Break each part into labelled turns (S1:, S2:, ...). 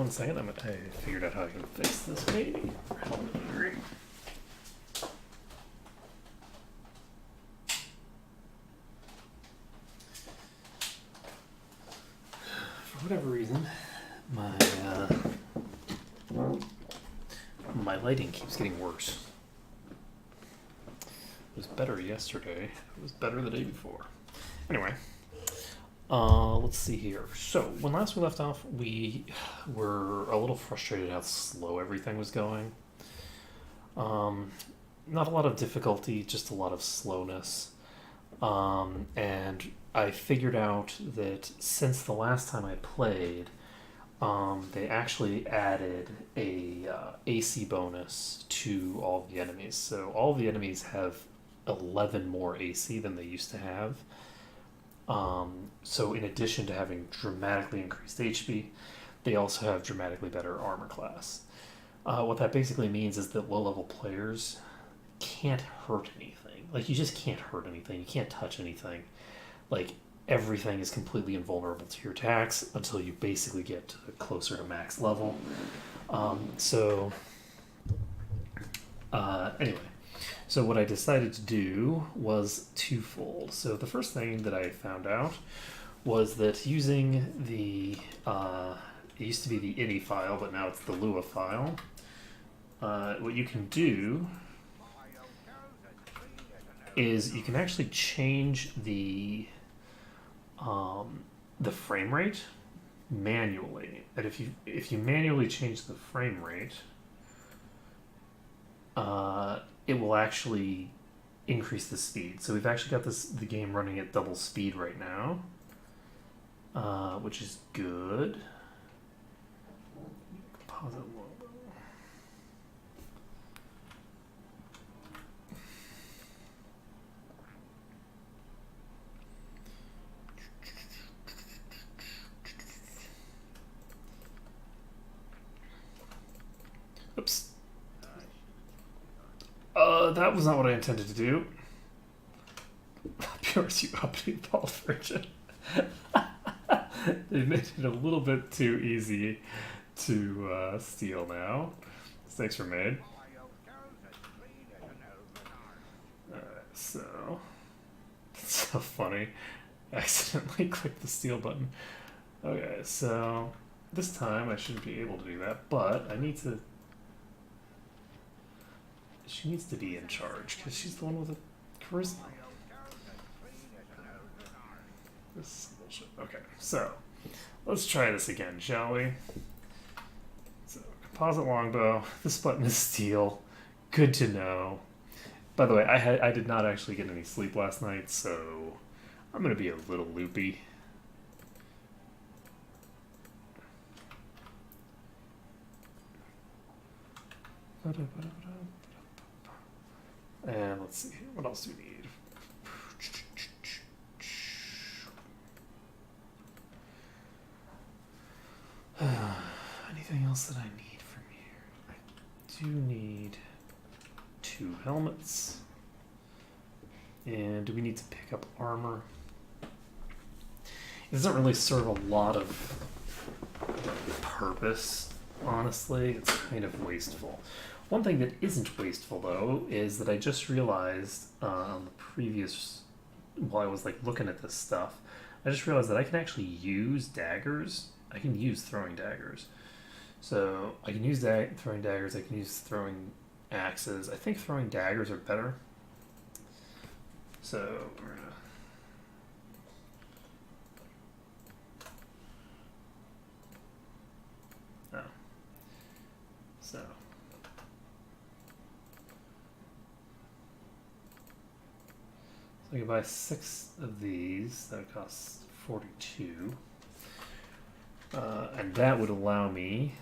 S1: 1 second. I figured out how I can fix this maybe. For whatever reason, my lighting keeps getting worse. It was better yesterday. It was better the day before. Anyway, let's see here. So when last we left off, we were a little frustrated how slow everything was going. Not a lot of difficulty, just a lot of slowness. And I figured out that since the last time I played, they actually added a AC bonus to all the enemies. So all the enemies have 11 more AC than they used to have. So in addition to having dramatically increased HP, they also have dramatically better armor class. What that basically means is that low-level players can't hurt anything. Like, you just can't hurt anything. You can't touch anything. Like, everything is completely invulnerable to your attacks until you basically get to closer to max level. Anyway, so what I decided to do was twofold. So the first thing that I found out was that using the, it used to be the ini file, but now it's the Lua file. What you can do is you can actually change the frame rate manually. And if you manually change the frame rate, it will actually increase the speed. So we've actually got the game running at double speed right now, which is good. Pause it a little bit. Oops. That was not what I intended to do. Purity update Paul version. They made it a little bit too easy to steal now. Mistakes were made. Alright, so it's so funny. I accidentally clicked the steal button. Okay, so this time I shouldn't be able to do that, but I need to. She needs to be in charge because she's the one with the charisma. This is bullshit. Okay, so let's try this again, shall we? So, composite longbow. This button is steel. Good to know. By the way, I did not actually get any sleep last night, so I'm gonna be a little loopy. And let's see here. What else do we need? Anything else that I need from here? I do need 2 helmets. And do we need to pick up armor? It doesn't really serve a lot of purpose, honestly. It's kind of wasteful. One thing that isn't wasteful, though, is that I just realized on the previous, while I was like looking at this stuff, I just realized that I can actually use daggers. I can use throwing daggers. So I can use throwing daggers. I can use throwing axes. I think throwing daggers are better. So we're gonna. Oh. So. I can buy 6 of these. That would cost 42. And that would allow me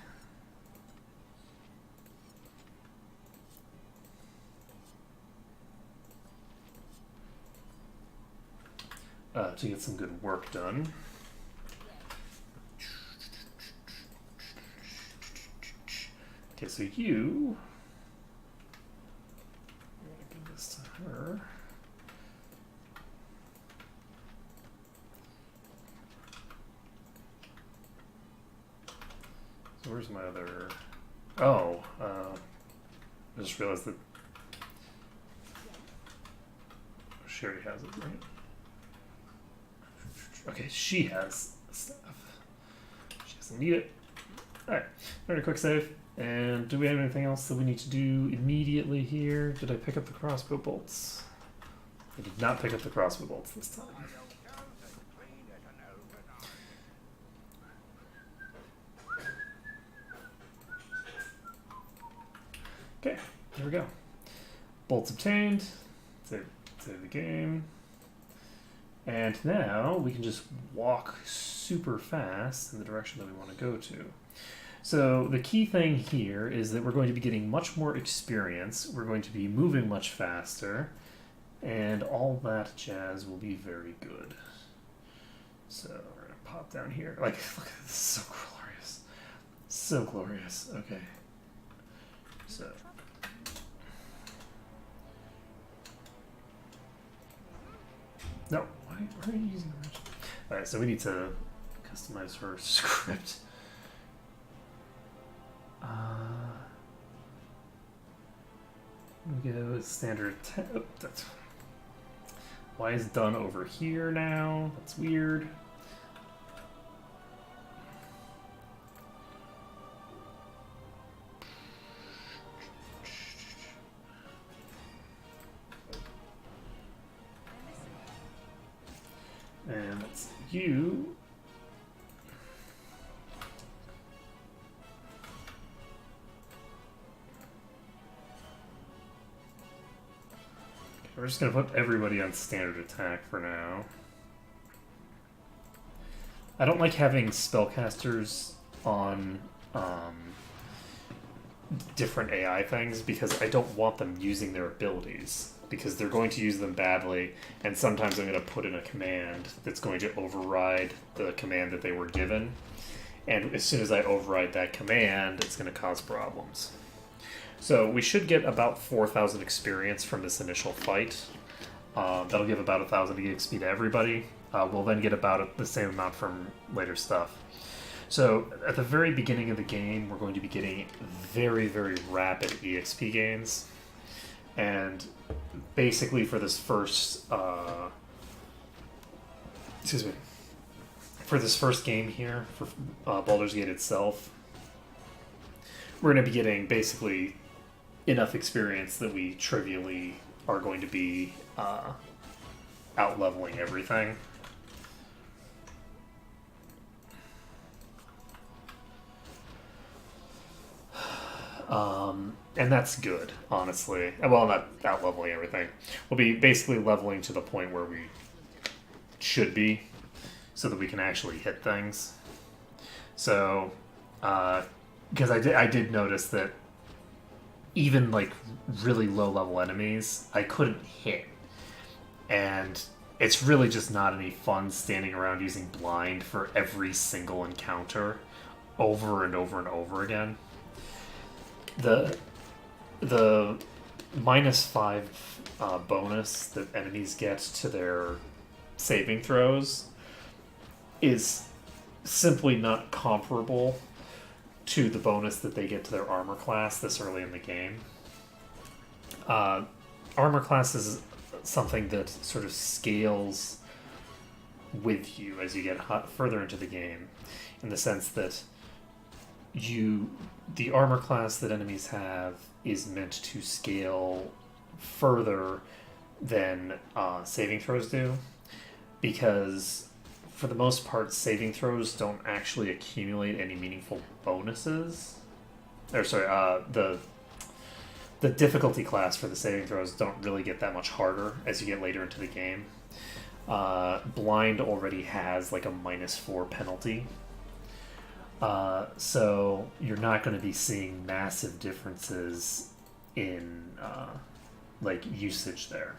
S1: to get some good work done. Okay, so you. I'm going to give this to her. So where's my other... Oh, I just realized that she already has it, right? Okay, she has stuff. She doesn't need it. Alright, a quick save. And do we have anything else that we need to do immediately here? Did I pick up the crossbow bolts? I did not pick up the crossbow bolts this time. Okay, there we go. Bolts obtained. Save the game. And now we can just walk super fast in the direction that we want to go to. So the key thing here is that we're going to be getting much more experience. We're going to be moving much faster. And all that jazz will be very good. So we're going to pop down here. Like, look at this, so glorious. So glorious. Okay. So... No, why are you using the original? Alright, so we need to customize her script. We go with standard. Oh, that's why is done over here now? That's weird. And that's you. We're just going to put everybody on standard attack for now. I don't like having spellcasters on different AI things because I don't want them using their abilities, because they're going to use them badly, and sometimes I'm going to put in a command that's going to override the command that they were given. And as soon as I override that command, it's going to cause problems. So we should get about 4,000 experience from this initial fight. That'll give about 1,000 EXP to everybody. We'll then get about the same amount from later stuff. So at the very beginning of the game, we're going to be getting very, very rapid EXP gains. And basically for this first... for this first game here, for Baldur's Gate itself, we're going to be getting basically enough experience that we trivially are going to be out-leveling everything. And that's good, honestly. Well, not out-leveling everything. We'll be basically leveling to the point where we should be, so that we can actually hit things. So, because I did notice that even like really low-level enemies, I couldn't hit. And it's really just not any fun standing around using blind for every single encounter over and over and over again. The -5 bonus that enemies get to their saving throws is simply not comparable to the bonus that they get to their armor class this early in the game. Armor class is something that sort of scales with you as you get further into the game, in the sense that the armor class that enemies have is meant to scale further than saving throws do, because for the most part, saving throws don't actually accumulate any meaningful bonuses. Or sorry, the difficulty class for the saving throws don't really get that much harder as you get later into the game. Blind already has like a -4 penalty. So you're not going to be seeing massive differences in like usage there.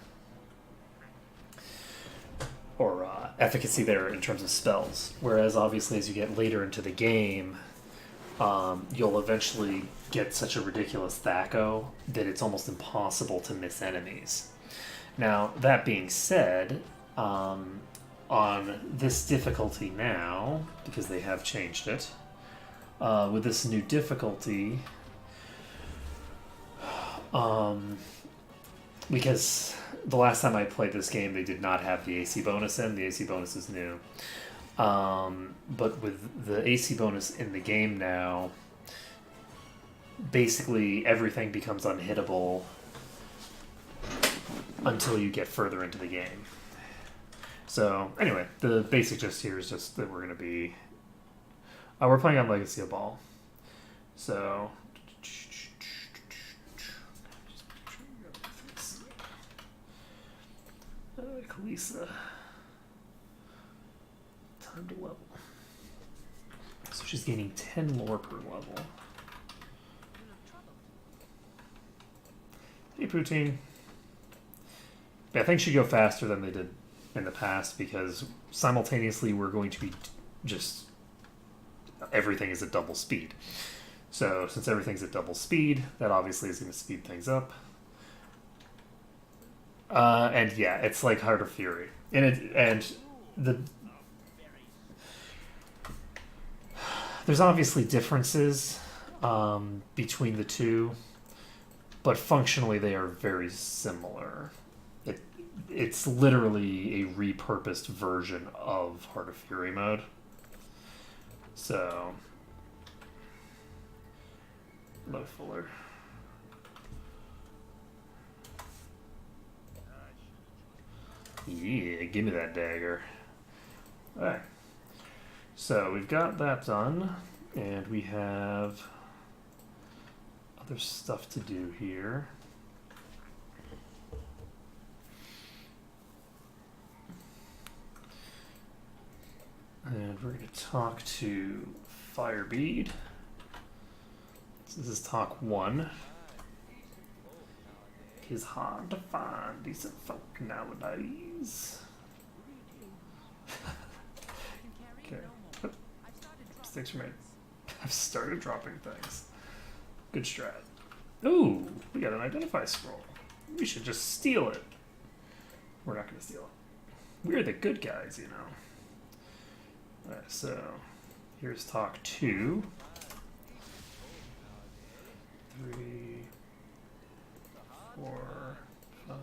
S1: Or efficacy there in terms of spells. Whereas obviously as you get later into the game, you'll eventually get such a ridiculous THAC0 that it's almost impossible to miss enemies. Now, that being said, on this difficulty now, because they have changed it, with this new difficulty, because the last time I played this game, they did not have the AC bonus in. The AC bonus is new. But with the AC bonus in the game now, basically everything becomes unhittable until you get further into the game. So anyway, the basic gist here is just that we're going to be... we're playing on Legacy of Ball. So... Kalisa. Time to level. So she's gaining 10 lore per level. Hey, Poutine. I think she'd go faster than they did in the past because simultaneously we're going to be just... everything is at double speed. So since everything's at double speed, that obviously is going to speed things up. And yeah, it's like Heart of Fury. There's obviously differences between the two, but functionally they are very similar. It's literally a repurposed version of Heart of Fury mode. So, low fuller. Yeah, give me that dagger. Alright. So we've got that done, and we have other stuff to do here. And we're going to talk to Firebead. So this is talk 1. It's hard to find decent folk nowadays. Okay. Sticks remain. I've started dropping things. Good strat. Ooh, we got an identify scroll. We should just steal it. We're not going to steal it. We're the good guys, you know. Alright, so here's talk 2. 3, 4, 5.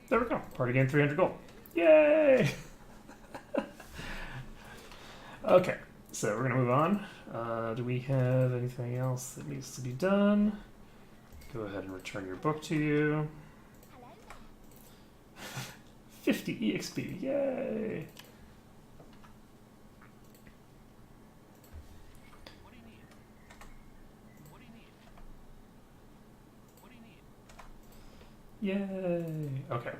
S1: There we go. Party game 300 gold. Yay! Okay, so we're going to move on. Do we have anything else that needs to be done? Go ahead and return your book to you. 50 EXP. Yay! Yay! Okay.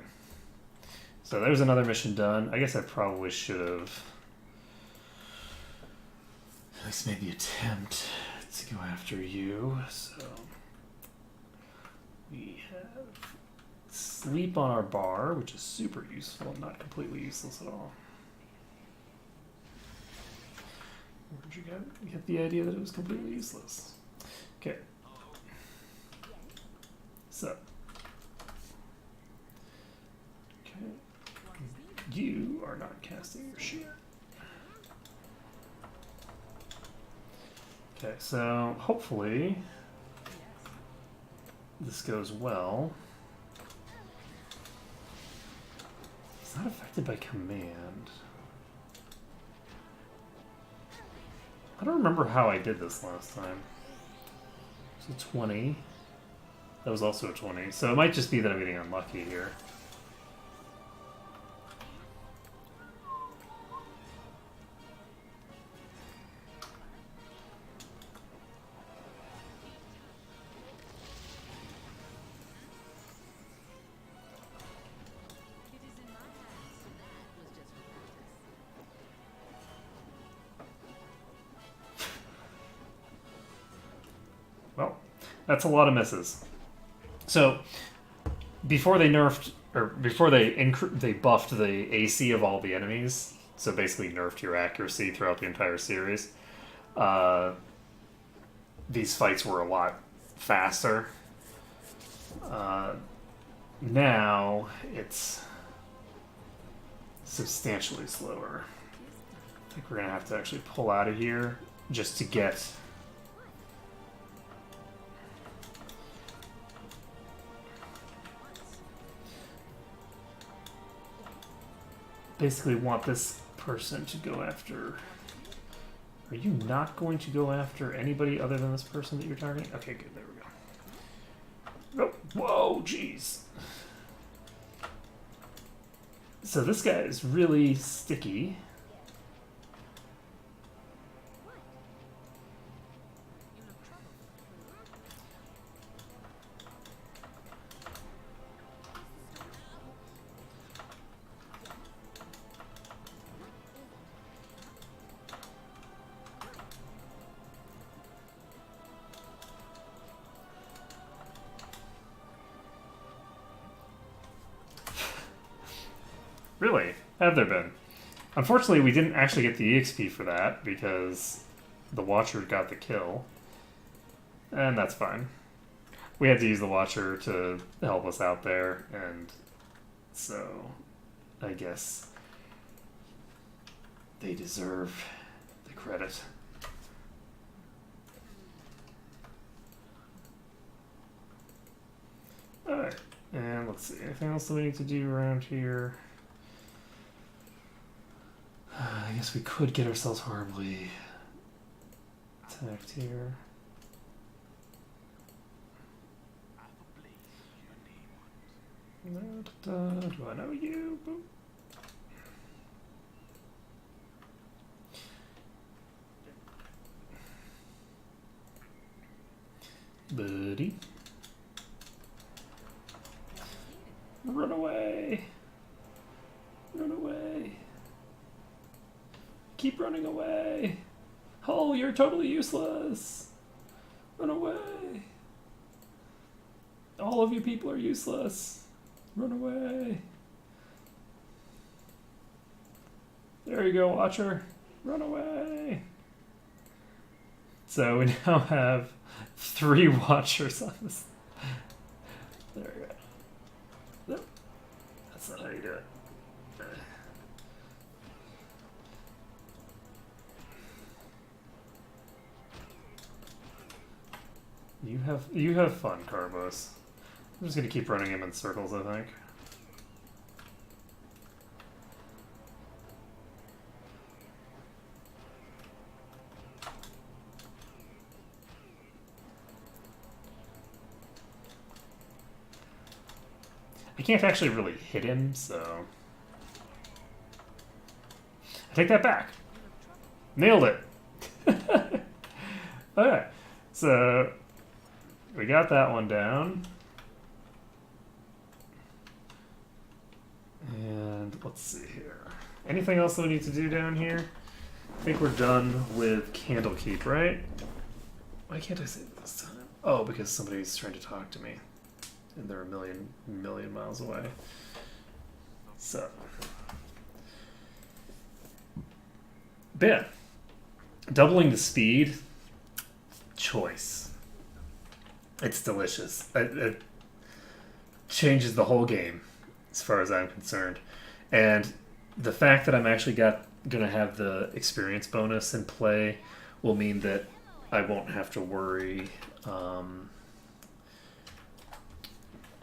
S1: So there's another mission done. I guess I probably should have at least made the attempt to go after you. So we have sleep on our bar, which is super useful, not completely useless at all. Where'd you get? You get the idea that it was completely useless. Okay. So. You are not casting your shit. Okay, so hopefully this goes well. It's not affected by command. I don't remember how I did this last time. So 20. That was also a 20. So it might just be that I'm getting unlucky here. That's a lot of misses. So before they nerfed, or before they buffed the AC of all the enemies, so basically nerfed your accuracy throughout the entire series, these fights were a lot faster. Now it's substantially slower. I think we're gonna have to actually pull out of here just to get. Basically want this person to go after. Are you not going to go after anybody other than this person that you're targeting? Okay, good, there we go. Oh, whoa, jeez. So this guy is really sticky. Really? Have there been? Unfortunately, we didn't actually get the EXP for that because the Watcher got the kill. And that's fine. We had to use the Watcher to help us out there, and so I guess they deserve the credit. Alright, and let's see. Anything else that we need to do around here? I guess we could get ourselves horribly attacked here. Do I know you? Boop. Buddy. Run away. Run away. Keep running away. Oh, you're totally useless. Run away. All of you people are useless. Run away. There you go, Watcher. Run away. So we now have 3 Watchers on this. There we go. Nope. That's not how you do it. You have fun, Carbos. I'm just gonna keep running him in circles, I think. I can't actually really hit him, so I take that back. Nailed it. Alright, so we got that one down. And let's see here. Anything else that we need to do down here? I think we're done with Candlekeep, right? Why can't I say it this time? Oh, because somebody's trying to talk to me. And they're a million miles away. So. But yeah. Doubling the speed. Choice. It's delicious. It changes the whole game, as far as I'm concerned. And the fact that I'm actually gonna have the experience bonus in play will mean that I won't have to worry.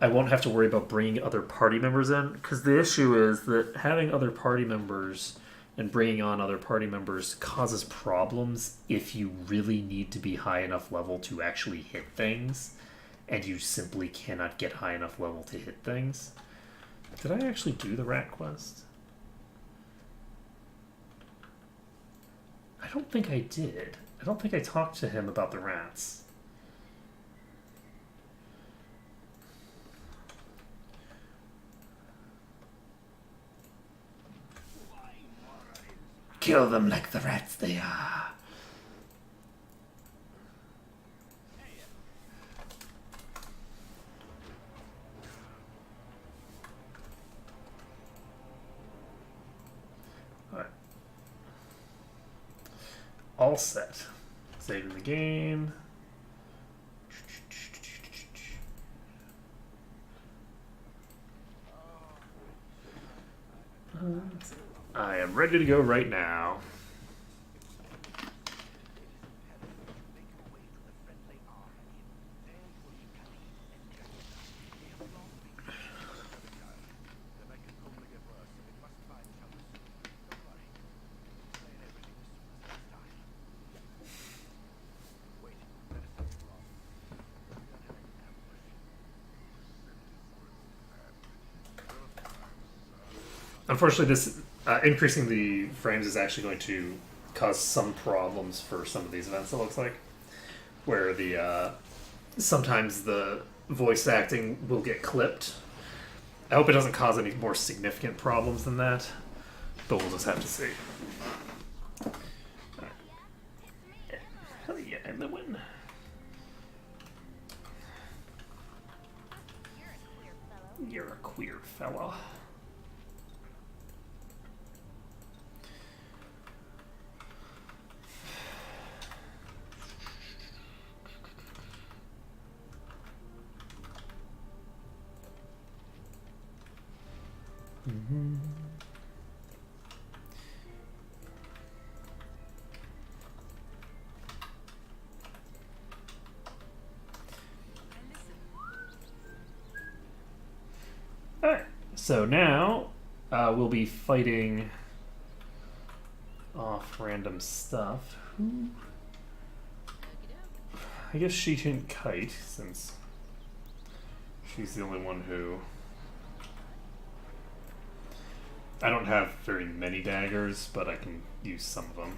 S1: I won't have to worry about bringing other party members in, because the issue is that having other party members and bringing on other party members causes problems if you really need to be high enough level to actually hit things, and you simply cannot get high enough level to hit things. Did I actually do the rat quest? I don't think I did. I don't think I talked to him about the rats. Kill them like the rats they are. all set. Saving the game. I am ready to go right now. Unfortunately, this increasing the frames is actually going to cause some problems for some of these events, it looks like. Where the sometimes the voice acting will get clipped. I hope it doesn't cause any more significant problems than that, but we'll just have to see. Right. Hell yeah, I'm the win. You're a queer fella. Mm-hmm. Alright, so now we'll be fighting off random stuff. Who? I guess she can kite, since she's the only one who... I don't have very many daggers, but I can use some of them.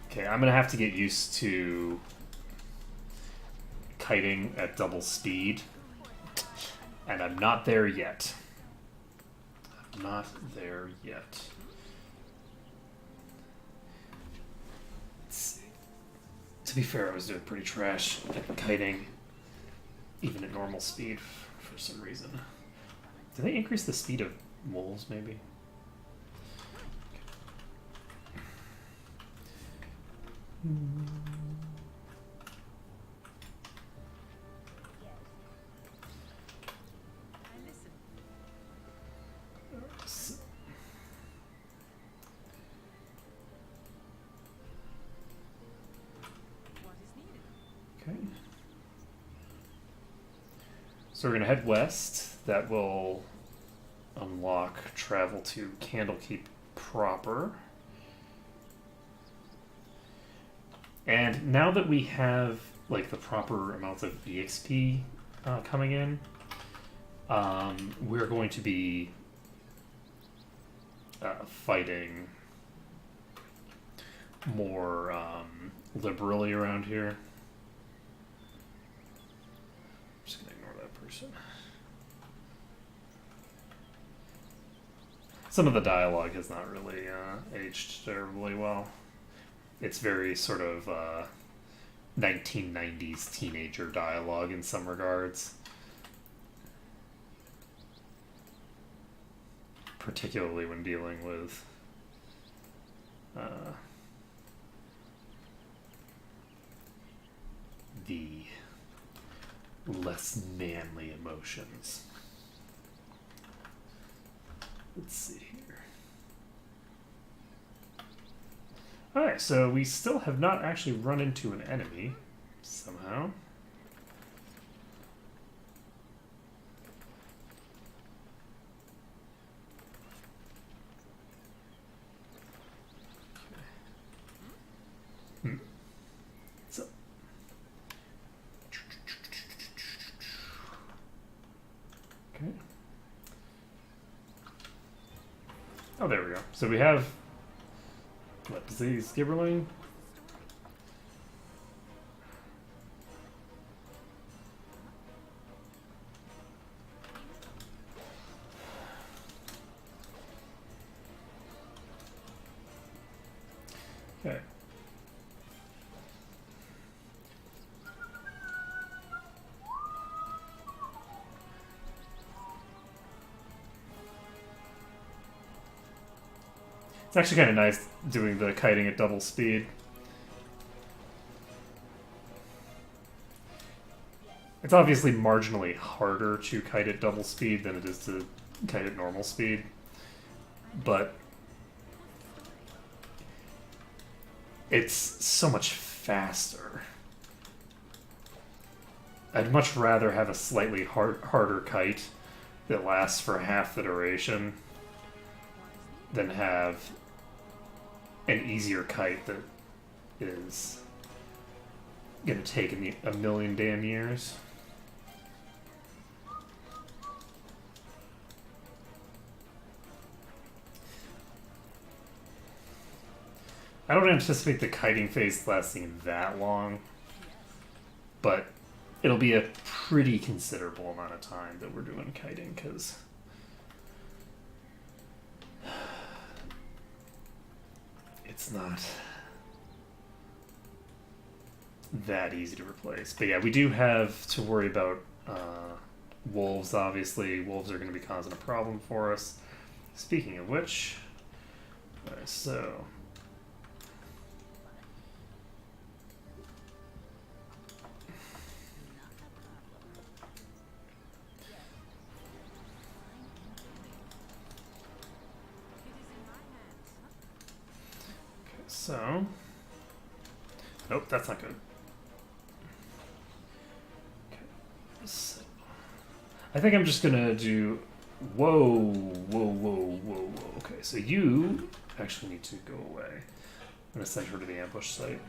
S1: Okay, I'm gonna have to get used to kiting at double speed, and I'm not there yet. I'm not there yet. To be fair, I was doing pretty trash at kiting, even at normal speed, for some reason. Did they increase the speed of wolves, maybe? Okay. So we're going to head west. That will unlock travel to Candlekeep proper. And now that we have like the proper amounts of EXP coming in, we're going to be fighting more liberally around here. I'm just gonna ignore that person. Some of the dialogue has not really aged terribly well. It's very sort of 1990s teenager dialogue in some regards. Particularly when dealing with the less manly emotions. Let's see here. Alright, so we still have not actually run into an enemy, somehow. Okay. So. Okay. Oh, there we go. So we have... What, disease gibberling? Okay. It's actually kind of nice doing the kiting at double speed. It's obviously marginally harder to kite at double speed than it is to kite at normal speed, but it's so much faster. I'd much rather have a slightly harder kite that lasts for half the duration than have an easier kite that is gonna take a million damn years. I don't anticipate the kiting phase lasting that long, but it'll be a pretty considerable amount of time that we're doing kiting, because it's not that easy to replace. But yeah, we do have to worry about wolves, obviously. Wolves are going to be causing a problem for us. Speaking of which, so... So, nope, that's not good. Okay. So, I think I'm just gonna do, whoa. Okay, so you actually need to go away. I'm gonna send her to the ambush site.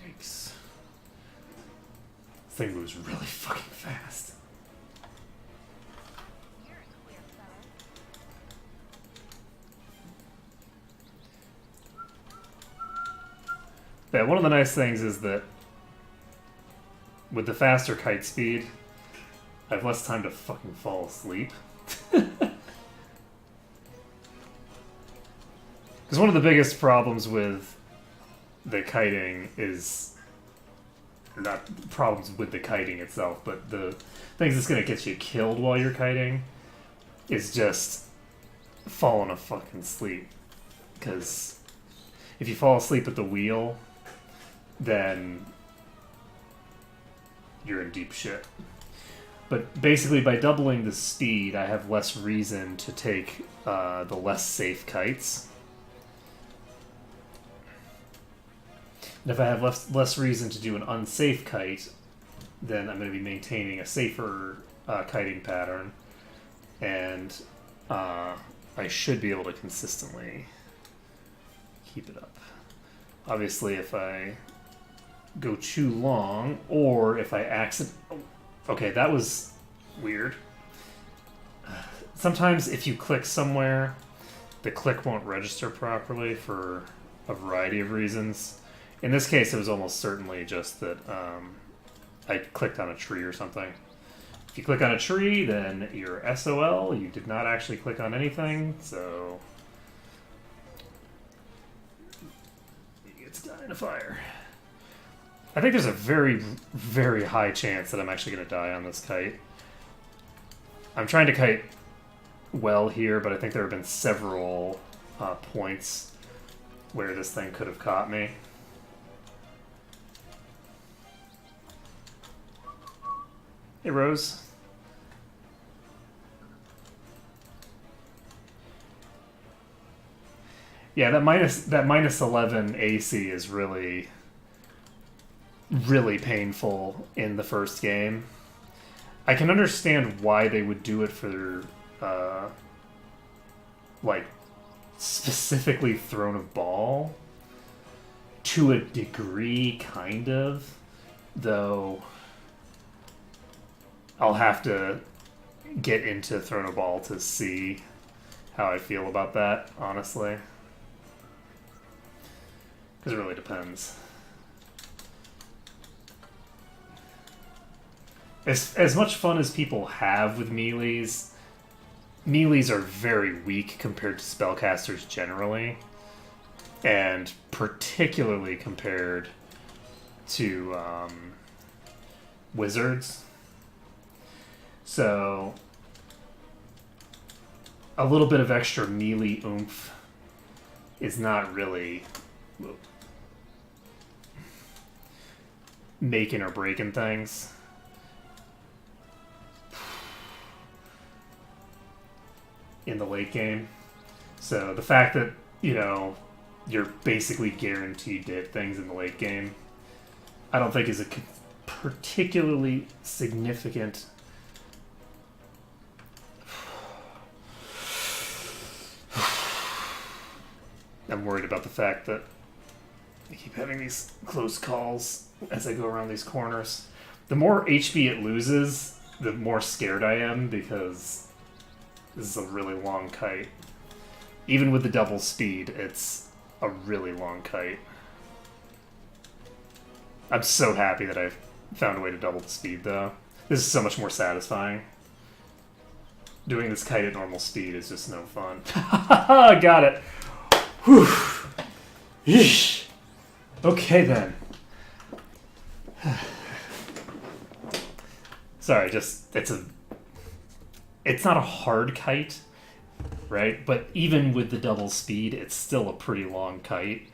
S1: Yikes. This thing moves really fucking fast. Yeah, one of the nice things is that with the faster kite speed, I have less time to fucking fall asleep. Because one of the biggest problems with the kiting is not problems with the kiting itself, but the things that's going to get you killed while you're kiting is just falling asleep. Because if you fall asleep at the wheel, then you're in deep shit. But basically, by doubling the speed, I have less reason to take the less safe kites. And if I have less reason to do an unsafe kite, then I'm going to be maintaining a safer kiting pattern, and I should be able to consistently keep it up. Obviously, if I go too long, or if I accident... Okay, that was weird. Sometimes if you click somewhere, the click won't register properly for a variety of reasons. In this case, it was almost certainly just that I clicked on a tree or something. If you click on a tree, then you're SOL. You did not actually click on anything, so you get to die in a fire. I think there's a very, very high chance that I'm actually going to die on this kite. I'm trying to kite well here, but I think there have been several points where this thing could have caught me. Hey, Rose. Yeah, that minus 11 AC is really painful in the first game. I can understand why they would do it for like specifically Throne of Ball to a degree, kind of, though. I'll have to get into Throne of Ball to see how I feel about that, honestly. Because it really depends. As much fun as people have with melees, melees are very weak compared to spellcasters generally, and particularly compared to wizards. So a little bit of extra melee oomph is not really making or breaking things. In the late game. So the fact that, you know, you're basically guaranteed to hit things in the late game, I don't think is a particularly significant I'm worried about the fact that I keep having these close calls as I go around these corners. The more HP it loses, the more scared I am, because this is a really long kite. Even with the double speed, it's a really long kite. I'm so happy that I've found a way to double the speed, though. This is so much more satisfying. Doing this kite at normal speed is just no fun. Got it! Whew. Yeesh. Okay, then. Sorry, just... It's not a hard kite, right? But even with the double speed, it's still a pretty long kite.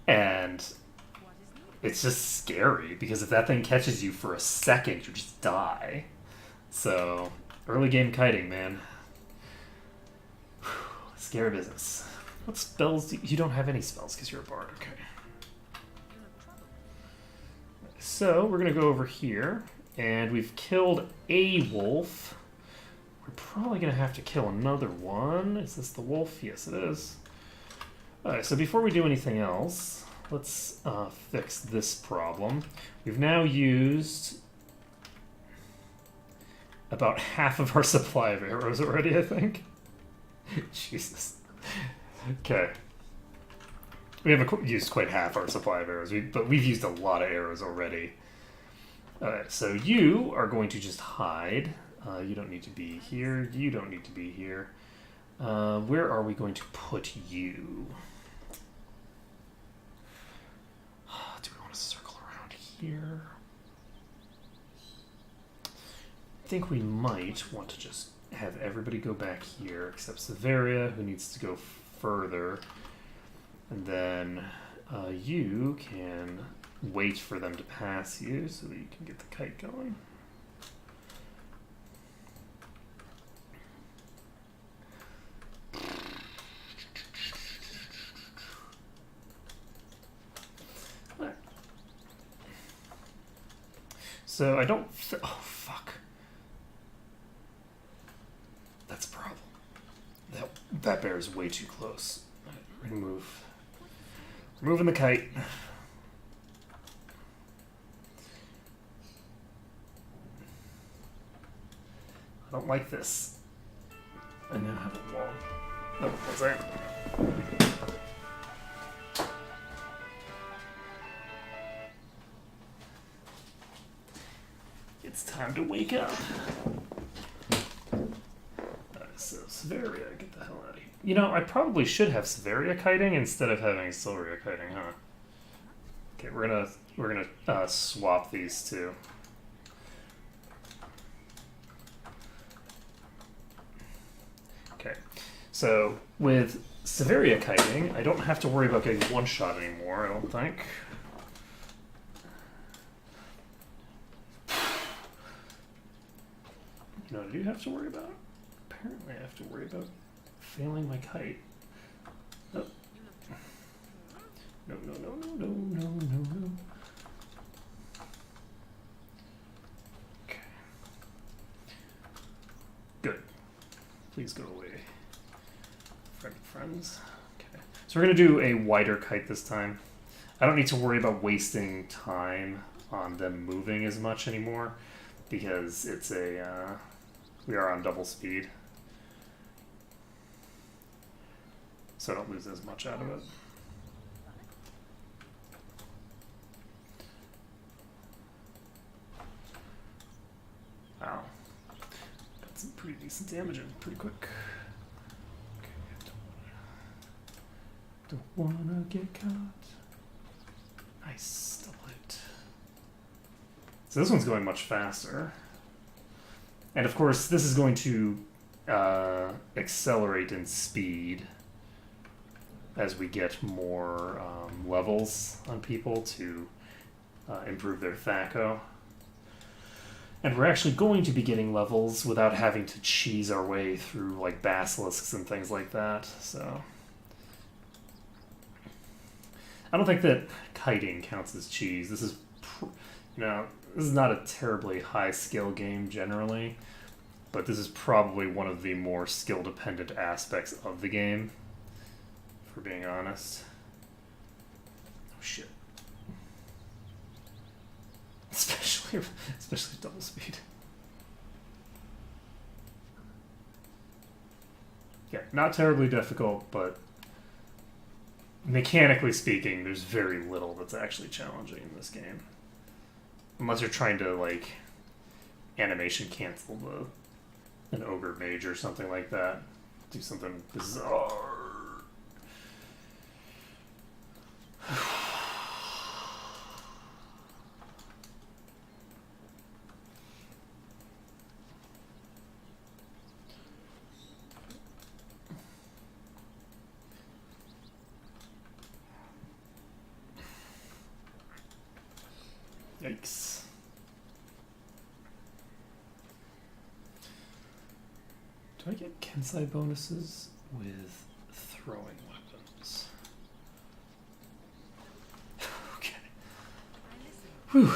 S1: And it's just scary, because if that thing catches you for a second, you just die. So, early game kiting, man. Whew. Scary business. What spells do you don't have any spells because you're a bard, okay. So, we're going to go over here, and we've killed a wolf. We're probably going to have to kill another one. Is this the wolf? Yes, it is. Alright, so before we do anything else, let's fix this problem. We've now used about half of our supply of arrows already, I think. Jesus. Okay. We haven't used quite half our supply of arrows, but we've used a lot of arrows already. Alright, so you are going to just hide. You don't need to be here. You don't need to be here. Where are we going to put you? Do we want to circle around here? I think we might want to just have everybody go back here, except Severia, who needs to go further. And then you can wait for them to pass you so that you can get the kite going. So I don't... oh, fuck. That's a problem. That bear is way too close. Remove. Removing the kite. I don't like this. I now have a wall. Oh, what's that? It's time to wake up. So Severia, get the hell out of here. You know, I probably should have Severia kiting instead of having Silveria kiting, huh? Okay, we're gonna swap these two. Okay, so with Severia kiting, I don't have to worry about getting one shot anymore, I don't think. You know what I do have to worry about? Apparently I have to worry about failing my kite. Oh. No, no, no, no, no, no, no, no. Okay. Good. Please go away. Friends. Okay. So we're going to do a wider kite this time. I don't need to worry about wasting time on them moving as much anymore, because it's a... we are on double speed. So I don't lose as much out of it. Wow. Got some pretty decent decent damage in pretty quick. Okay, don't wanna get caught. Nice, double hit. So this one's going much faster. And of course, this is going to accelerate in speed as we get more levels on people to improve their THAC0. And we're actually going to be getting levels without having to cheese our way through like basilisks and things like that. So I don't think that kiting counts as cheese. This is, this is not a terribly high skill game generally, but this is probably one of the more skill dependent aspects of the game, for being honest. Oh shit. Especially double speed. Yeah, not terribly difficult, but mechanically speaking, there's very little that's actually challenging in this game. Unless you're trying to, like, animation cancel an ogre mage or something like that. Do something bizarre. Yikes. Do I get Kensai bonuses with throwing weapons? Okay. Whew.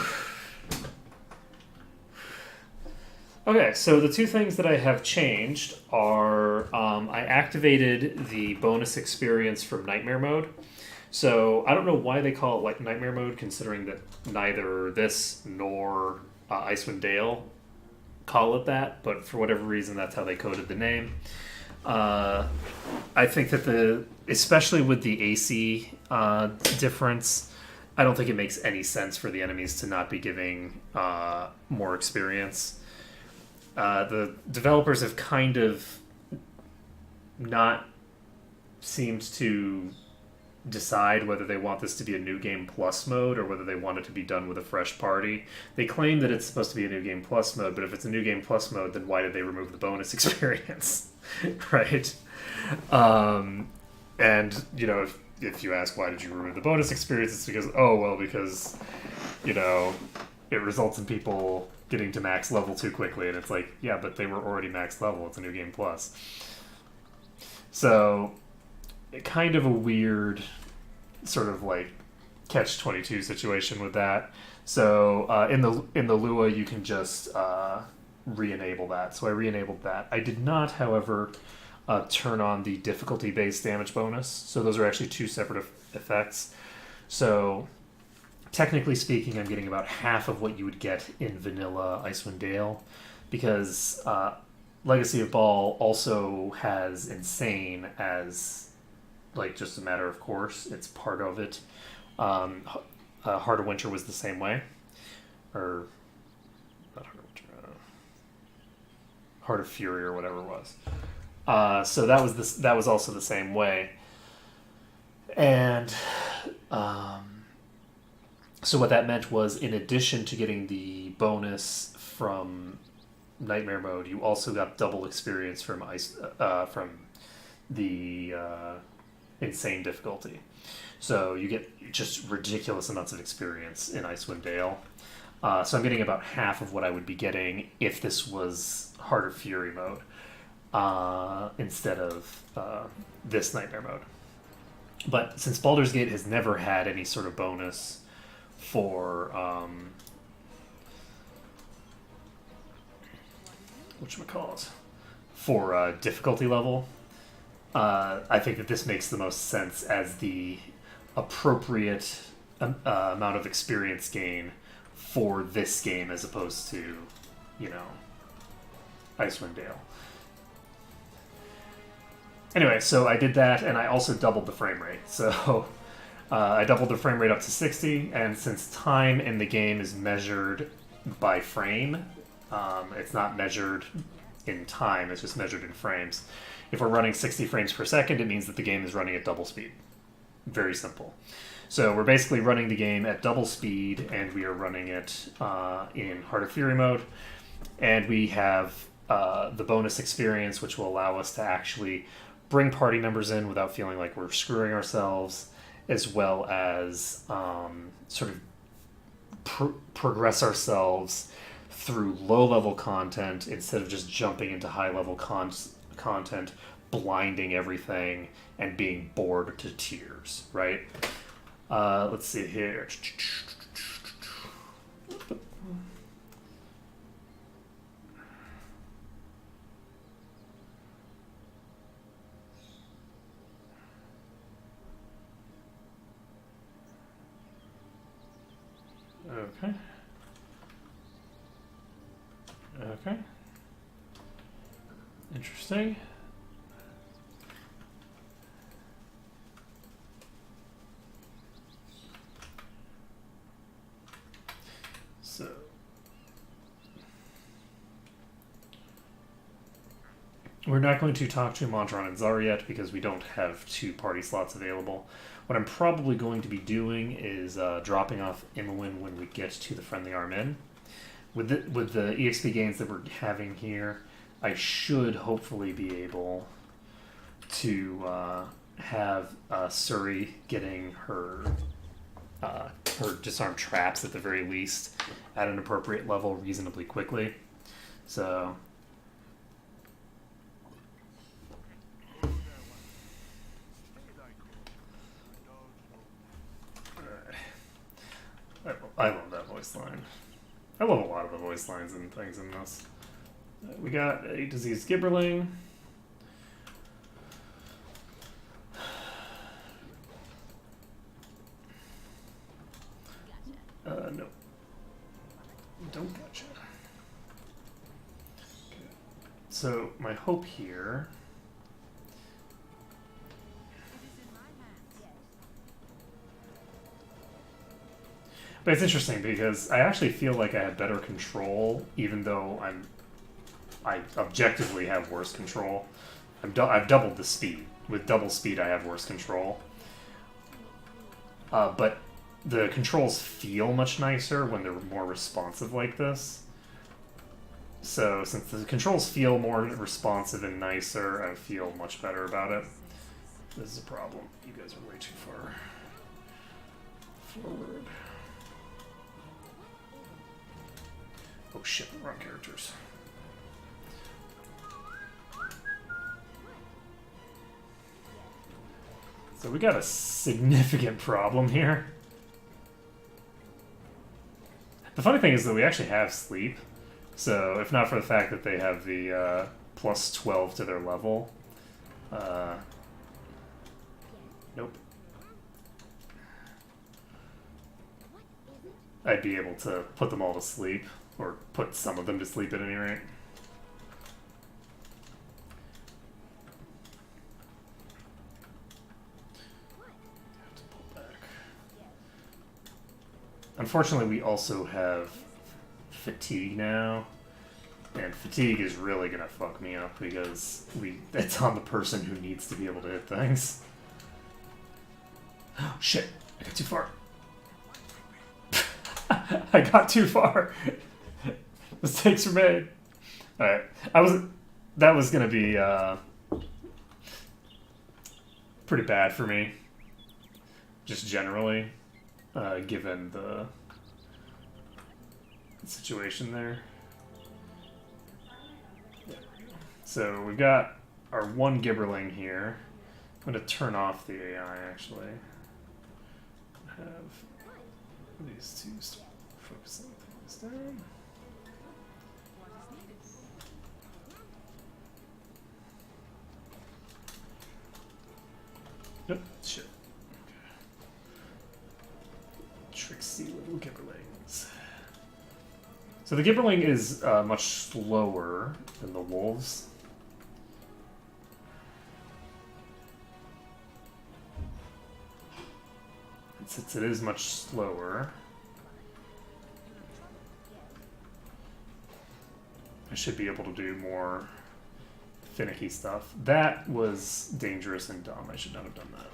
S1: Okay, so the two things that I have changed are I activated the bonus experience from Nightmare Mode. So I don't know why they call it like Nightmare Mode, considering that neither this nor Icewind Dale call it that, but for whatever reason that's how they coded the name. I think that especially with the AC difference, I don't think it makes any sense for the enemies to not be giving more experience. The developers have kind of not seemed to decide whether they want this to be a New Game Plus mode or whether they want it to be done with a fresh party. They claim that it's supposed to be a New Game Plus mode, but if it's a New Game Plus mode, then why did they remove the bonus experience? Right? And, if you ask why did you remove the bonus experience, it's because, it results in people getting to max level too quickly, and it's like, yeah, but they were already max level, it's a New Game Plus. So kind of a weird sort of like catch-22 situation with that. So in the Lua you can just re-enable that. So I re-enabled that. I did not, however, turn on the difficulty-based damage bonus. So those are actually two separate effects. So technically speaking, I'm getting about half of what you would get in vanilla Icewind Dale, because Legacy of Baal also has Insane as like just a matter of course. It's part of it. Heart of Winter was the same way, or not Heart of Winter, Heart of Fury or whatever it was. So that was also the same way, and so what that meant was, in addition to getting the bonus from Nightmare Mode, you also got double experience from the Insane difficulty. So you get just ridiculous amounts of experience in Icewind Dale. So I'm getting about half of what I would be getting if this was Heart of Fury mode instead of this Nightmare Mode. But since Baldur's Gate has never had any sort of bonus for whatchamacallit, for difficulty level, I think that this makes the most sense as the appropriate amount of experience gain for this game as opposed to, Icewind Dale. Anyway, so I did that, and I also doubled the frame rate. So I doubled the frame rate up to 60, and since time in the game is measured by frame, it's not measured in time, it's just measured in frames. If we're running 60 frames per second, it means that the game is running at double speed. Very simple. So we're basically running the game at double speed, and we are running it in Heart of Fury mode. And we have the bonus experience, which will allow us to actually bring party members in without feeling like we're screwing ourselves, as well as sort of progress ourselves through low-level content instead of just jumping into high-level content, blinding everything, and being bored to tears, right? Let's see here. Okay. Okay. Interesting. So we're not going to talk to Montron and Zara yet because we don't have 2 party slots available. What I'm probably going to be doing is dropping off Imowen when we get to the Friendly Arm Inn. With the EXP gains that we're having here, I should hopefully be able to have Suri getting her disarm traps at the very least at an appropriate level reasonably quickly. So I love that voice line. I love a lot of the voice lines and things in this. We got a diseased Gibberling. No. Don't gotcha. Okay. So my hope here. But it's interesting because I actually feel like I have better control, even though I objectively have worse control. I've doubled the speed. With double speed, I have worse control. But the controls feel much nicer when they're more responsive like this. So since the controls feel more responsive and nicer, I feel much better about it. This is a problem. You guys are way too far forward. Oh shit, the wrong characters. So we got a significant problem here. The funny thing is that we actually have sleep. So if not for the fact that they have the plus 12 to their level. Nope. I'd be able to put them all to sleep. Or put some of them to sleep at any rate. Have to pull back. Unfortunately, we also have fatigue now. And fatigue is really going to fuck me up because it's on the person who needs to be able to hit things. Oh, shit. I got too far. I got too far. Mistakes were made. Alright. That was gonna be pretty bad for me. Just generally. Given the situation there. So we've got our one Gibberling here. I'm gonna turn off the AI actually. Have these two start focusing things down. Yep, shit. Okay. Tricksy little Gibberlings. So the Gibberling is much slower than the wolves. And since it is much slower, I should be able to do more finicky stuff. That was dangerous and dumb. I should not have done that.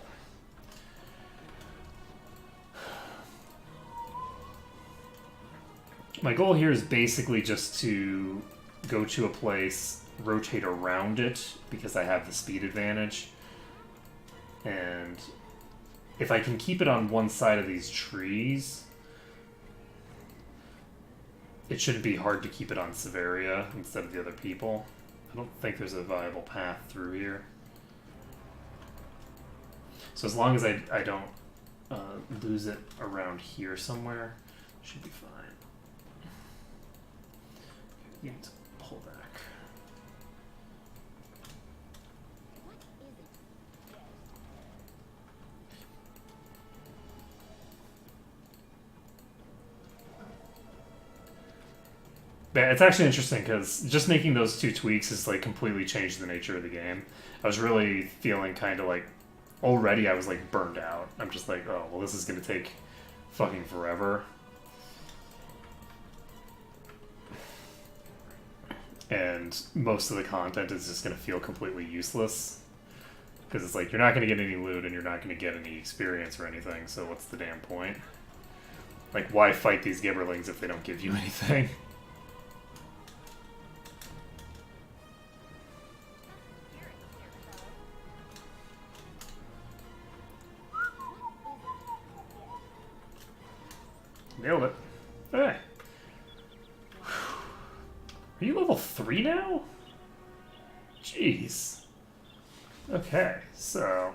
S1: My goal here is basically just to go to a place, rotate around it, because I have the speed advantage. And if I can keep it on one side of these trees, it shouldn't be hard to keep it on Severia instead of the other people. I don't think there's a viable path through here. So as long as I don't lose it around here somewhere, it should be fine. You need to pull back. Yeah, it's actually interesting because just making those two tweaks has like completely changed the nature of the game. I was really feeling kind of like already I was like burned out. I'm just like, oh well, this is gonna take fucking forever. And most of the content is just gonna feel completely useless because it's like you're not gonna get any loot and you're not gonna get any experience or anything. So what's the damn point? Like, why fight these Gibberlings if they don't give you anything? Nailed it. Hey. Are you level 3 now? Jeez. Okay, so...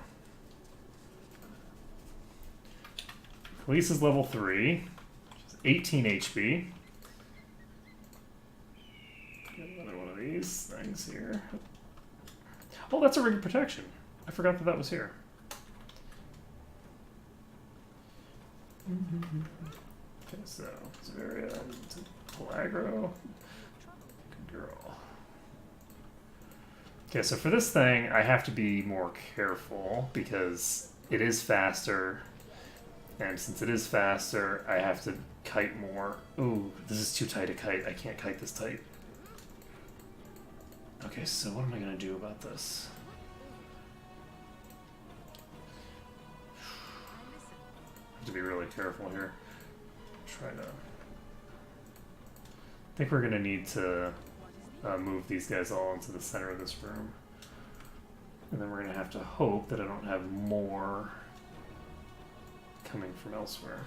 S1: Police is level 3. 18 HP. Get another one of these things here. Oh, that's a ring of protection. I forgot that that was here. Okay, so Severia to pull aggro. Good girl. Okay, so for this thing, I have to be more careful because it is faster. And since it is faster, I have to kite more. Ooh, this is too tight a kite. I can't kite this tight. Okay, so what am I going to do about this? I have to be really careful here. Try to... I think we're going to need to move these guys all into the center of this room. And then we're going to have to hope that I don't have more coming from elsewhere.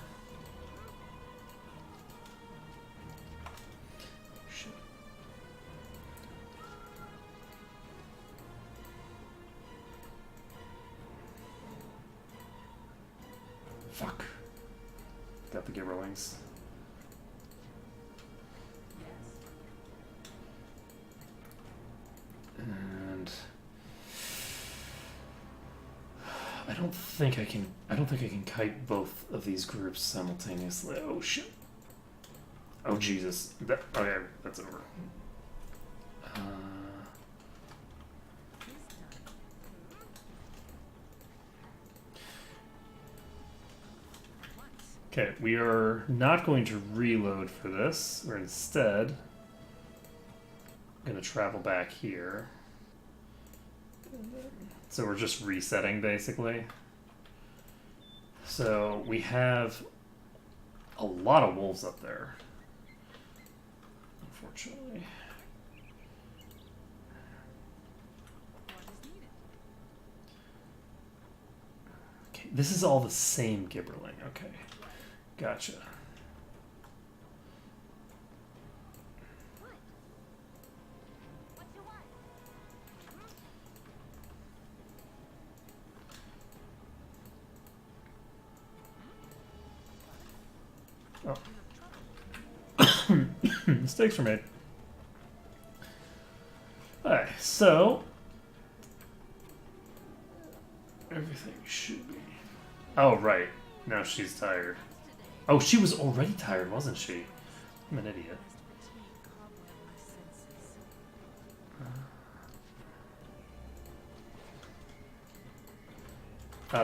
S1: Shit. Fuck. Got the Gibberlings. And I don't think I can kite both of these groups simultaneously. Oh shit. Oh Jesus. Okay, that's over. Okay, we are not going to reload for this. We're instead going to travel back here. So we're just resetting, basically. So we have a lot of wolves up there, unfortunately. Okay, this is all the same Gibberling. Okay, gotcha. Oh. Mistakes were made. Alright, so everything should be... Oh, right. Now she's tired. Oh, she was already tired, wasn't she? I'm an idiot.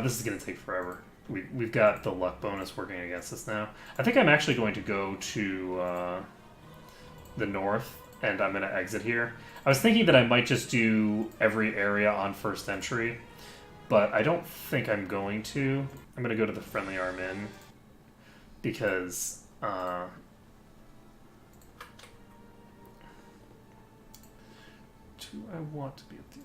S1: This is going to take forever. We've got the luck bonus working against us now. I think I'm actually going to go to the north and I'm going to exit here. I was thinking that I might just do every area on first entry, but I don't think I'm going to. I'm going to go to the friendly arm in, because do I want to be at the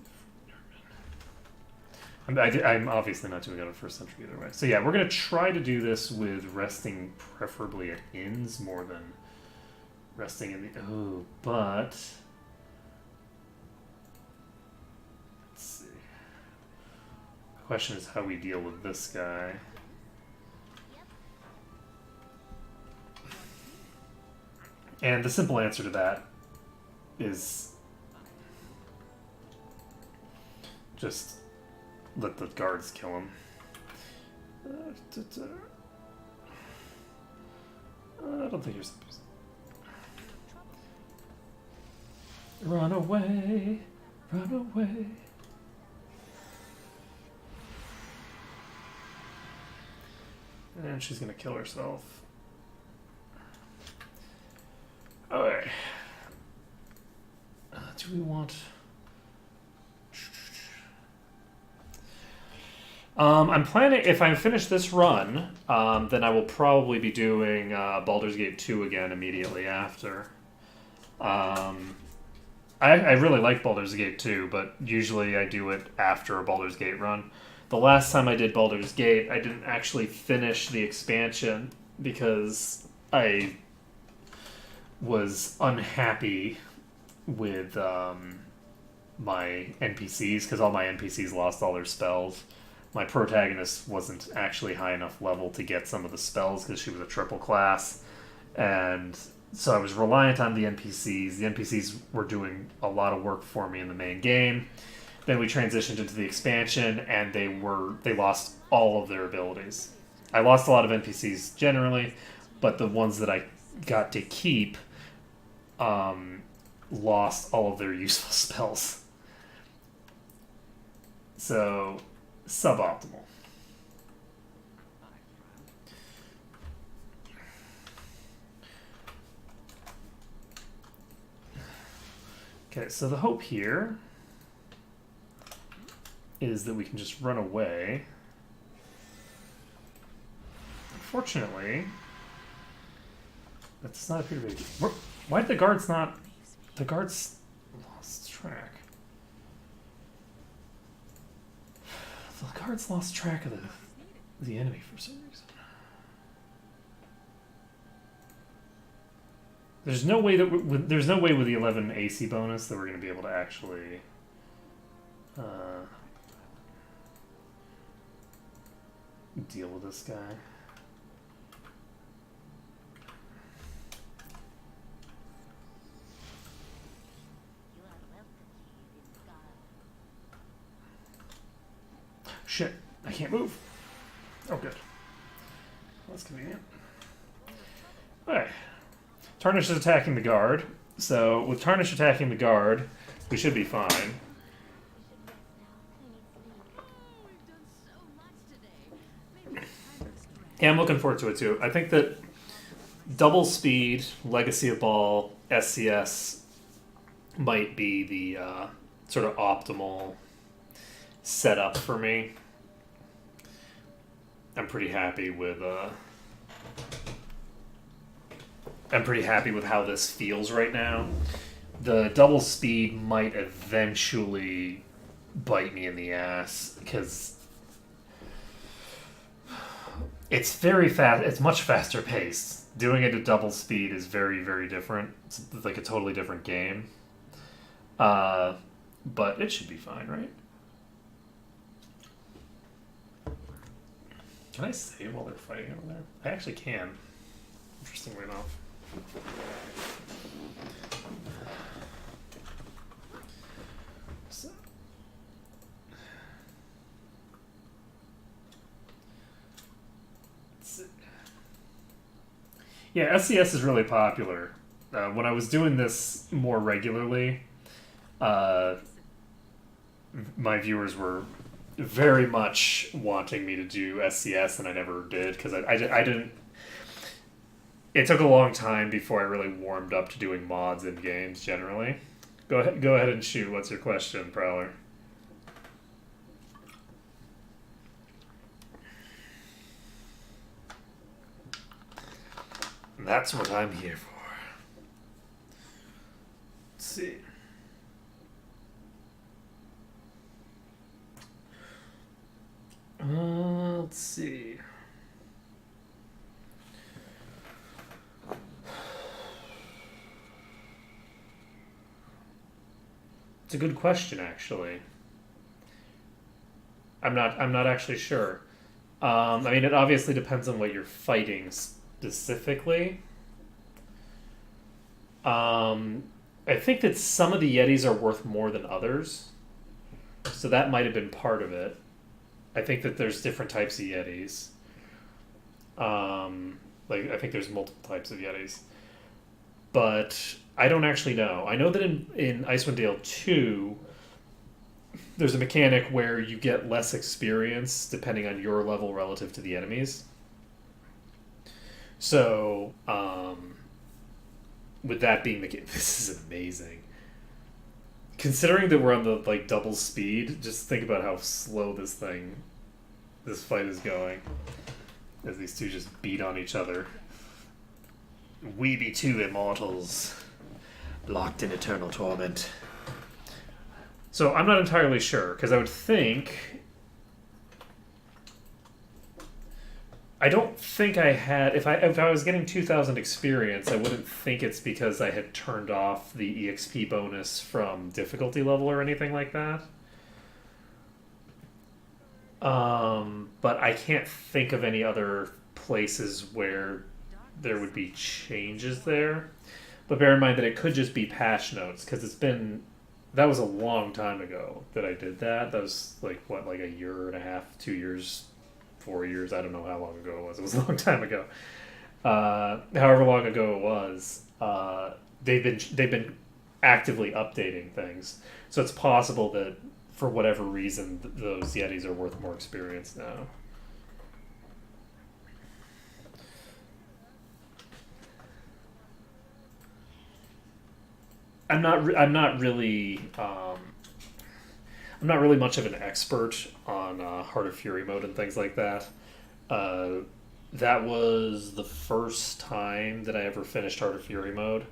S1: friendly arm in? I'm obviously not doing it on first entry either way. So yeah, we're going to try to do this with resting preferably at inns more than resting in the... Oh, but... Let's see. The question is how we deal with this guy. And the simple answer to that is just let the guards kill him. I don't think you're supposed to. Run away, run away. And she's gonna kill herself. Okay. Do we want... I'm planning, if I finish this run, then I will probably be doing Baldur's Gate 2 again immediately after. I really like Baldur's Gate 2, but usually I do it after a Baldur's Gate run. The last time I did Baldur's Gate, I didn't actually finish the expansion because I was unhappy with my NPCs, because all my NPCs lost all their spells. My protagonist wasn't actually high enough level to get some of the spells because she was a triple class, and so I was reliant on the NPCs. The NPCs were doing a lot of work for me in the main game. Then we transitioned into the expansion, and they lost all of their abilities. I lost a lot of NPCs generally, but the ones that I got to keep lost all of their useful spells. So, suboptimal. Okay, so the hope here is that we can just run away. Unfortunately, that does not appear to be... Why did the guards not... The guards lost track. The guards lost track of the enemy for some reason. There's no way that there's no way with the 11 AC bonus that we're going to be able to actually deal with this guy. Shit, I can't move. Oh, good. That's convenient. Alright. Tarnish is attacking the guard. So, with Tarnish attacking the guard, we should be fine. Yeah, I'm looking forward to it too. I think that double speed, Legacy of Ball, SCS might be the sort of optimal setup for me. I'm pretty happy with how this feels right now. The double speed might eventually bite me in the ass because it's very fast. It's much faster paced. Doing it at double speed is very, very different. It's like a totally different game. But it should be fine, right? Can I save while they're fighting over there? I actually can. Interestingly enough. So. Yeah, SCS is really popular. When I was doing this more regularly, my viewers were very much wanting me to do SCS, and I never did because I didn't. it took a long time before I really warmed up to doing mods in games generally. Go ahead and shoot. What's your question, Prowler? That's what I'm here for. Let's see. Let's see. It's a good question, actually. I'm not actually sure. I mean, it obviously depends on what you're fighting specifically. I think that some of the Yetis are worth more than others, so that might have been part of it. I think that there's different types of Yetis. Like, I think there's multiple types of Yetis. But I don't actually know. I know that in Icewind Dale 2, there's a mechanic where you get less experience depending on your level relative to the enemies. So, with that being the case, this is amazing. Considering that we're on the like double speed, just think about how slow this fight is going. As these two just beat on each other. We be two immortals, locked in eternal torment. So I'm not entirely sure, because I would think... I don't think I had... If I was getting 2,000 experience, I wouldn't think it's because I had turned off the EXP bonus from difficulty level or anything like that. But I can't think of any other places where there would be changes there. But bear in mind that it could just be patch notes, because it's been... That was a long time ago that I did that. That was like, what, like a year and a half, 2 years, 4 years? I don't know how long ago it was. It was a long time ago. However long ago it was, they've been actively updating things. So it's possible that for whatever reason, those Yetis are worth more experience now. I'm not really much of an expert on Heart of Fury mode and things like that. That was the first time that I ever finished Heart of Fury mode.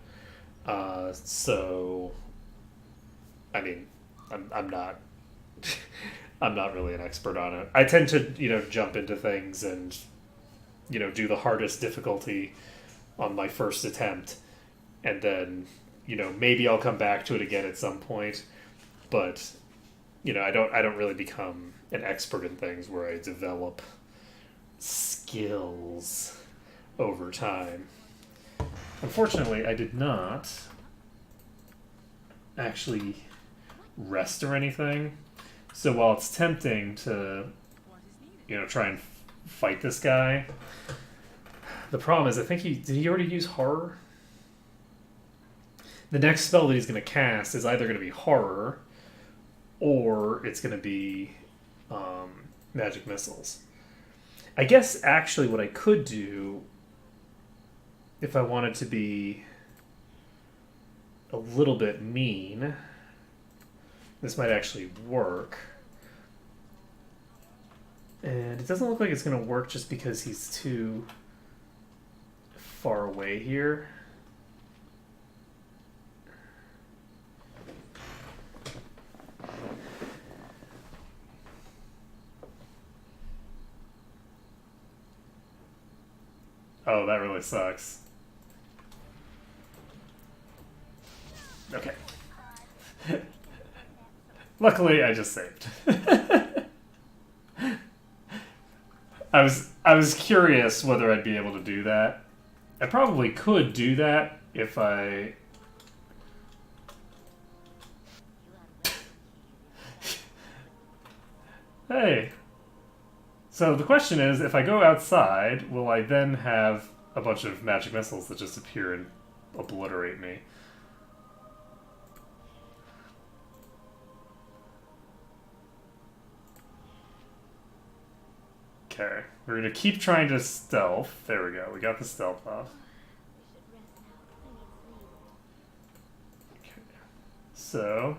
S1: So, I mean, I'm not I'm not really an expert on it. I tend to jump into things and do the hardest difficulty on my first attempt, and then maybe I'll come back to it again at some point, but I don't really become an expert in things where I develop skills over time. Unfortunately, I did not actually rest or anything. So while it's tempting to try and fight this guy, the problem is I think did he already use horror? The next spell that he's going to cast is either going to be horror, or it's going to be magic missiles. I guess actually what I could do, if I wanted to be a little bit mean, this might actually work. And it doesn't look like it's going to work just because he's too far away here. Oh, that really sucks. Okay. Luckily, I just saved. I was curious whether I'd be able to do that. I probably could do that if I... Hey. So the question is, if I go outside, will I then have a bunch of magic missiles that just appear and obliterate me? Okay, we're going to keep trying to stealth. There we go, we got the stealth off. so...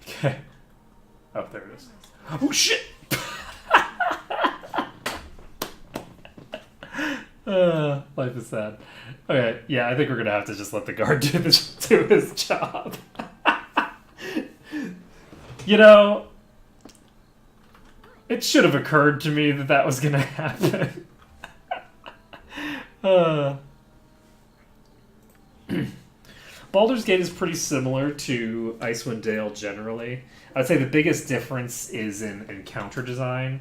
S1: Okay. Oh, there it is. Oh, shit! Life is sad. Okay, yeah, I think we're gonna have to just let the guard do his job. You know, it should have occurred to me that that was gonna happen. Baldur's Gate is pretty similar to Icewind Dale generally. I'd say the biggest difference is in encounter design.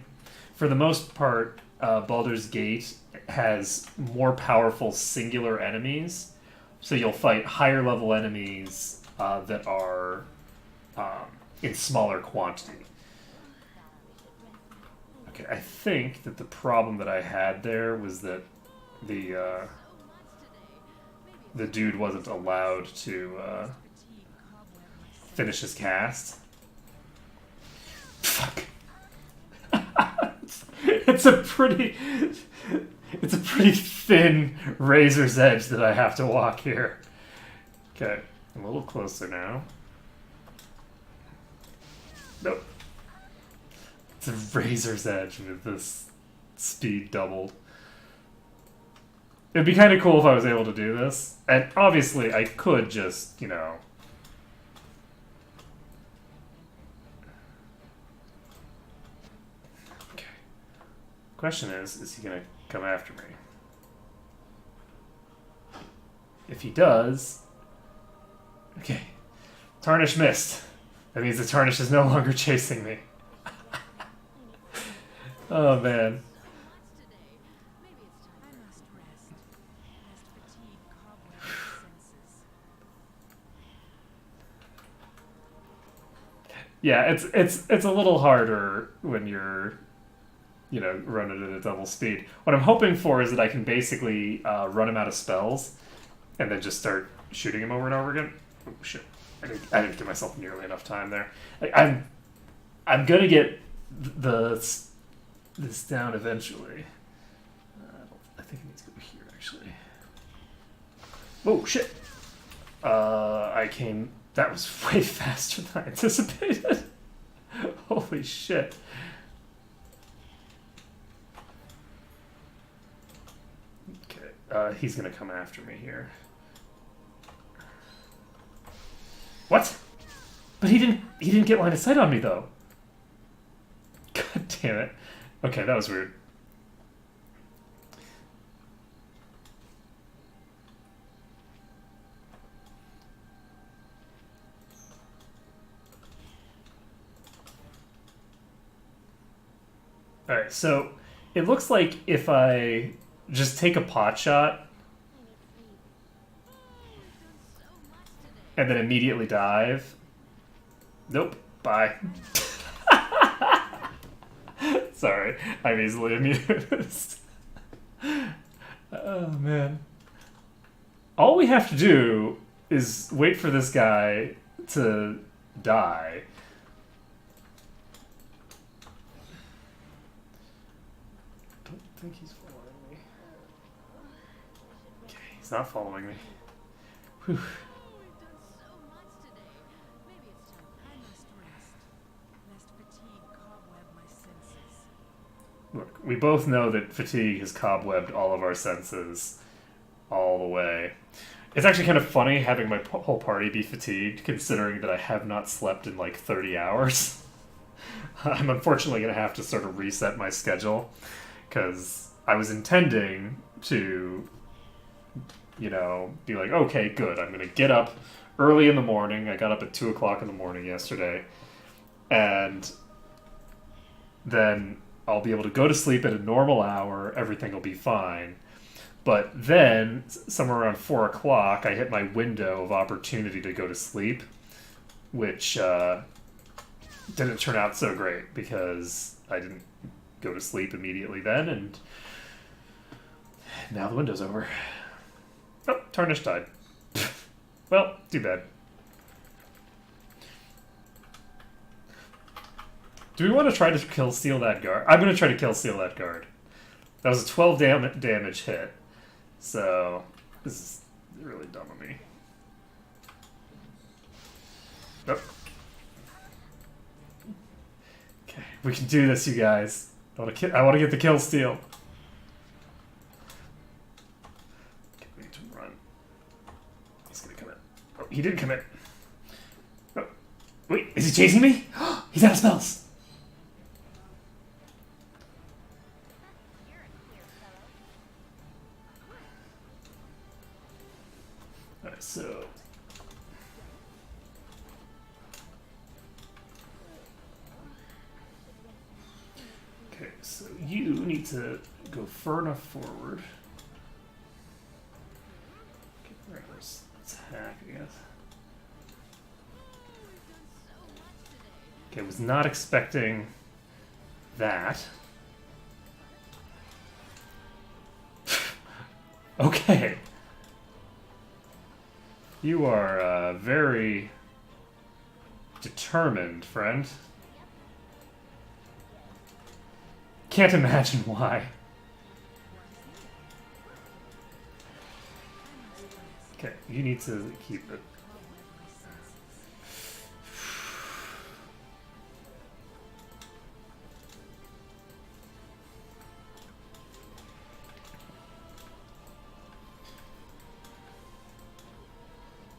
S1: For the most part, Baldur's Gate has more powerful singular enemies, so you'll fight higher level enemies that are in smaller quantity. Okay, I think that the problem that I had there was that the dude wasn't allowed to finish his cast. Fuck. It's a pretty thin razor's edge that I have to walk here. Okay, I'm a little closer now. Nope. It's a razor's edge with this speed doubled. It'd be kind of cool if I was able to do this. And obviously I could just, you know... Okay. Question is he gonna come after me? If he does... Okay. Tarnish missed. That means the Tarnish is no longer chasing me. Oh, man. Yeah, it's a little harder when you're, you know, running at a double speed. What I'm hoping for is that I can basically run him out of spells, and then just start shooting him over and over again. Oh shit! I didn't give myself nearly enough time there. I'm gonna get this down eventually. I think I need to go here actually. Oh shit! I came. That was way faster than I anticipated. Holy shit. Okay, he's gonna come after me here. What? But he didn't get line of sight on me though. God damn it. Okay, that was weird. Alright, so it looks like if I just take a pot shot and then immediately dive. Nope, bye. Sorry, I'm easily amused. Oh man. All we have to do is wait for this guy to die. I think he's following me. Okay, he's not following me. Whew. Look, we both know that fatigue has cobwebbed all of our senses all the way. It's actually kind of funny having my whole party be fatigued, considering that I have not slept in like 30 hours. I'm unfortunately going to have to sort of reset my schedule, because I was intending to, you know, be like, okay, good, I'm going to get up early in the morning. I got up at 2 o'clock in the morning yesterday, and then I'll be able to go to sleep at a normal hour, everything will be fine. But then, somewhere around 4 o'clock, I hit my window of opportunity to go to sleep, which didn't turn out so great, because I didn't go to sleep immediately then, and now the window's over. Oh, Tarnish died. Well, too bad. Do we want to try to kill steal that guard? I'm going to try to kill steal that guard. That was a 12 damage hit. So this is really dumb of me. Nope. Okay, we can do this, you guys. I want to get the kill steal. Okay, we need to run. He's gonna come in. Oh, he did come in. Oh, wait, is he chasing me? He's out of spells. Alright, so okay, so you need to go far enough forward. Okay, right, let's attack, I guess. Okay, was not expecting that. Okay. You are very determined, friend. Can't imagine why. Okay, you need to keep it.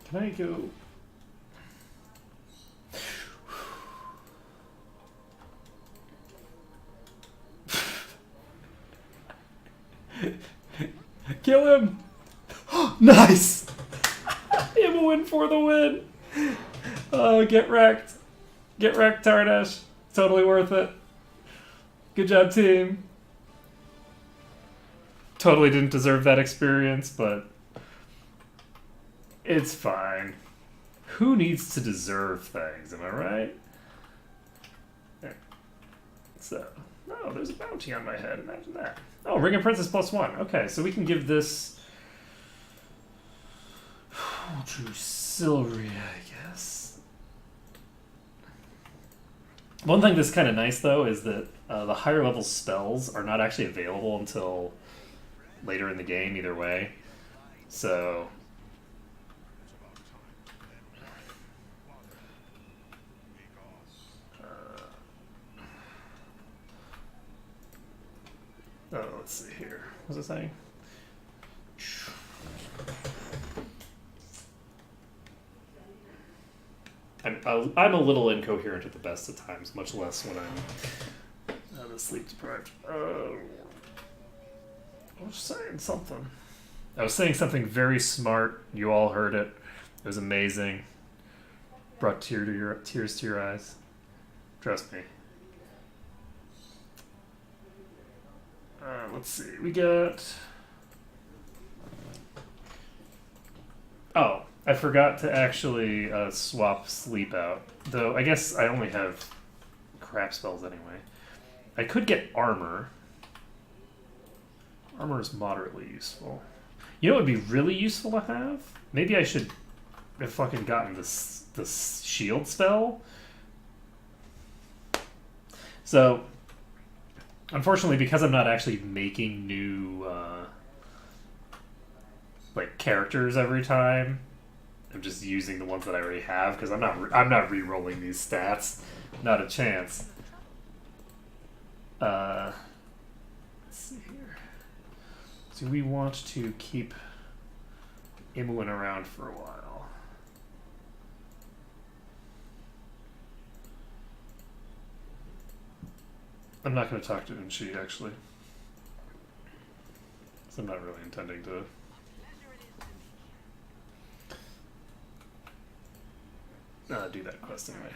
S1: Can I go? Kill him! Nice! Imo in for the win! Oh, get wrecked. Get wrecked, Tardash. Totally worth it. Good job, team. Totally didn't deserve that experience, but it's fine. Who needs to deserve things, am I right? Yeah. So, oh, there's a bounty on my head, imagine that. Oh, Ring of Princess +1. Okay, so we can give this Drusillery, I guess. One thing that's kind of nice, though, is that the higher level spells are not actually available until later in the game, either way. So oh, let's see here. What was it saying? I'm a little incoherent at the best of times, much less when I'm sleep deprived. I was saying something. I was saying something very smart. You all heard it. It was amazing. Brought tears to your eyes. Trust me. Let's see. We got. Oh, I forgot to actually swap sleep out. Though I guess I only have crap spells anyway. I could get armor. Armor is moderately useful. You know what would be really useful to have? Maybe I should have fucking gotten this shield spell. So, unfortunately, because I'm not actually making new like characters every time, I'm just using the ones that I already have because I'm not re-rolling these stats. Not a chance. Let's see here. Do we want to keep Imoen around for a while? I'm not going to talk to Unshi, actually. So I'm not really intending to. Do that quest anyway.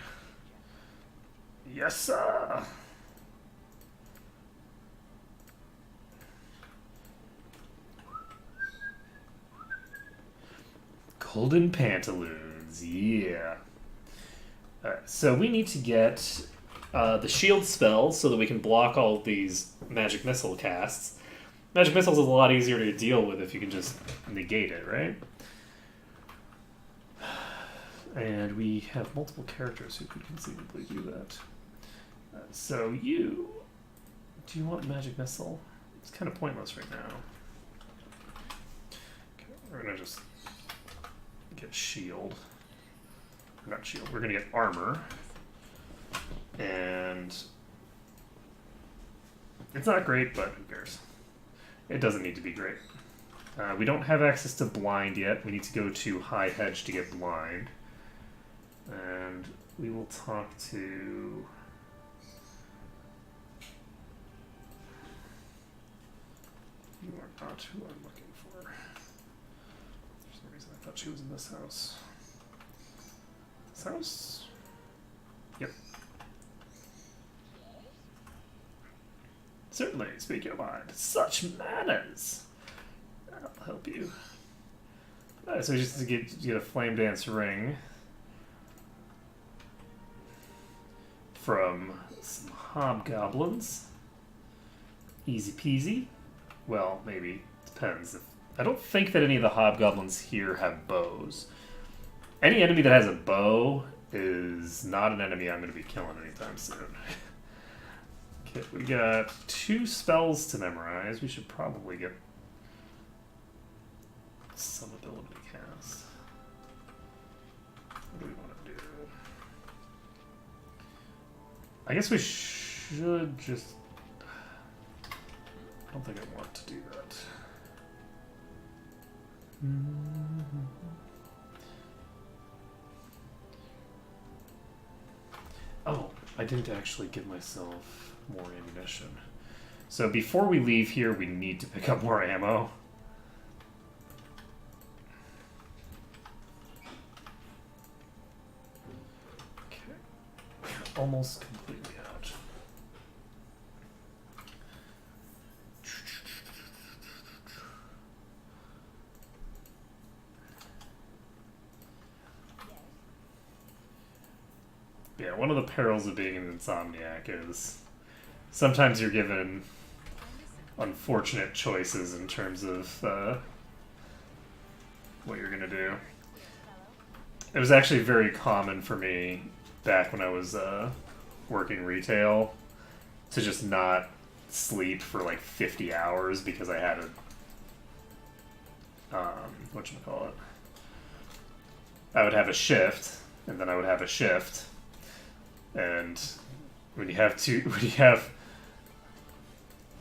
S1: Yes, sir! Golden Pantaloons, yeah. Alright, so we need to get the shield spell so that we can block all of these magic missile casts. Magic missiles is a lot easier to deal with if you can just negate it, right? And we have multiple characters who could conceivably do that. So do you want magic missile? It's kind of pointless right now. We're gonna just get shield. Not shield, we're gonna get armor. And it's not great, but who cares? It doesn't need to be great. We don't have access to blind yet. We need to go to high hedge to get blind. And we will talk to... You are not who I'm looking for. For some reason I thought she was in this house. This house? Yep. Certainly, speak your mind. Such manners! I'll help you. So just to get a flame dance ring from some hobgoblins. Easy peasy. Well, maybe. Depends. I don't think that any of the hobgoblins here have bows. Any enemy that has a bow is not an enemy I'm going to be killing anytime soon. Okay, we got 2 spells to memorize. We should probably get some ability cast. What do we want to do? I guess we should just... I don't think I want to do that. Oh, I didn't actually give myself more ammunition. So before we leave here, we need to pick up more ammo. Okay. Almost completely out. Yeah, one of the perils of being an insomniac is sometimes you're given unfortunate choices in terms of what you're going to do. It was actually very common for me back when I was working retail to just not sleep for like 50 hours because I had a whatchamacallit. I would have a shift, and then I would have a shift. And when you have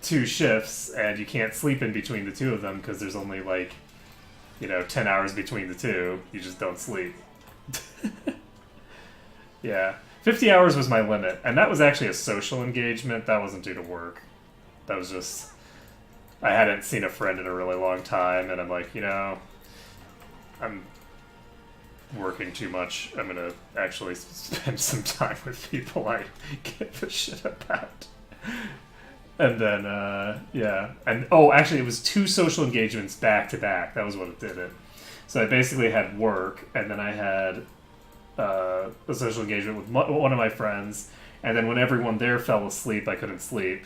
S1: two shifts and you can't sleep in between the two of them because there's only like 10 hours between the two, you just don't sleep. Yeah, 50 hours was my limit, and that was actually a social engagement. That wasn't due to work. That was just I hadn't seen a friend in a really long time, and I'm like, I'm working too much. I'm gonna actually spend some time with people I give a shit about. And then, yeah. And, actually, it was 2 social engagements back to back. That was what it did it. So I basically had work, and then I had a social engagement with one of my friends, and then when everyone there fell asleep, I couldn't sleep.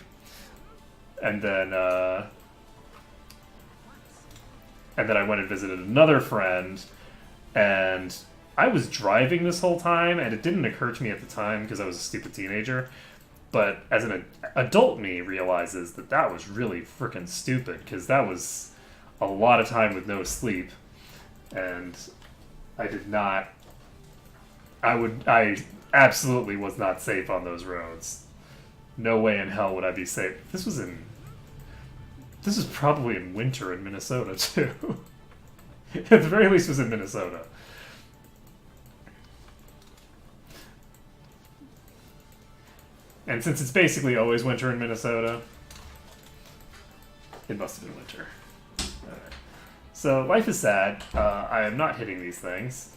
S1: And then I went and visited another friend, and I was driving this whole time, and it didn't occur to me at the time because I was a stupid teenager. But as an adult me realizes that was really freaking stupid, because that was a lot of time with no sleep. And I absolutely was not safe on those roads. No way in hell would I be safe. This was probably in winter in Minnesota, too. At the very least, it was in Minnesota. And since it's basically always winter in Minnesota, it must have been winter. Alright. So, life is sad. I am not hitting these things.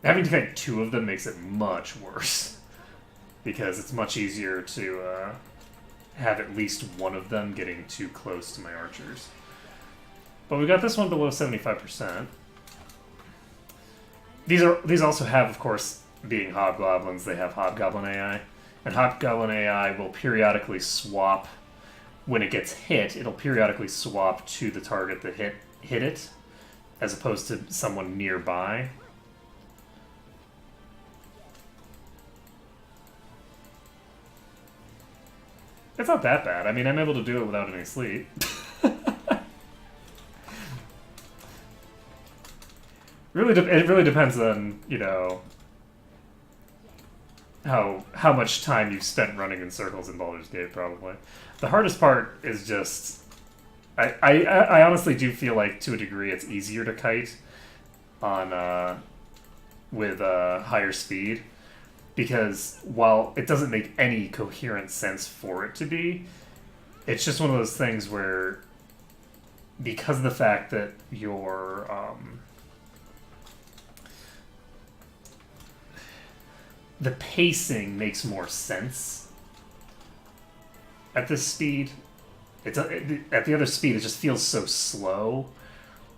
S1: Having to fight 2 of them makes it much worse. Because it's much easier to have at least one of them getting too close to my archers. But we got this one below 75%. These also have, of course, being hobgoblins, they have hobgoblin AI. And hobgoblin AI will periodically swap, when it gets hit, it'll periodically swap to the target that hit it, as opposed to someone nearby. It's not that bad. I mean, I'm able to do it without any sleep. it really depends on, you know, how much time you've spent running in circles in Baldur's Gate, probably. The hardest part is just... I honestly do feel like, to a degree, it's easier to kite on with higher speed, because while it doesn't make any coherent sense for it to be, it's just one of those things where, because of the fact that your the pacing makes more sense at this speed. At the other speed, it just feels so slow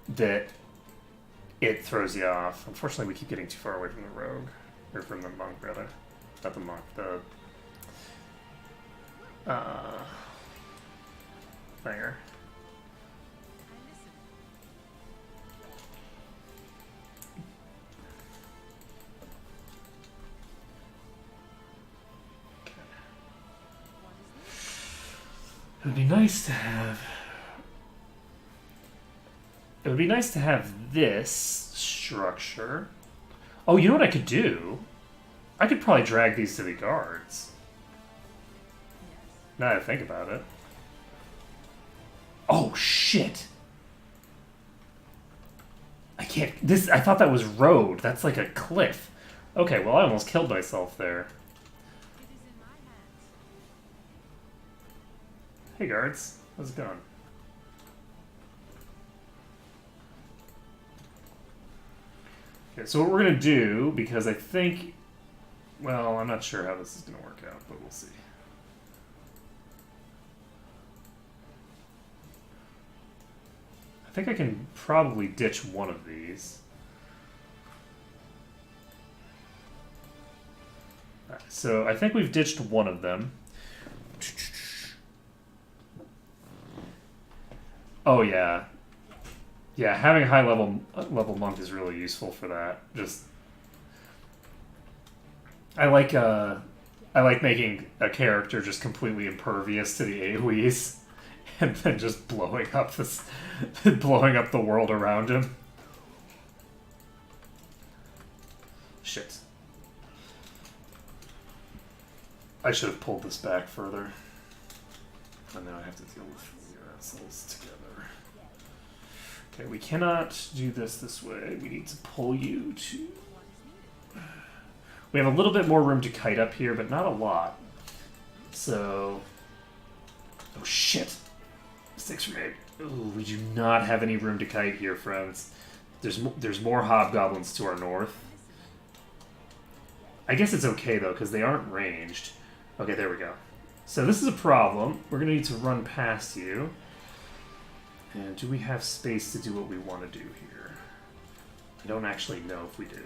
S1: that it throws you off. Unfortunately, we keep getting too far away from the rogue, or from the monk, rather. Not the monk, the thinger. It would be nice to have... It would be nice to have this structure. Oh, you know what I could do? I could probably drag these to the guards. Now that I think about it. Oh, shit! I can't... I thought that was road. That's like a cliff. Okay, well, I almost killed myself there. Hey guards, how's it going? Okay, so what we're gonna do, because I think, well, I'm not sure how this is gonna work out, but we'll see. I think I can probably ditch one of these. Alright, so I think we've ditched one of them. Oh yeah, yeah. Having a high level monk is really useful for that. Just, I like making a character just completely impervious to the AoEs, and then just blowing up the world around him. Shit. I should have pulled this back further, and now I have to deal with the assholes together. Okay, we cannot do this way. We need to pull you to... We have a little bit more room to kite up here, but not a lot. So... Oh, shit. 6 from 8. Ooh, we do not have any room to kite here, friends. There's more hobgoblins to our north. I guess it's okay, though, because they aren't ranged. Okay, there we go. So this is a problem. We're going to need to run past you. And do we have space to do what we want to do here? I don't actually know if we do.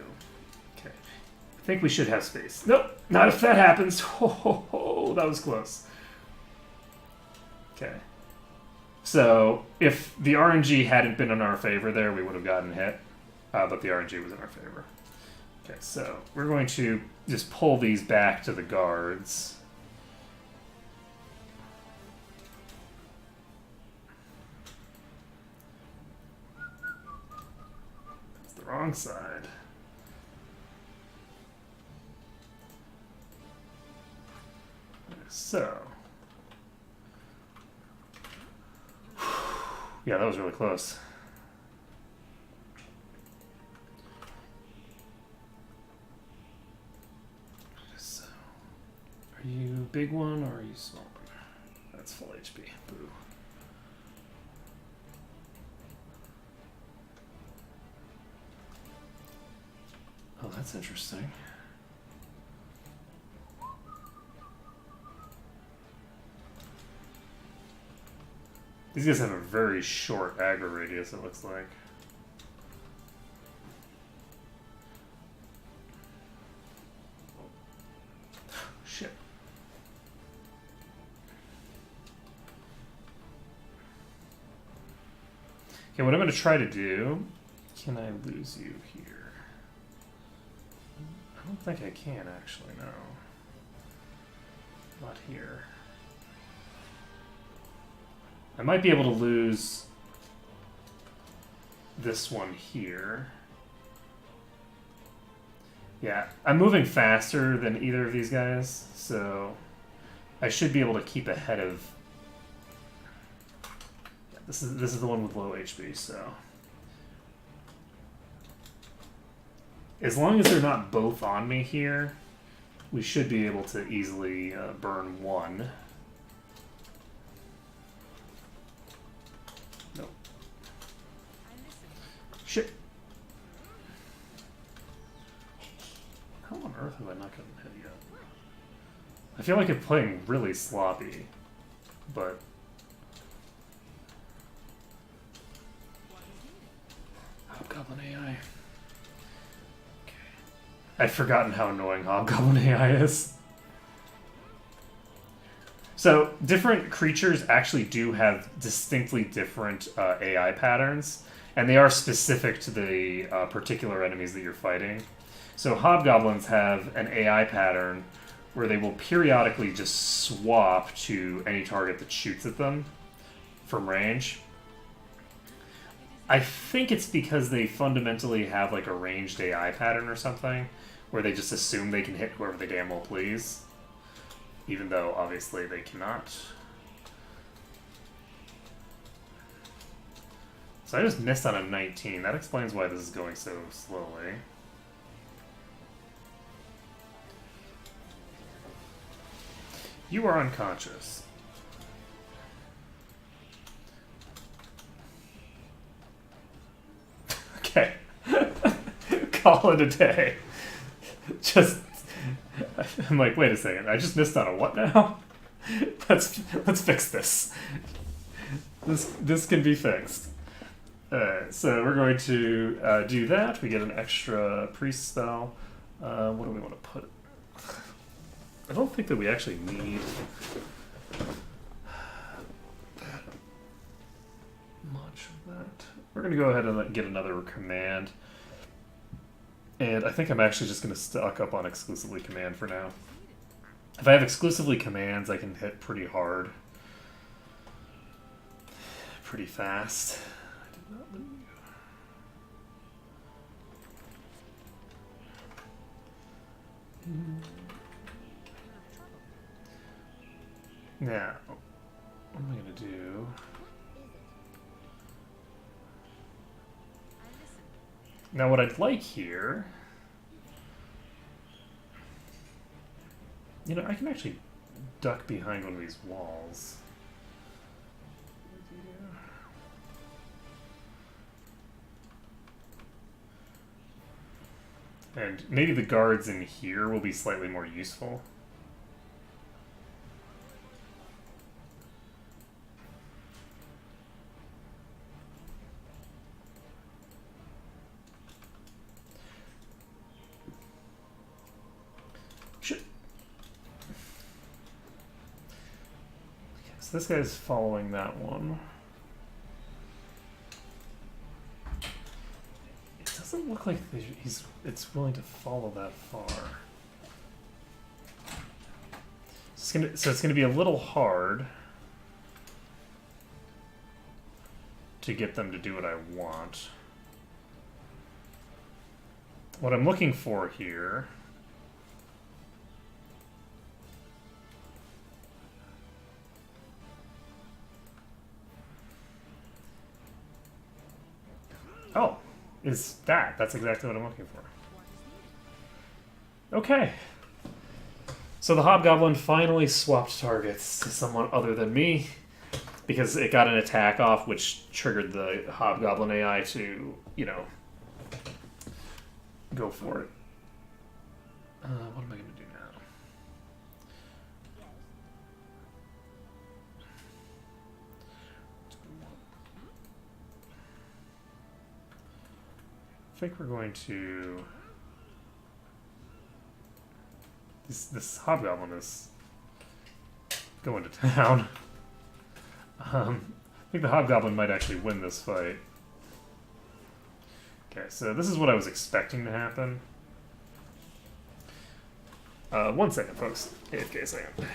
S1: Okay. I think we should have space. Nope, not if that happens. Oh, that was close. Okay. So, if the RNG hadn't been in our favor there, we would have gotten hit. But the RNG was in our favor. Okay, so we're going to just pull these back to the guards. Wrong side. So. Yeah, that was really close. So. Are you big one or are you small one? That's full HP. Boo. Oh, that's interesting. These guys have a very short aggro radius, it looks like. Shit. Okay, what I'm going to try to do... Can I lose you here? I don't think I can, actually, no. Not here. I might be able to lose this one here. Yeah, I'm moving faster than either of these guys, so I should be able to keep ahead of. Yeah, this is the one with low HP, so as long as they're not both on me here, we should be able to easily burn one. Nope. Shit. How on earth have I not gotten hit yet? I feel like I'm playing really sloppy, but... Hobgoblin AI. Okay. I've forgotten how annoying Hobgoblin AI is. So, different creatures actually do have distinctly different AI patterns, and they are specific to the particular enemies that you're fighting. So hobgoblins have an AI pattern where they will periodically just swap to any target that shoots at them from range. I think it's because they fundamentally have like a ranged AI pattern or something, where they just assume they can hit whoever they damn well please, even though obviously they cannot. So I just missed on a 19. That explains why this is going so slowly. You are unconscious. Okay. Call it a day. Just... I'm like, wait a second, I just missed on a what now? Let's fix this. This can be fixed. So we're going to do that. We get an extra priest spell. What do we want to put? I don't think that we actually need that much of that. We're going to go ahead and get another command. And I think I'm actually just going to stock up on exclusively command for now. If I have exclusively commands, I can hit pretty hard. Pretty fast. I did not move. Now, what am I going to do? Now what I'd like here... You know, I can actually duck behind one of these walls. And maybe the guards in here will be slightly more useful. Shit. Okay, so this guy's following that one. It doesn't look like it's willing to follow that far. So it's gonna be a little hard to get them to do what I want. What I'm looking for here is that. That's exactly what I'm looking for. Okay. So the Hobgoblin finally swapped targets to someone other than me, because it got an attack off, which triggered the Hobgoblin AI to, you know, go for it. What am I going to do now? I think we're going to... This Hobgoblin is going to town. I think the Hobgoblin might actually win this fight. Okay, so this is what I was expecting to happen. 1 second, folks. AFK second.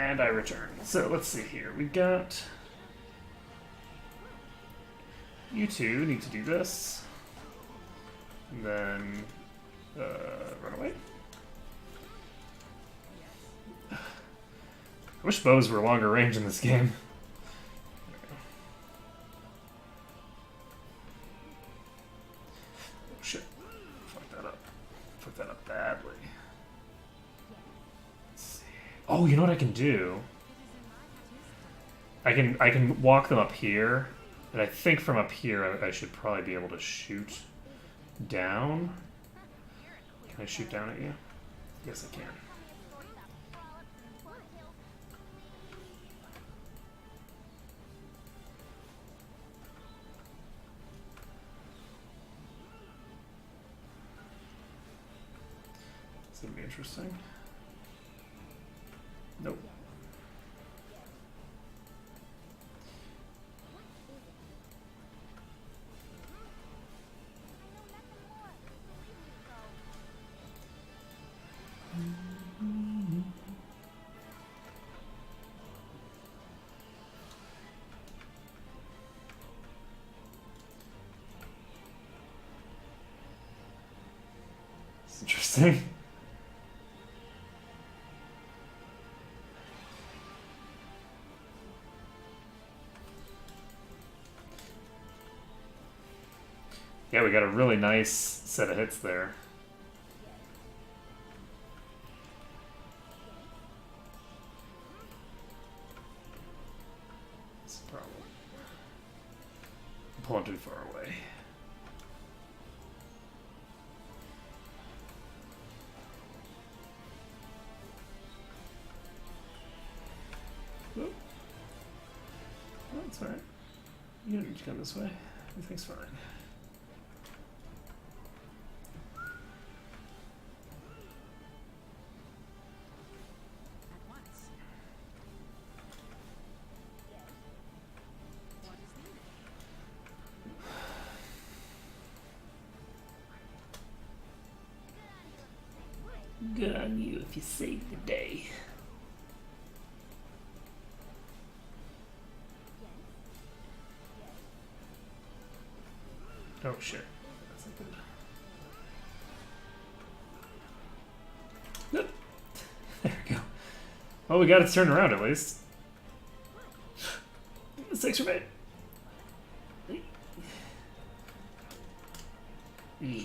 S1: And I return. So let's see here. We've got... You two need to do this. And then... run away. I wish bows were longer range in this game. Oh shit. Fuck that up. Fuck that up badly. Let's see. Oh, you know what I can do? I can walk them up here, and I think from up here I should probably be able to shoot down. Can I shoot down at you? Yes, I can. This is gonna be interesting. Nope. It's interesting. Yeah, we got a really nice set of hits there. It's a problem. I'm pulling too far away. Oop. Oh, that's alright. You don't need to come this way. Everything's fine. Good on you if you saved the day. Oh shit. That's not good. Nope. There we go. Well, we got it turned around at least. Thanks for me. Yeah.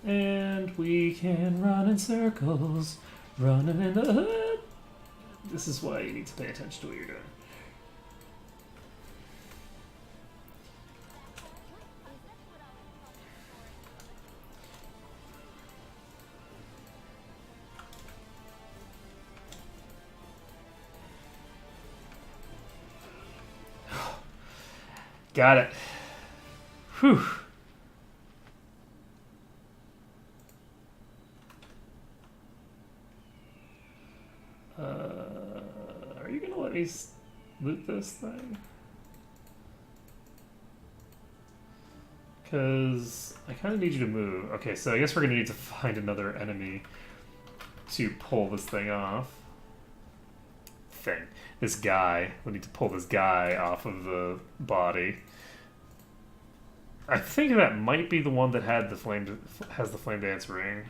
S1: And we can run in circles, running in the hood. This is why you need to pay attention to what you're doing. Got it. Whew. Are you gonna let me loot this thing? Because I kind of need you to move. Okay, so I guess we're gonna need to find another enemy to pull this thing off. This guy. We need to pull this guy off of the body. I think that might be the one that had the has the flame dance ring.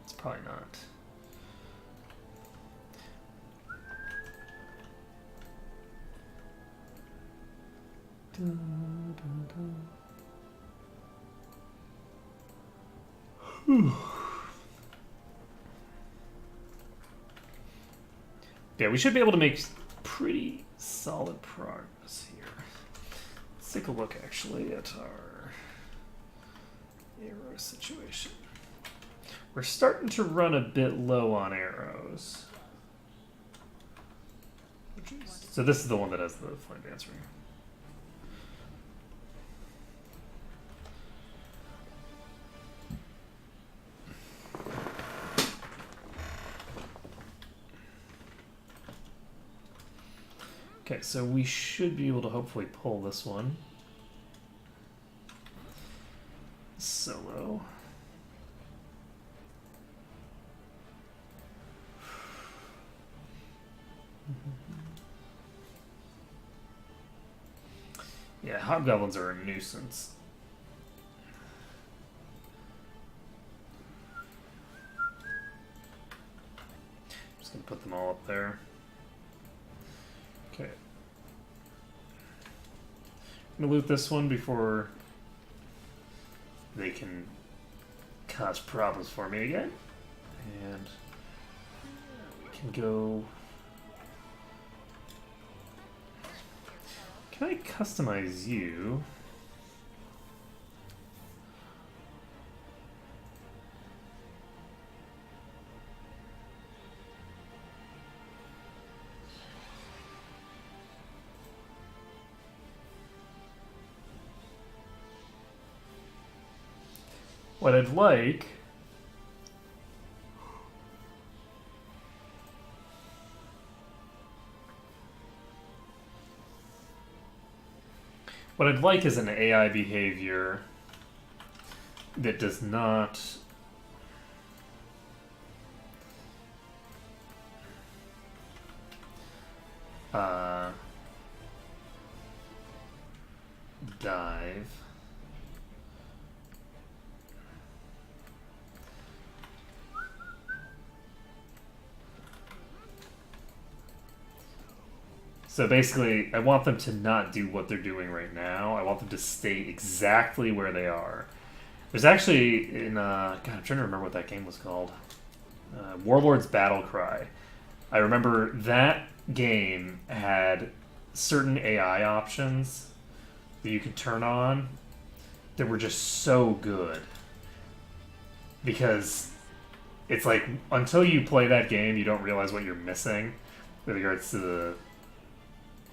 S1: It's probably not. Yeah, we should be able to make pretty solid progress here. Let's take a look actually at our arrow situation. We're starting to run a bit low on arrows. So this is the one that has the flame dance ring. Okay, so we should be able to hopefully pull this one. Solo. Yeah, hobgoblins are a nuisance. Just gonna put them all up there. Okay. I'm gonna loot this one before they can cause problems for me again. And we can go. Can I customize you? What I'd like is an AI behavior that does not dive. So basically, I want them to not do what they're doing right now. I want them to stay exactly where they are. There's actually, in, God, I'm trying to remember what that game was called. Warlord's Battle Cry. I remember that game had certain AI options that you could turn on that were just so good. Because it's like, until you play that game, you don't realize what you're missing with regards to the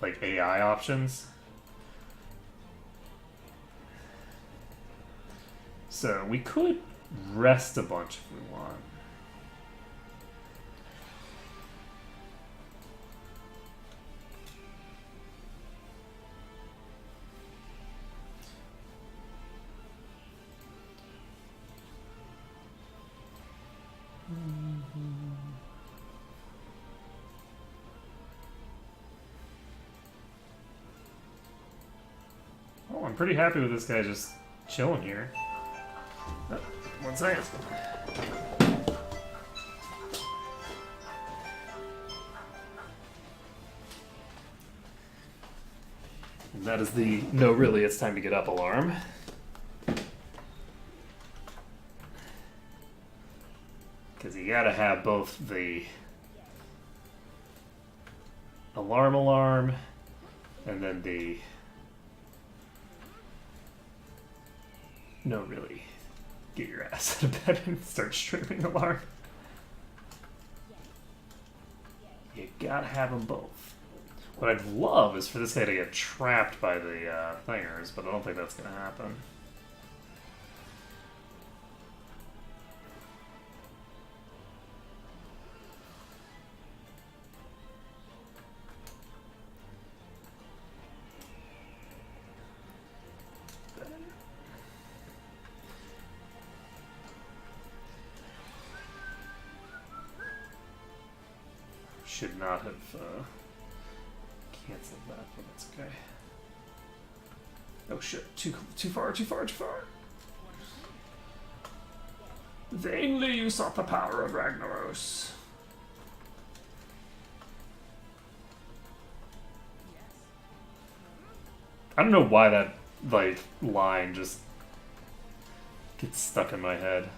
S1: like AI options. So we could rest a bunch if we want. Oh, I'm pretty happy with this guy just chilling here. Oh, 1 second. And that is the no, really, it's time to get up alarm. Because you gotta have both the alarm and then the no, really, get your ass out of bed and start streaming alarm. You gotta have them both. What I'd love is for this guy to get trapped by the thingers, but I don't think that's gonna happen. Should not have canceled that, but that's okay. Oh shit, too far. Vainly you sought the power of Ragnaros. I don't know why that, like, line just gets stuck in my head.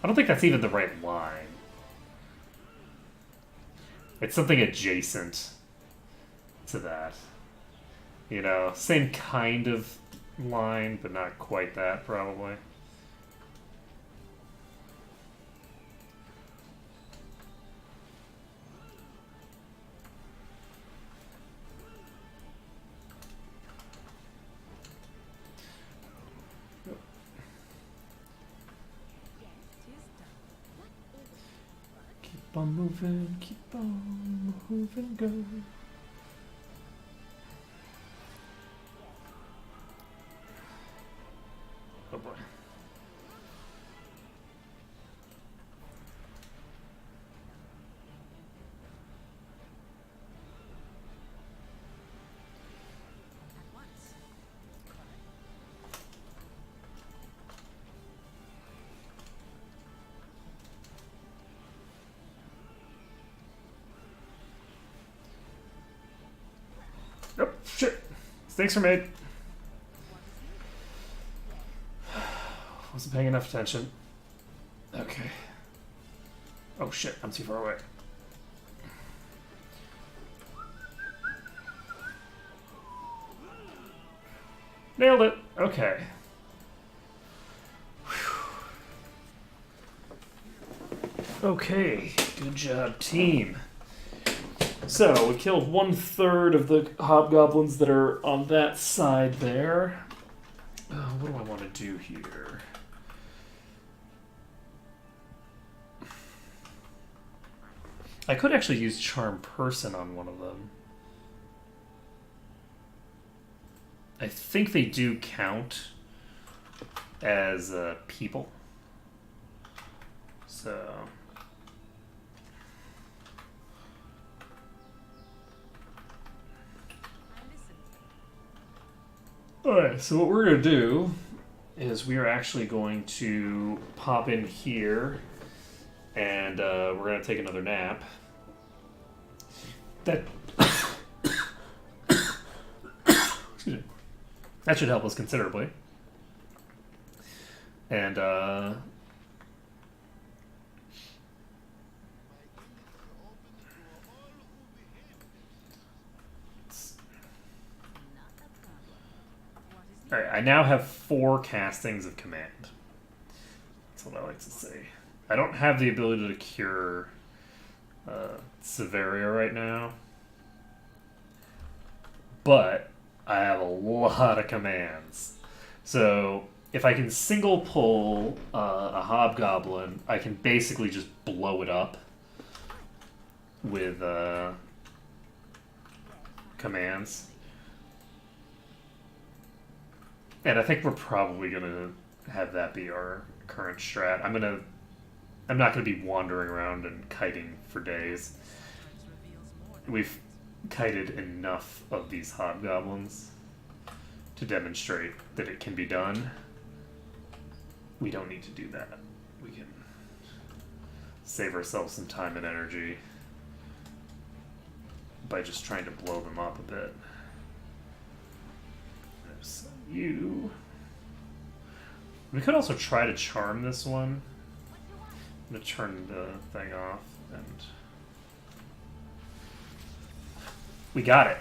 S1: I don't think that's even the right line. It's something adjacent to that. You know, same kind of line, but not quite that, probably. Keep on moving, keep on moving, go. Oh boy. Oh, shit. Mistakes are made. Wasn't paying enough attention. Okay. Oh shit, I'm too far away. Nailed it. Okay. Okay, good job, team. So, we killed 1/3 of the hobgoblins that are on that side there. What do I want to do here? I could actually use Charm Person on one of them. I think they do count as people. So... Alright, so what we're going to do is we are actually going to pop in here and we're going to take another nap. That excuse me. That should help us considerably. And alright, I now have 4 castings of command. That's what I like to say. I don't have the ability to cure Severia right now, but I have a lot of commands. So if I can single pull a hobgoblin, I can basically just blow it up with commands. And I think we're probably gonna have that be our current strat. I'm not gonna be wandering around and kiting for days. We've kited enough of these hobgoblins to demonstrate that it can be done. We don't need to do that. We can save ourselves some time and energy by just trying to blow them up a bit. So you... We could also try to charm this one. I'm going to turn the thing off and... We got it.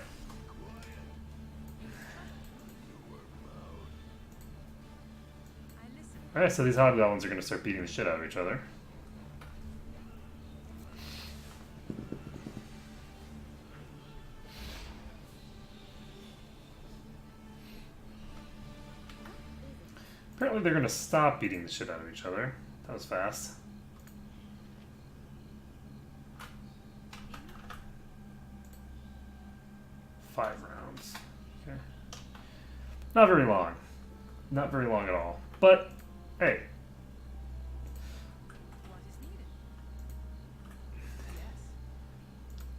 S1: Alright, so these hobgoblins are going to start beating the shit out of each other. Apparently they're going to stop beating the shit out of each other. That was fast. Five rounds. Okay. Not very long. Not very long at all. But, hey.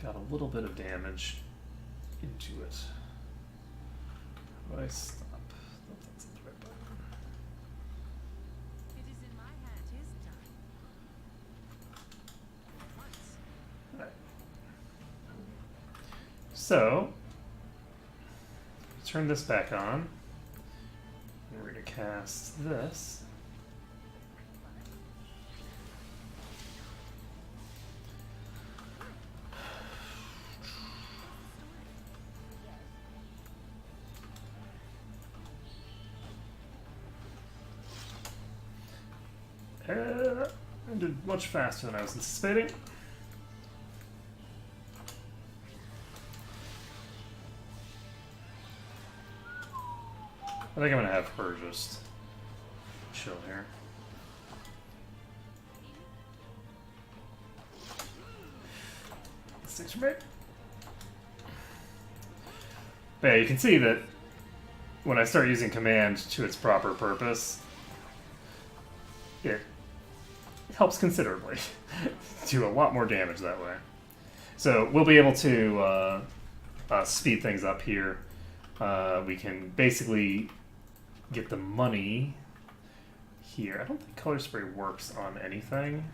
S1: Got a little bit of damage into it. How do I stop? Nope, that's not the right button. Alright. So, turn this back on. And we're going to cast this. I did much faster than I was anticipating. I think I'm gonna have her just chill here. Thanks for me. But yeah, you can see that when I start using command to its proper purpose, it helps considerably. Do a lot more damage that way. So we'll be able to speed things up here. We can basically get the money here. I don't think color spray works on anything.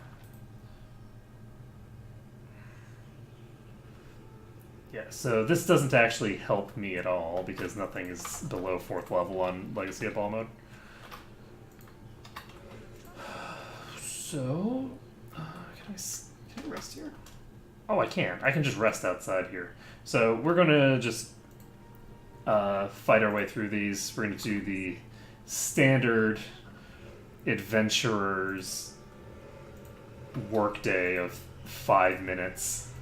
S1: Yeah, so this doesn't actually help me at all because nothing is below 4th level on Legacy of Ball mode. So, can I rest here? Oh, I can. I can just rest outside here. So we're gonna just fight our way through these. We're gonna do the standard adventurer's workday of 5 minutes.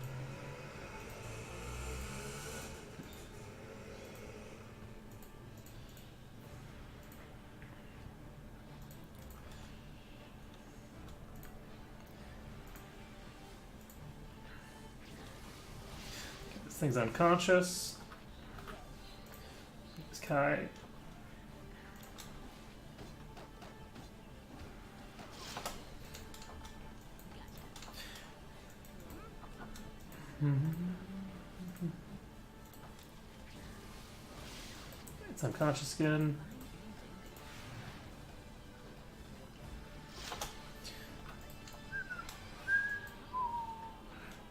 S1: This thing's unconscious. This guy. It's unconscious again.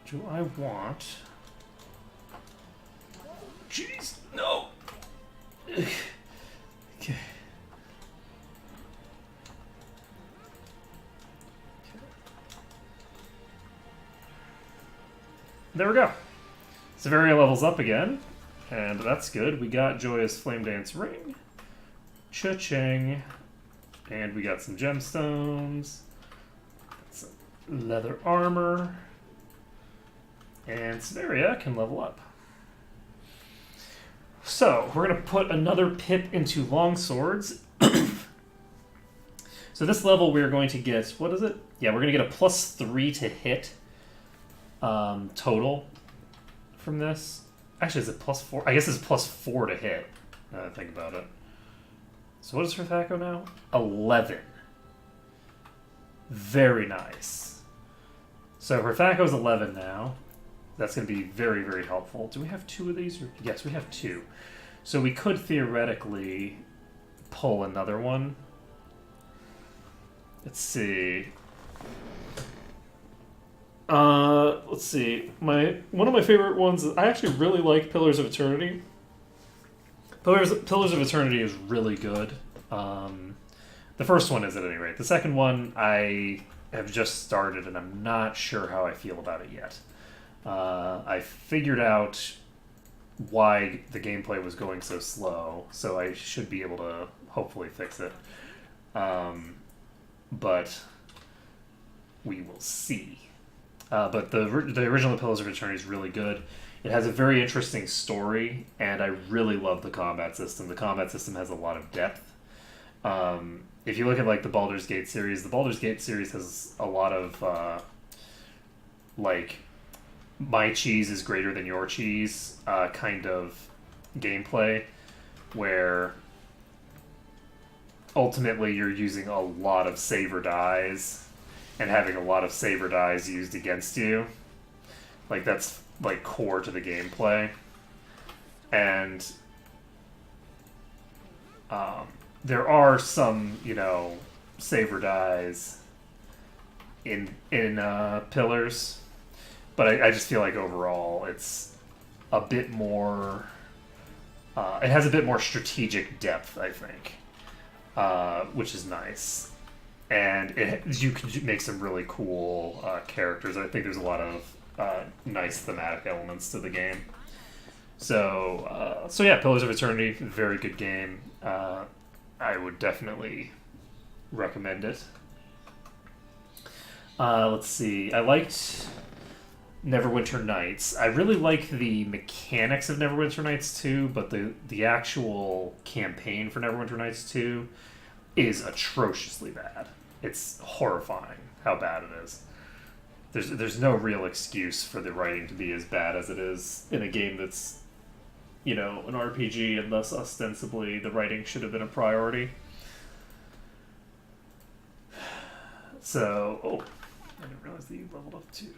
S1: Do I want... Jeez, no! Okay. There we go. Severia levels up again, and that's good. We got Joyous Flame Dance Ring, Cha-ching, and we got some gemstones, some leather armor, and Severia can level up. So, we're going to put another pip into longswords. So this level we're going to get, what is it? Yeah, we're going to get a +3 to hit total from this. Actually, is it +4? I guess it's +4 to hit, now that I think about it. So what is her Thaco now? 11. Very nice. So her Thaco is 11 now. That's going to be very, very helpful. Do we have 2 of these? Yes, we have 2. So we could theoretically pull another one. Let's see. Let's see. One of my favorite ones, I actually really like Pillars of Eternity. Pillars of Eternity is really good. The first one is at any rate. The second one I have just started and I'm not sure how I feel about it yet. I figured out why the gameplay was going so slow, so I should be able to hopefully fix it. But we will see. But the original Pillars of Eternity is really good. It has a very interesting story, and I really love the combat system. The combat system has a lot of depth. If you look at like the Baldur's Gate series, the Baldur's Gate series has a lot of like my cheese is greater than your cheese kind of gameplay, where ultimately you're using a lot of saber dies and having a lot of saber dies used against you. Like that's like core to the gameplay. And there are some, you know, saber dies in Pillars, but I just feel like overall it's a bit more it has a bit more strategic depth, I think, which is nice. And you can make some really cool characters. I think there's a lot of nice thematic elements to the game. So yeah, Pillars of Eternity, very good game. I would definitely recommend it. Let's see. I liked Neverwinter Nights. I really like the mechanics of Neverwinter Nights 2, but the actual campaign for Neverwinter Nights 2 is atrociously bad. It's horrifying how bad it is. there's no real excuse for the writing to be as bad as it is in a game that's, you know, an RPG, and thus ostensibly the writing should have been a priority. So, oh, I didn't realize that you leveled up too.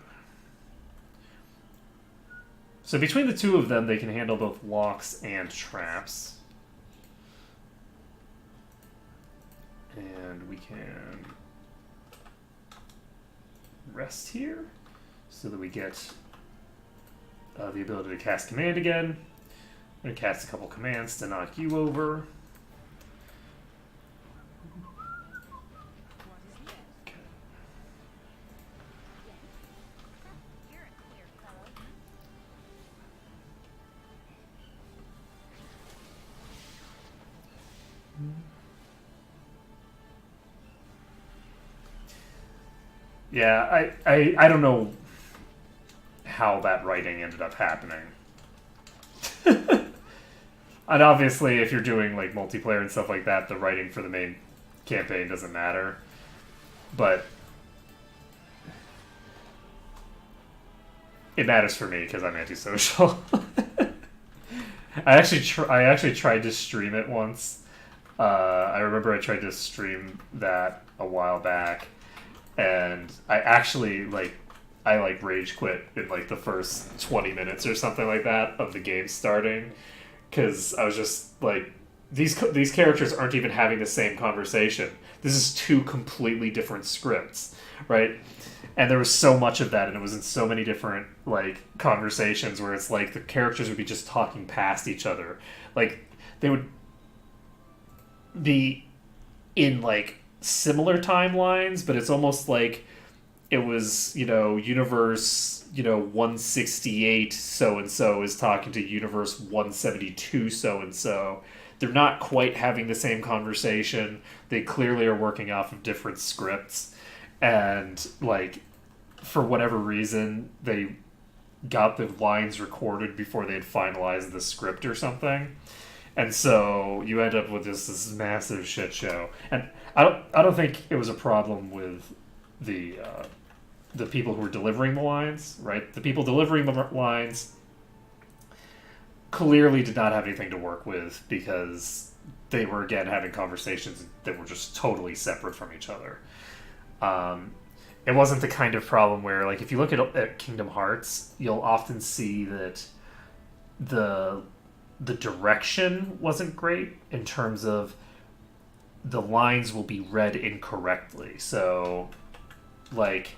S1: So between the two of them, they can handle both locks and traps. And we can rest here so that we get the ability to cast command again. I'm going to cast a couple commands to knock you over. Okay. Yeah, I don't know how that writing ended up happening. And obviously, if you're doing like multiplayer and stuff like that, the writing for the main campaign doesn't matter. But it matters for me because I'm antisocial. I actually tried to stream it once. I remember I tried to stream that a while back, and I actually I rage quit in like the first 20 minutes or something like that of the game starting, because I was just like, these characters aren't even having the same conversation. This is two completely different scripts, right? And there was so much of that, and it was in so many different like conversations where it's like the characters would be just talking past each other. Like they would be in like similar timelines, but it's almost like it was, you know, universe, you know, 168 so and so is talking to universe 172 so and so. They're not quite having the same conversation. They clearly are working off of different scripts, and like for whatever reason they got the lines recorded before they had finalized the script or something. And so you end up with this massive shit show. And I don't think it was a problem with the people who were delivering the lines, right? The people delivering the lines clearly did not have anything to work with because they were, again, having conversations that were just totally separate from each other. It wasn't the kind of problem where, like, if you look at Kingdom Hearts, you'll often see that the direction wasn't great in terms of the lines will be read incorrectly. So, like,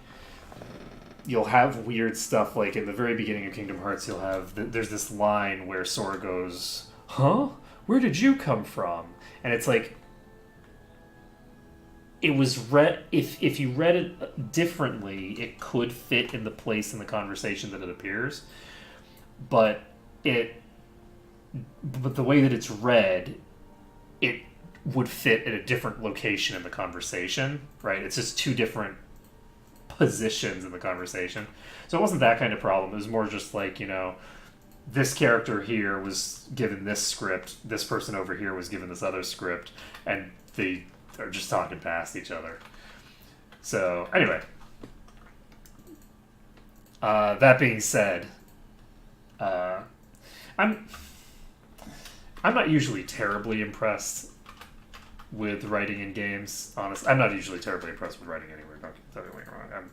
S1: you'll have weird stuff, like in the very beginning of Kingdom Hearts, you'll have there's this line where Sora goes, "Huh? Where did you come from?" And it's like, it was read, if you read it differently, it could fit in the place in the conversation that it appears, but the way that it's read, it would fit at a different location in the conversation, right? It's just two different positions in the conversation. So it wasn't that kind of problem. It was more just like, you know, this character here was given this script, this person over here was given this other script, and they are just talking past each other. So, anyway. That being said, I'm not usually terribly impressed with writing in games. Honestly, I'm not usually terribly impressed with writing anywhere. Don't get me wrong.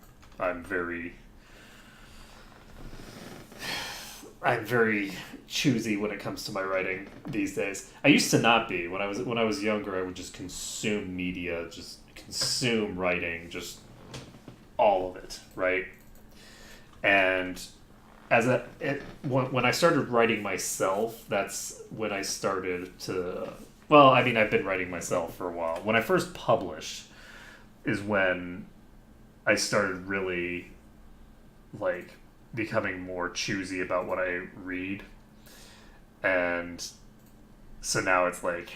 S1: I'm very choosy when it comes to my writing these days. I used to not be. When I was younger, I would just consume media, just consume writing, just all of it, right? And when I started writing myself, that's when I started to. Well, I mean, I've been writing myself for a while. When I first published is when I started really, like, becoming more choosy about what I read. And so now it's like,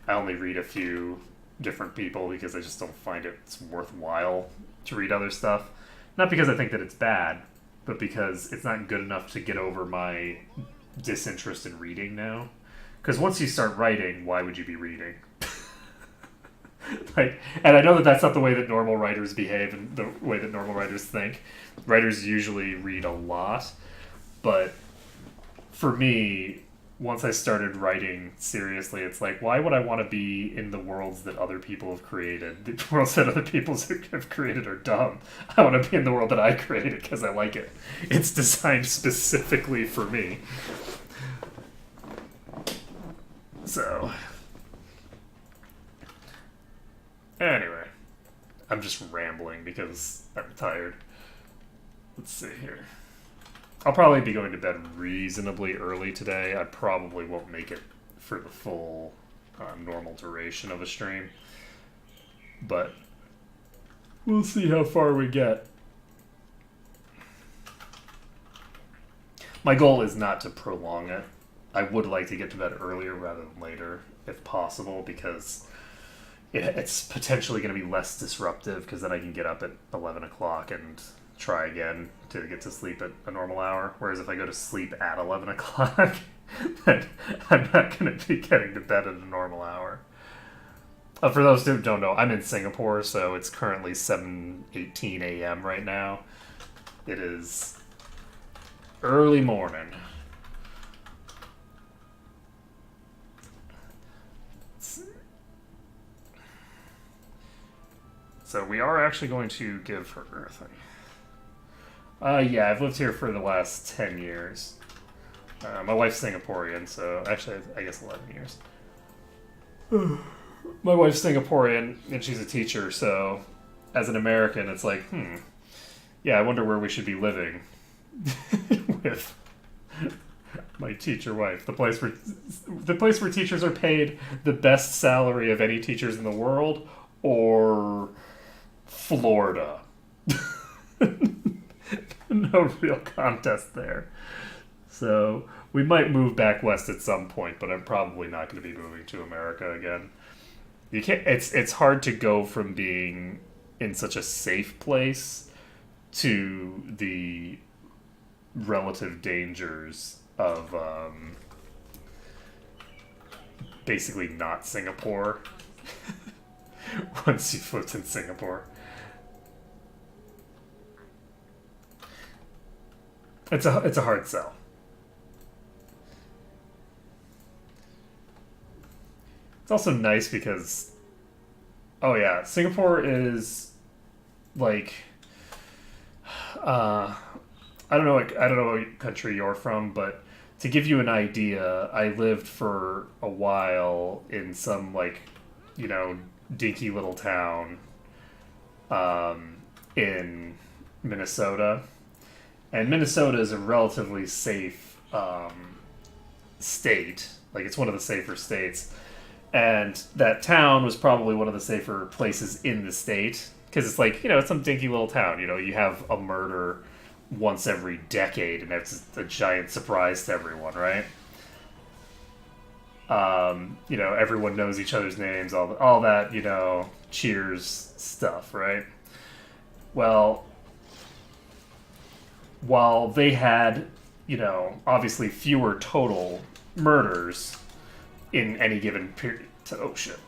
S1: I only read a few different people because I just don't find it's worthwhile to read other stuff. Not because I think that it's bad, but because it's not good enough to get over my disinterest in reading now. Because once you start writing, why would you be reading? Like, and I know that that's not the way that normal writers behave and the way that normal writers think. Writers usually read a lot, but for me, once I started writing seriously, it's like, why would I want to be in the worlds that other people have created? The worlds that other people have created are dumb. I want to be in the world that I created because I like it. It's designed specifically for me. So, anyway, I'm just rambling because I'm tired. Let's see here. I'll probably be going to bed reasonably early today. I probably won't make it for the full normal duration of a stream, but we'll see how far we get. My goal is not to prolong it. I would like to get to bed earlier rather than later, if possible, because it's potentially going to be less disruptive, because then I can get up at 11 o'clock and try again to get to sleep at a normal hour. Whereas if I go to sleep at 11 o'clock, then I'm not going to be getting to bed at a normal hour. For those who don't know, I'm in Singapore, so it's currently 7:18 a.m. right now. It is early morning. So we are actually going to give her a thing. Yeah, I've lived here for the last 10 years. My wife's Singaporean, so actually, I guess 11 years. My wife's Singaporean, and she's a teacher, so as an American, it's like, yeah, I wonder where we should be living with my teacher wife. The place where teachers are paid the best salary of any teachers in the world, or Florida. No real contest there. So we might move back west at some point, but I'm probably not going to be moving to America again. You can't. It's hard to go from being in such a safe place to the relative dangers of basically not Singapore. Once you've lived in Singapore. It's a hard sell. It's also nice because, oh yeah, Singapore is like, I don't know what country you're from, but to give you an idea, I lived for a while in some dinky little town, in Minnesota. And Minnesota is a relatively safe state. Like, it's one of the safer states. And that town was probably one of the safer places in the state. Because it's like, it's some dinky little town. You have a murder once every decade, and that's a giant surprise to everyone, right? Everyone knows each other's names, all that, cheers stuff, right? Well, while they had, obviously fewer total murders in any given period. Oh, shit.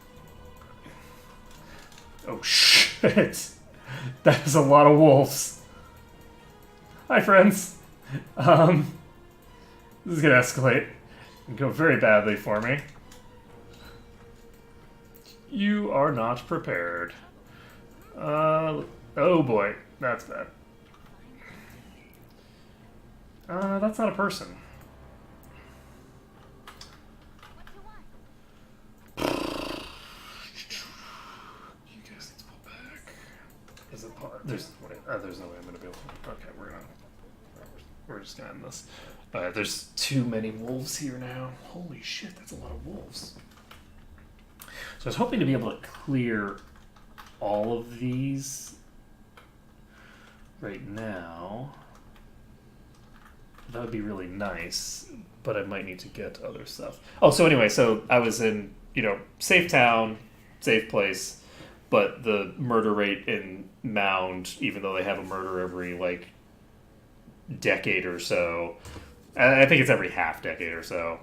S1: Oh, shit. That is a lot of wolves. Hi, friends. This is going to escalate and go very badly for me. You are not prepared. Oh, boy. That's bad. That's not a person. You guys need to pull back. Is it part? There's no way I'm gonna be able to. Okay, we're just gonna end this. There's too many wolves here now. Holy shit, that's a lot of wolves. So I was hoping to be able to clear all of these right now. That would be really nice, but I might need to get other stuff. Oh, so anyway, so I was in, safe town, safe place, but the murder rate in Mound, even though they have a murder every, decade or so, I think it's every half decade or so,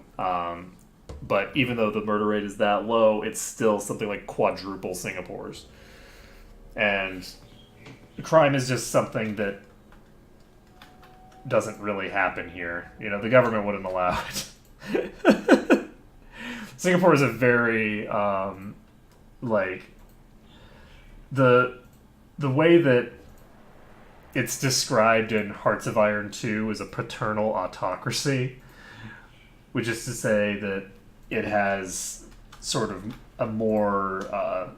S1: but even though the murder rate is that low, it's still something like quadruple Singapore's. And crime is just something that doesn't really happen here. You know, the government wouldn't allow it. Singapore is a very, like, the way that it's described in Hearts of Iron 2 is a paternal autocracy, which is to say that it has sort of a more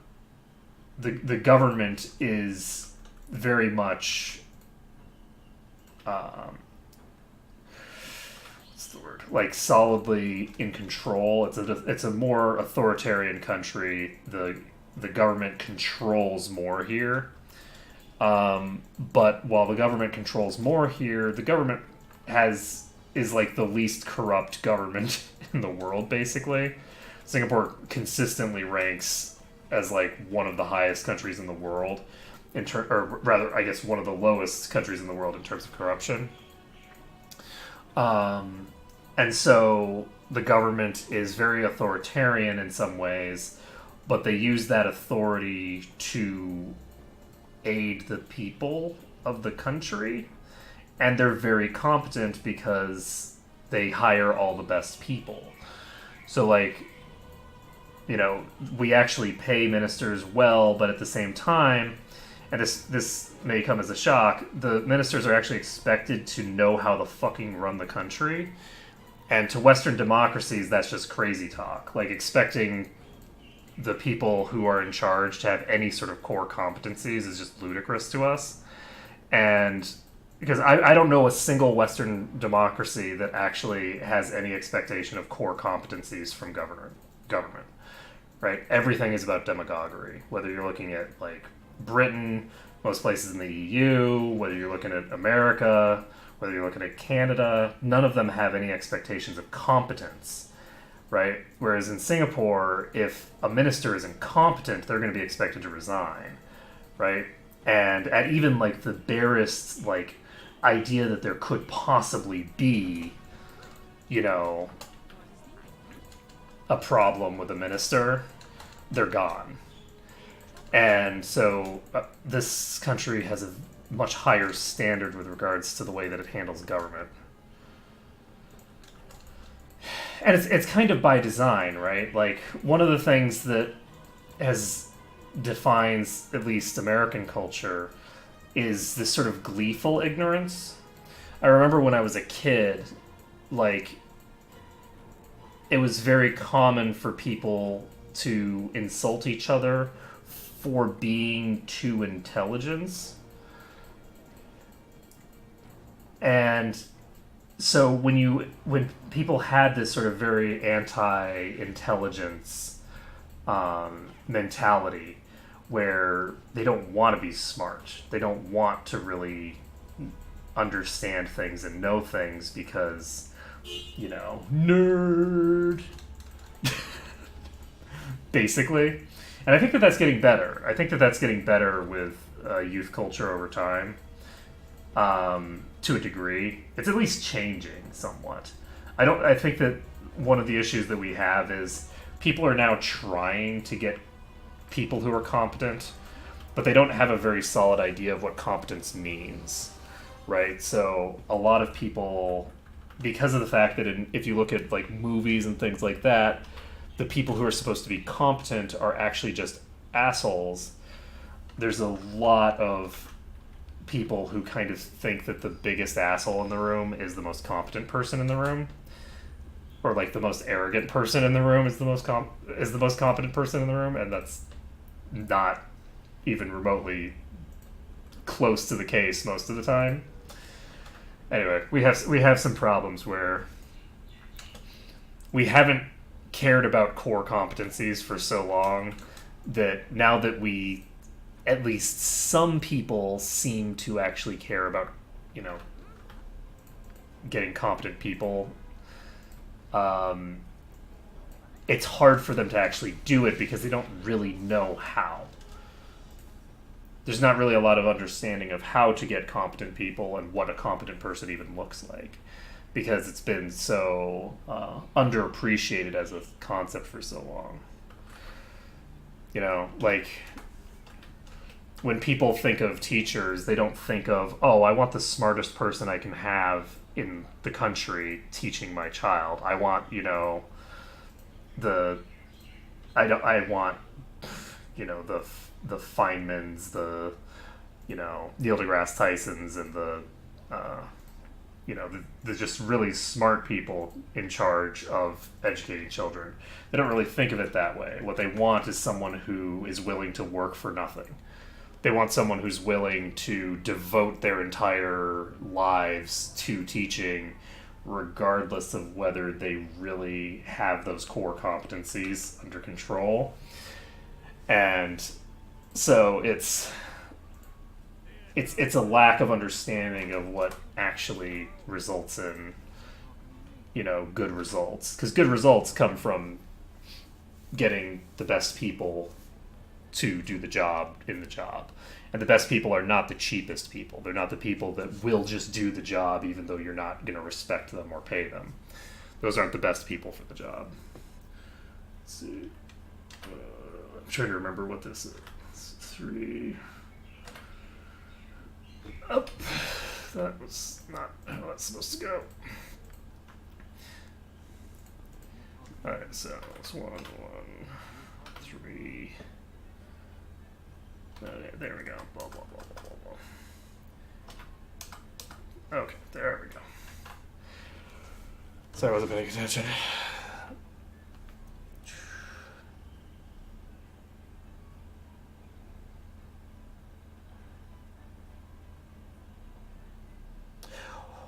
S1: the government is very much what's the word, like solidly in control. It's a more authoritarian country. The government controls more here. But while the government controls more here, the government is like the least corrupt government in the world, basically. Singapore consistently ranks as like one of the highest countries in the world, or rather, I guess one of the lowest countries in the world in terms of corruption. And so the government is very authoritarian in some ways, but they use that authority to aid the people of the country, and they're very competent because they hire all the best people. So, like, you know, we actually pay ministers well, but at the same time, and this may come as a shock, the ministers are actually expected to know how to fucking run the country. And to Western democracies, that's just crazy talk. Like, expecting the people who are in charge to have any sort of core competencies is just ludicrous to us. And because I don't know a single Western democracy that actually has any expectation of core competencies from government, right? Everything is about demagoguery, whether you're looking at like Britain, most places in the EU, whether you're looking at America, whether you're looking at Canada, none of them have any expectations of competence, right? Whereas in Singapore, if a minister is incompetent, they're going to be expected to resign, right? And at even like the barest like idea that there could possibly be, you know, a problem with a minister, they're gone. And so this country has a much higher standard with regards to the way that it handles government. And it's kind of by design, right? Like, one of the things that defines at least American culture is this sort of gleeful ignorance. I remember when I was a kid, like, it was very common for people to insult each other for being too intelligent. And so when people had this sort of very anti-intelligence mentality, where they don't want to be smart, they don't want to really understand things and know things because, you know, nerd, basically. And I think that that's getting better. I think that that's getting better with youth culture over time. To a degree, it's at least changing somewhat. I think that one of the issues that we have is people are now trying to get people who are competent, but they don't have a very solid idea of what competence means, right? So a lot of people, because of the fact that if you look at like movies and things like that, the people who are supposed to be competent are actually just assholes. There's a lot of people who kind of think that the biggest asshole in the room is the most competent person in the room, or like the most arrogant person in the room is the most competent person in the room, and that's not even remotely close to the case most of the time. Anyway, we have some problems where we haven't cared about core competencies for so long that now that at least some people seem to actually care about, you know, getting competent people. It's hard for them to actually do it because they don't really know how. There's not really a lot of understanding of how to get competent people and what a competent person even looks like. because it's been so underappreciated as a concept for so long. You know, like when people think of teachers, they don't think of, oh, I want the smartest person I can have in the country teaching my child. I want, you know, I want, you know, the Feynmans, the, you know, Neil deGrasse Tysons, and the you know, the just really smart people in charge of educating children. They don't really think of it that way. What they want is someone who is willing to work for nothing. They want someone who's willing to devote their entire lives to teaching, regardless of whether they really have those core competencies under control. And so it's a lack of understanding of what actually results in, you know, good results. Because good results come from getting the best people to do the job in the job. And the best people are not the cheapest people. They're not the people that will just do the job even though you're not going to respect them or pay them. Those aren't the best people for the job. Let's see. I'm trying to remember what this is. 3... Oh, that was not how that's supposed to go. Alright, so it's 1, 1, 3. Okay, there we go. Blah, blah, blah, blah, blah, blah. Okay, there we go. Sorry, I wasn't paying attention.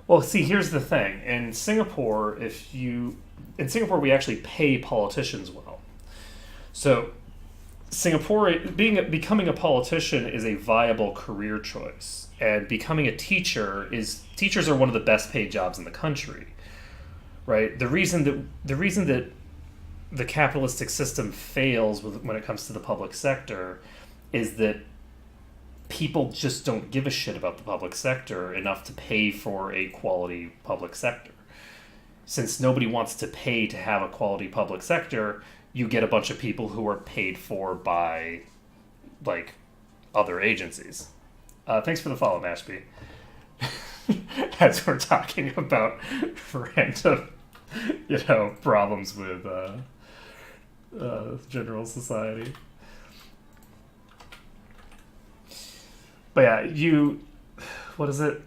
S1: Well, see, here's the thing. In Singapore, we actually pay politicians well. So, becoming a politician is a viable career choice, and becoming a teachers are one of the best paid jobs in the country, right? The reason that the capitalistic system fails when it comes to the public sector is that people just don't give a shit about the public sector enough to pay for a quality public sector. Since nobody wants to pay to have a quality public sector, you get a bunch of people who are paid for by, like, other agencies. Thanks for the follow, Mashby. As we're talking about random, you know, problems with general society. But yeah, what is it?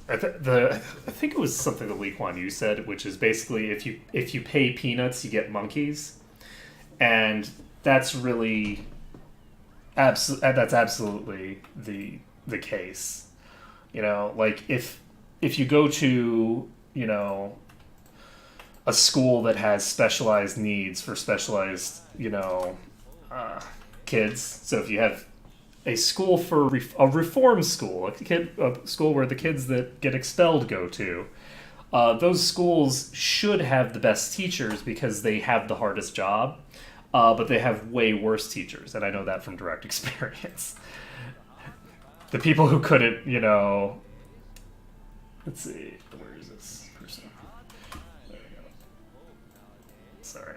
S1: I think it was something that Lee Kuan Yew said, which is basically if you pay peanuts, you get monkeys, and that's really that's absolutely the case. You know, like if you go to, you know, a school that has specialized needs for specialized, you know, kids. So if you have a school for a reform school, a school where the kids that get expelled go to. Those schools should have the best teachers because they have the hardest job, but they have way worse teachers, and I know that from direct experience. The people who couldn't, you know... Let's see, where is this person? There we go. Sorry,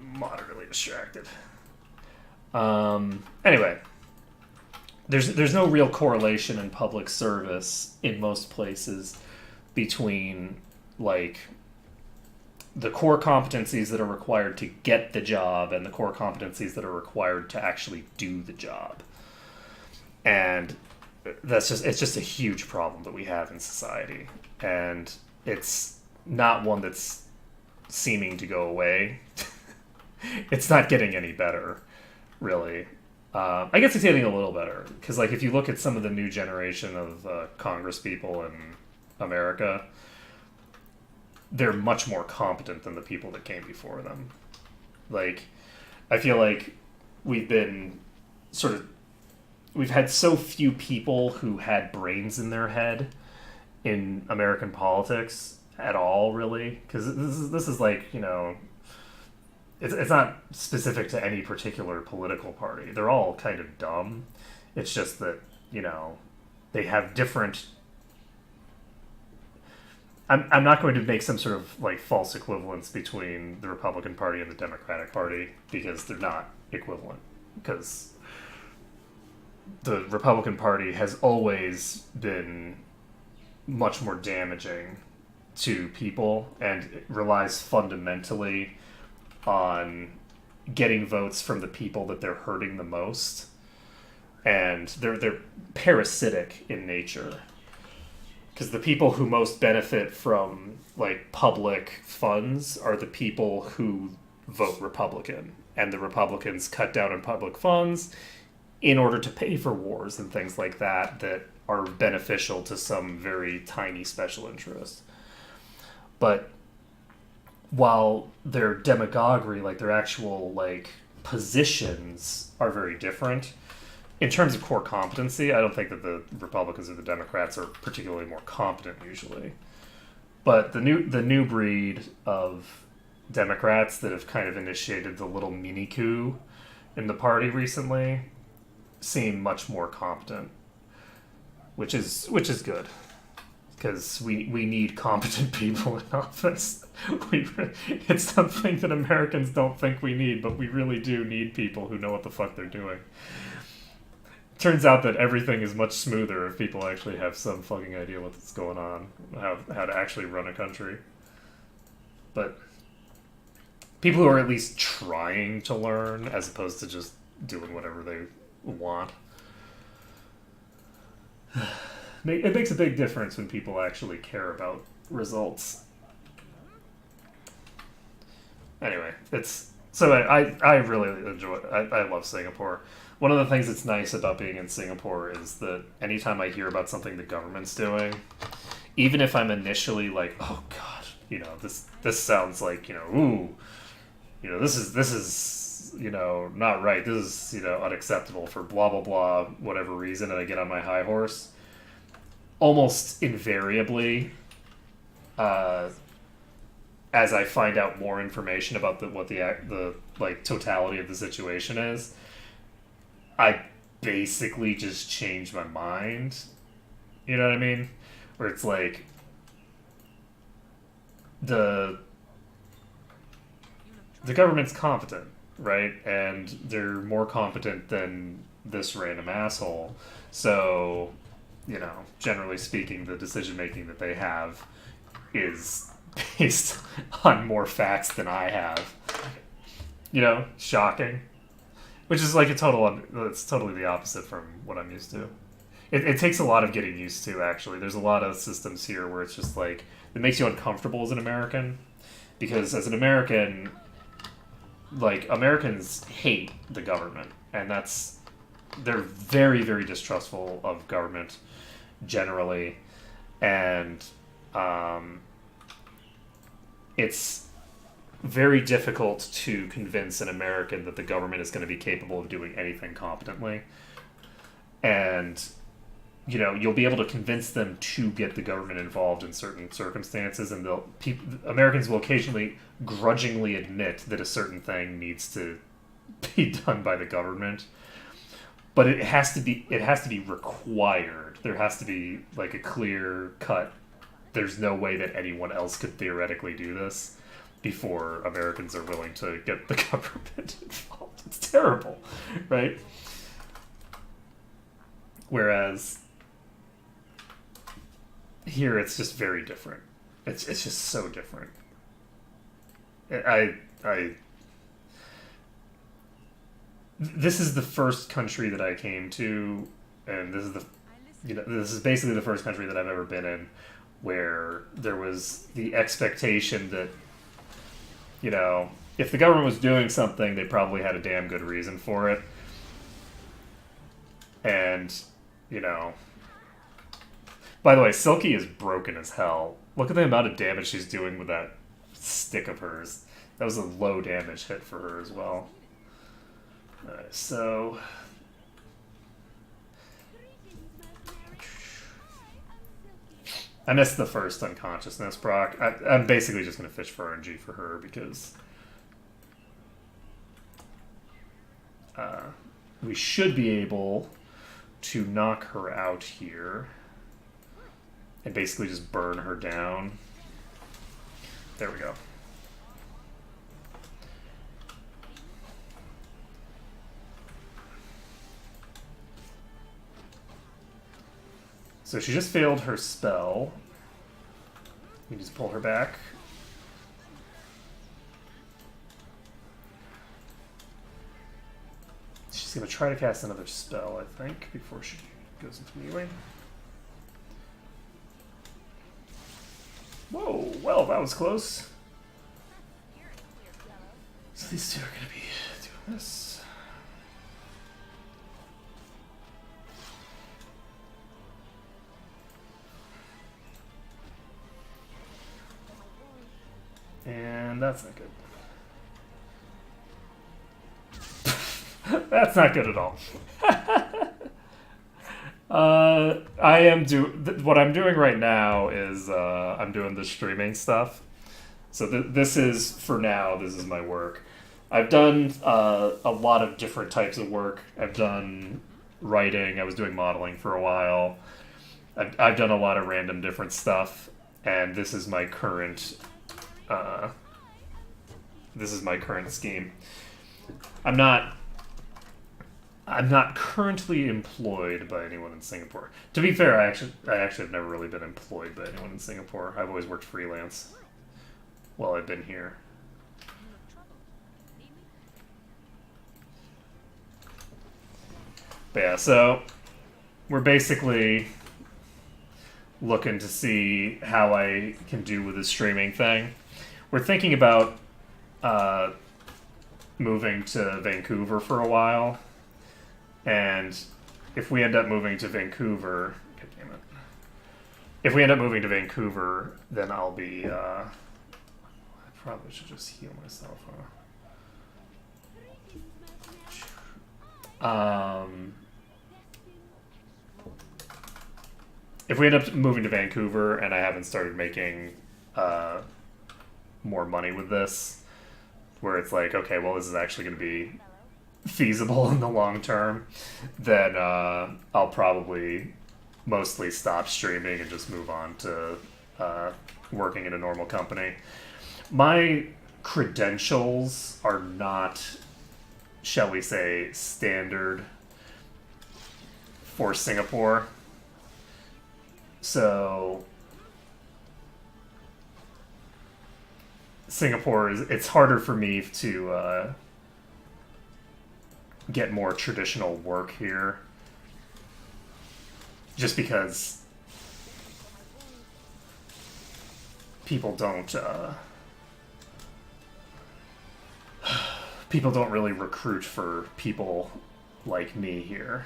S1: I'm moderately distracted. Anyway, there's no real correlation in public service in most places between, like, the core competencies that are required to get the job and the core competencies that are required to actually do the job. And it's just a huge problem that we have in society, and it's not one that's seeming to go away. It's not getting any better. Really. I guess it's getting a little better, because, like, if you look at some of the new generation of Congress people in America, they're much more competent than the people that came before them. Like, I feel like we've had so few people who had brains in their head in American politics at all, really, because this is like, you know... It's not specific to any particular political party. They're all kind of dumb. It's just that, you know, they have different. I'm not going to make some sort of like false equivalence between the Republican Party and the Democratic Party because they're not equivalent. Because the Republican Party has always been much more damaging to people and it relies fundamentally on getting votes from the people that they're hurting the most, and they're parasitic in nature. Because the people who most benefit from like public funds are the people who vote Republican, and the Republicans cut down on public funds in order to pay for wars and things like that that are beneficial to some very tiny special interest. But while their demagoguery, like their actual like positions, are very different, in terms of core competency, I don't think that the Republicans or the Democrats are particularly more competent usually. But the new breed of Democrats that have kind of initiated the little mini coup in the party recently seem much more competent, which is good, because we need competent people in office. It's something that Americans don't think we need, but we really do need people who know what the fuck they're doing. Turns out that everything is much smoother if people actually have some fucking idea what's going on, how to actually run a country. But people who are at least trying to learn as opposed to just doing whatever they want. It makes a big difference when people actually care about results. Anyway, I really enjoy. I love Singapore. One of the things that's nice about being in Singapore is that anytime I hear about something the government's doing, even if I'm initially like, oh god, this sounds like, ooh, this is not right. This is unacceptable for blah blah blah whatever reason, and I get on my high horse. Almost invariably, as I find out more information about what the like totality of the situation is, I basically just change my mind. You know what I mean? Where it's like the government's competent, right? And they're more competent than this random asshole. So, generally speaking, the decision making that they have is based on more facts than I have. Shocking. Which is like it's totally the opposite from what I'm used to. It takes a lot of getting used to, actually. There's a lot of systems here where it's just like, it makes you uncomfortable as an American. Because as an American, like, Americans hate the government. And they're very, very distrustful of government generally. And it's very difficult to convince an American that the government is going to be capable of doing anything competently. And, you'll be able to convince them to get the government involved in certain circumstances, and Americans will occasionally grudgingly admit that a certain thing needs to be done by the government. But it has to be required. There has to be like a clear cut. There's no way that anyone else could theoretically do this before Americans are willing to get the government involved. It's terrible, right? Whereas here it's just very different. It's just so different. This is the first country that I came to, and this is basically the first country that I've ever been in where there was the expectation that if the government was doing something, they probably had a damn good reason for it. And, by the way, Silky is broken as hell. Look at the amount of damage she's doing with that stick of hers. That was a low damage hit for her as well. Alright, so I missed the first unconsciousness proc. I'm basically just going to fish for RNG for her because we should be able to knock her out here and basically just burn her down. There we go. So she just failed her spell. You just pull her back. She's going to try to cast another spell, I think, before she goes into melee. Whoa, well, that was close. So these two are going to be doing this. And that's not good. That's not good at all. I am what I'm doing right now is I'm doing the streaming stuff. So this is, for now, this is my work. I've done a lot of different types of work. I've done writing. I was doing modeling for a while. I've done a lot of random different stuff, and this is my current scheme. I'm not currently employed by anyone in Singapore. To be fair, I actually have never really been employed by anyone in Singapore. I've always worked freelance while I've been here. But yeah, so we're basically looking to see how I can do with the streaming thing. We're thinking about moving to Vancouver for a while. And if we end up moving to Vancouver, God damn it. If we end up moving to Vancouver, then I'll be, I probably should just heal myself, huh? If we end up moving to Vancouver and I haven't started making more money with this, where it's like, okay, well, this is actually going to be feasible in the long term, then I'll probably mostly stop streaming and just move on to working in a normal company. My credentials are not, shall we say, standard for Singapore. So Singapore it's harder for me to get more traditional work here, just because people don't really recruit for people like me here.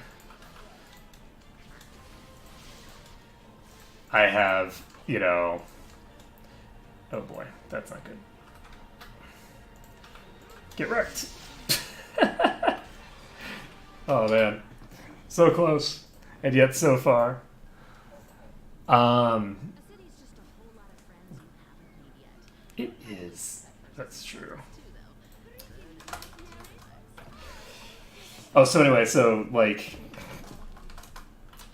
S1: I have, oh boy, that's not good. Get wrecked. Oh man, so close, and yet so far. It is. That's true. Oh, so anyway, so like,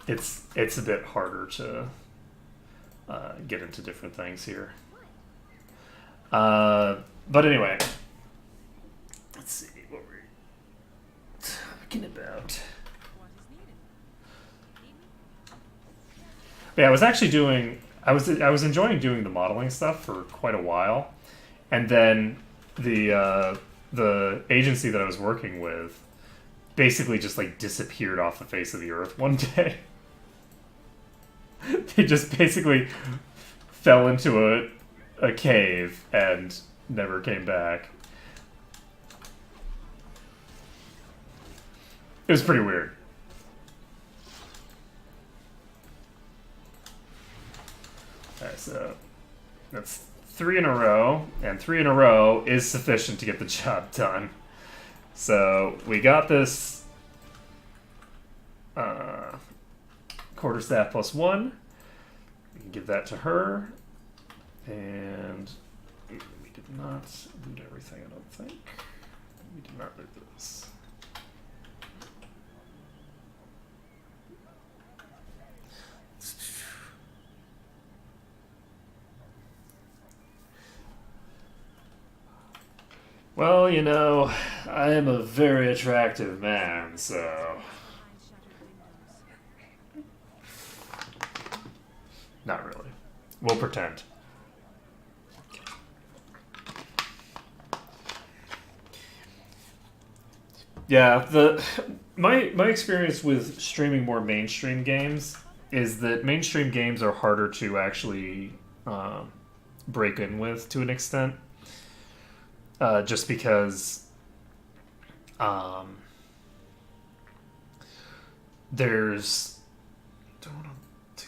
S1: it's a bit harder to get into different things here. But anyway, let's see what we're talking about. But yeah, I was actually doing. I was enjoying doing the modeling stuff for quite a while, and then the agency that I was working with basically just like disappeared off the face of the earth one day. They just basically fell into a cave and never came back. It was pretty weird. Alright, so that's 3 in a row, and 3 in a row is sufficient to get the job done. So we got this quarterstaff +1. We can give that to her. And we did not loot everything, I don't think. We did not loot this. Well, you know, I am a very attractive man, so... Not really. We'll pretend. Yeah, my experience with streaming more mainstream games is that mainstream games are harder to actually break in with to an extent, just because there's don't want to.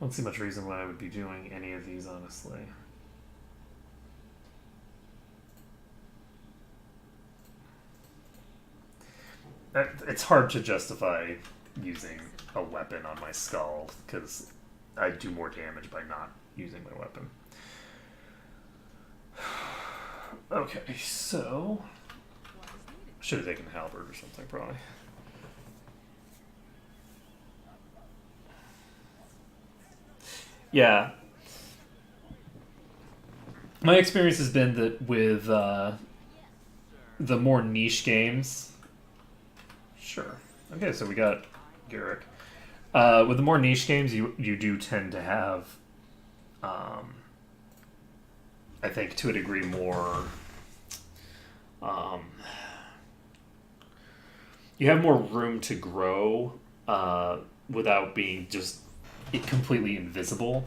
S1: I don't see much reason why I would be doing any of these, honestly. It's hard to justify using a weapon on my skull because I do more damage by not using my weapon. Okay, so should have taken the halberd or something, probably. Yeah, my experience has been that with the more niche games. Sure. Okay, so we got Garrick. With the more niche games, you do tend to have, I think, to a degree, more. You have more room to grow without being just completely invisible.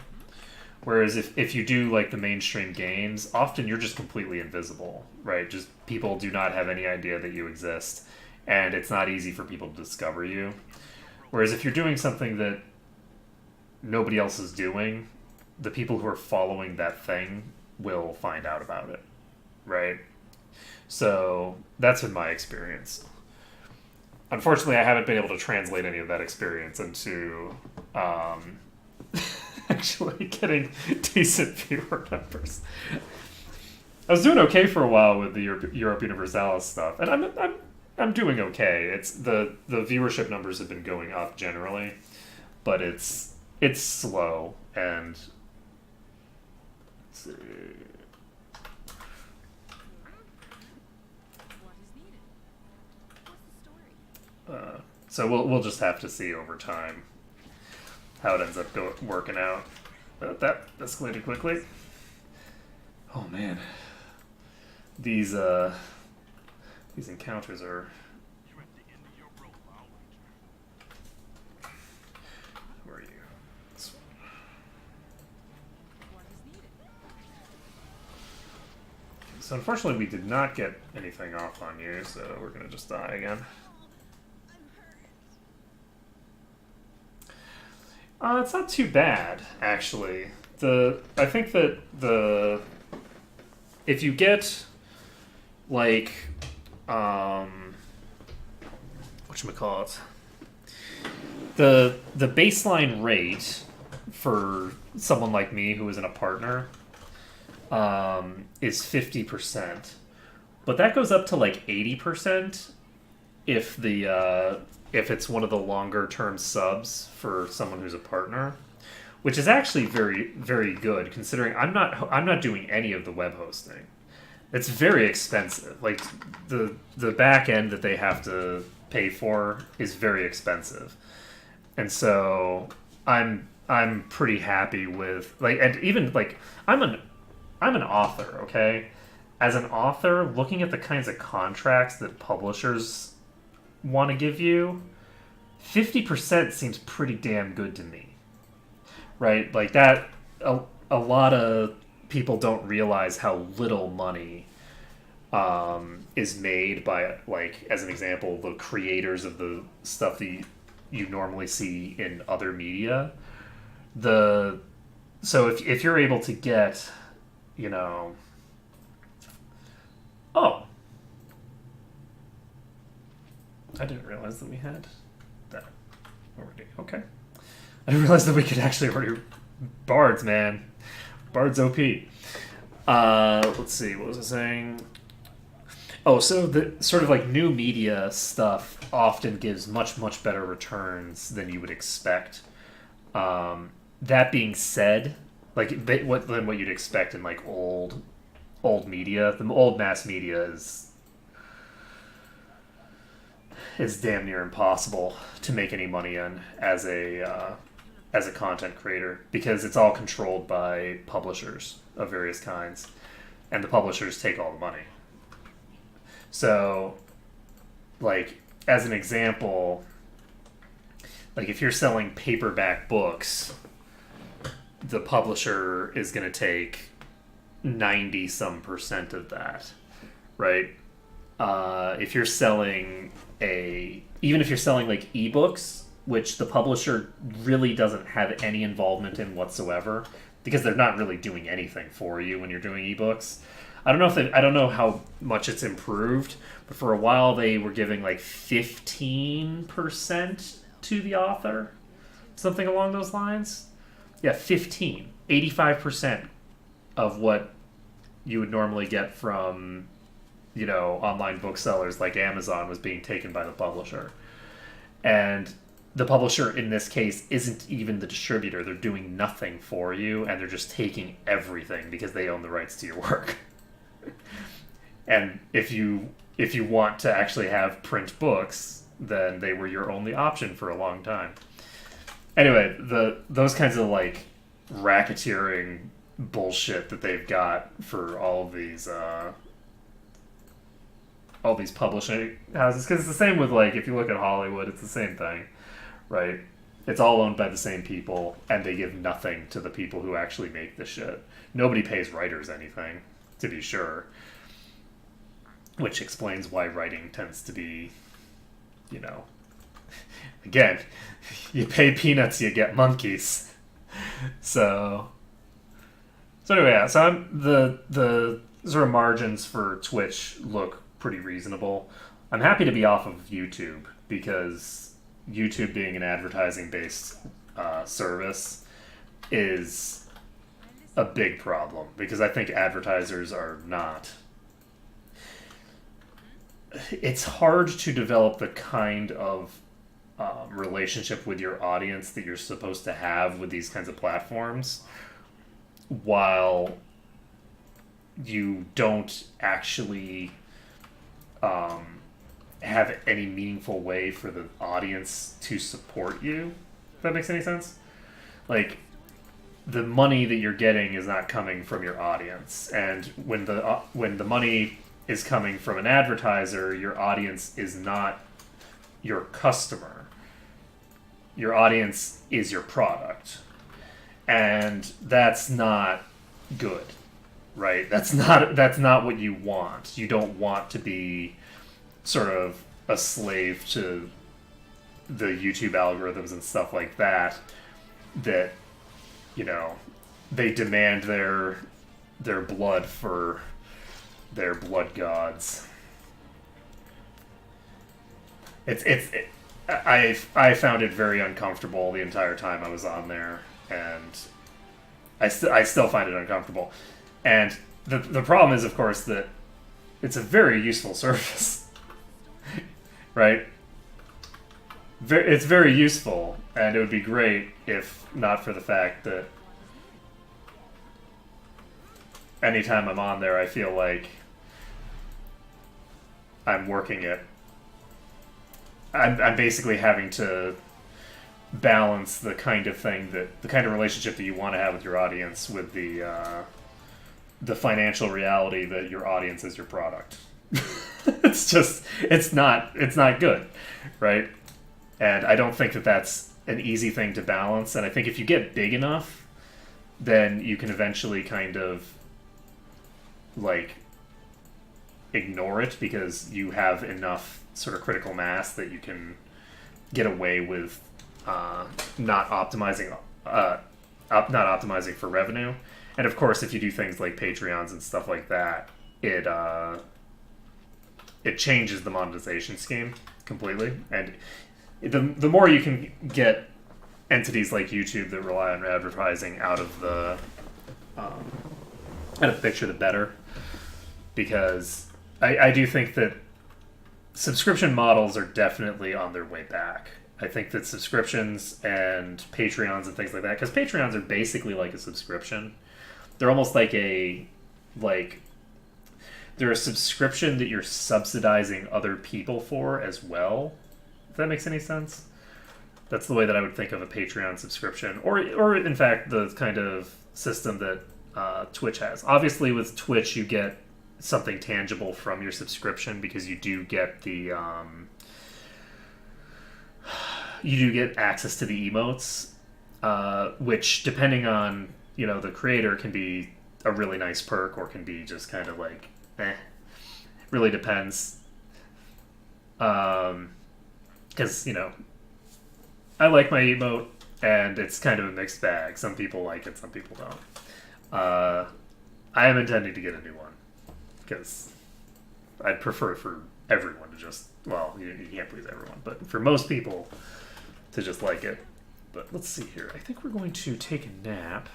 S1: Whereas if you do like the mainstream games, often you're just completely invisible, right? Just people do not have any idea that you exist, and it's not easy for people to discover you. Whereas if you're doing something that nobody else is doing, the people who are following that thing will find out about it, right? So that's been my experience. Unfortunately, I haven't been able to translate any of that experience into actually getting decent viewer numbers. I was doing okay for a while with the Europe Universalis stuff, and I'm doing okay. It's the viewership numbers have been going up generally, but it's slow and. Let's see. So we'll just have to see over time how it ends up working out. But that escalated quickly. Oh man, these encounters are. Where are you? So unfortunately, we did not get anything off on you, so we're gonna just die again. It's not too bad, actually. I think that if you get like whatchamacallit, the baseline rate for someone like me who isn't a partner is 50%, but that goes up to like 80% if if it's one of the longer term subs for someone who's a partner, which is actually very, very good considering I'm not doing any of the web hosting. It's very expensive. Like the back end that they have to pay for is very expensive. And so I'm pretty happy with like, and even like I'm an author, okay? As an author, looking at the kinds of contracts that publishers want to give you, 50% seems pretty damn good to me, right? Like that, a lot of people don't realize how little money is made by, like, as an example, the creators of the stuff that you normally see in other media. So if you're able to get, you know, oh, I didn't realize that we had that already. Okay. I didn't realize that we could actually already. Bards, man. Bards OP. Let's see. What was I saying? Oh, so the sort of like new media stuff often gives much, much better returns than you would expect. That being said, like what you'd expect in like old media. The old mass media is damn near impossible to make any money in as a content creator, because it's all controlled by publishers of various kinds, and the publishers take all the money. So, like, as an example, like if you're selling paperback books, the publisher is going to take 90 some percent of that, right? If you're selling even if you're selling like ebooks, which the publisher really doesn't have any involvement in whatsoever, because they're not really doing anything for you when you're doing ebooks. I don't know how much it's improved, but for a while they were giving like 15% to the author, something along those lines. Yeah, 85% of what you would normally get from, online booksellers like Amazon was being taken by the publisher. And the publisher in this case isn't even the distributor. They're doing nothing for you, and they're just taking everything because they own the rights to your work. And if you want to actually have print books, then they were your only option for a long time. Anyway, those kinds of like racketeering bullshit that they've got for all these publishing houses, because it's the same with, like, if you look at Hollywood, it's the same thing, right? It's all owned by the same people, and they give nothing to the people who actually make the shit. Nobody pays writers anything, to be sure, which explains why writing tends to be, again, you pay peanuts, you get monkeys. So anyway, yeah, so the sort of margins for Twitch look pretty reasonable. I'm happy to be off of YouTube, because YouTube, being an advertising-based service, is a big problem, because I think advertisers are not... It's hard to develop the kind of relationship with your audience that you're supposed to have with these kinds of platforms, while you don't actually have any meaningful way for the audience to support you. If that makes any sense? Like, the money that you're getting is not coming from your audience, and when the money is coming from an advertiser, your audience is not your customer. Your audience is your product, and that's not good, right? That's not what you want. You don't want to be sort of a slave to the YouTube algorithms and stuff like that. That, they demand their blood for their blood gods. I found it very uncomfortable the entire time I was on there, and I still find it uncomfortable. And the problem is, of course, that it's a very useful service, right? It's very useful, and it would be great if not for the fact that anytime I'm on there, I feel like I'm working it. I'm basically having to balance the kind of relationship that you want to have with your audience with the financial reality that your audience is your product. It's not good, right? And I don't think that that's an easy thing to balance. And I think if you get big enough, then you can eventually kind of like ignore it, because you have enough sort of critical mass that you can get away with not optimizing for revenue. And of course, if you do things like Patreons and stuff like that, it changes the monetization scheme completely. And the more you can get entities like YouTube that rely on advertising out of the picture, the better. Because I do think that subscription models are definitely on their way back. I think that subscriptions and Patreons and things like that, because Patreons are basically like a subscription. They're almost like like they're a subscription that you're subsidizing other people for as well. If that makes any sense. That's the way that I would think of a Patreon subscription, or in fact the kind of system that Twitch has. Obviously, with Twitch, you get something tangible from your subscription because you do get the you do get access to the emotes, which depending on the creator can be a really nice perk or can be just kind of like really depends. Because I like my emote and it's kind of a mixed bag. Some people like it, some people don't. I am intending to get a new one because I'd prefer for everyone to just, well, you can't please everyone, but for most people to just like it. But let's see here. I think we're going to take a nap.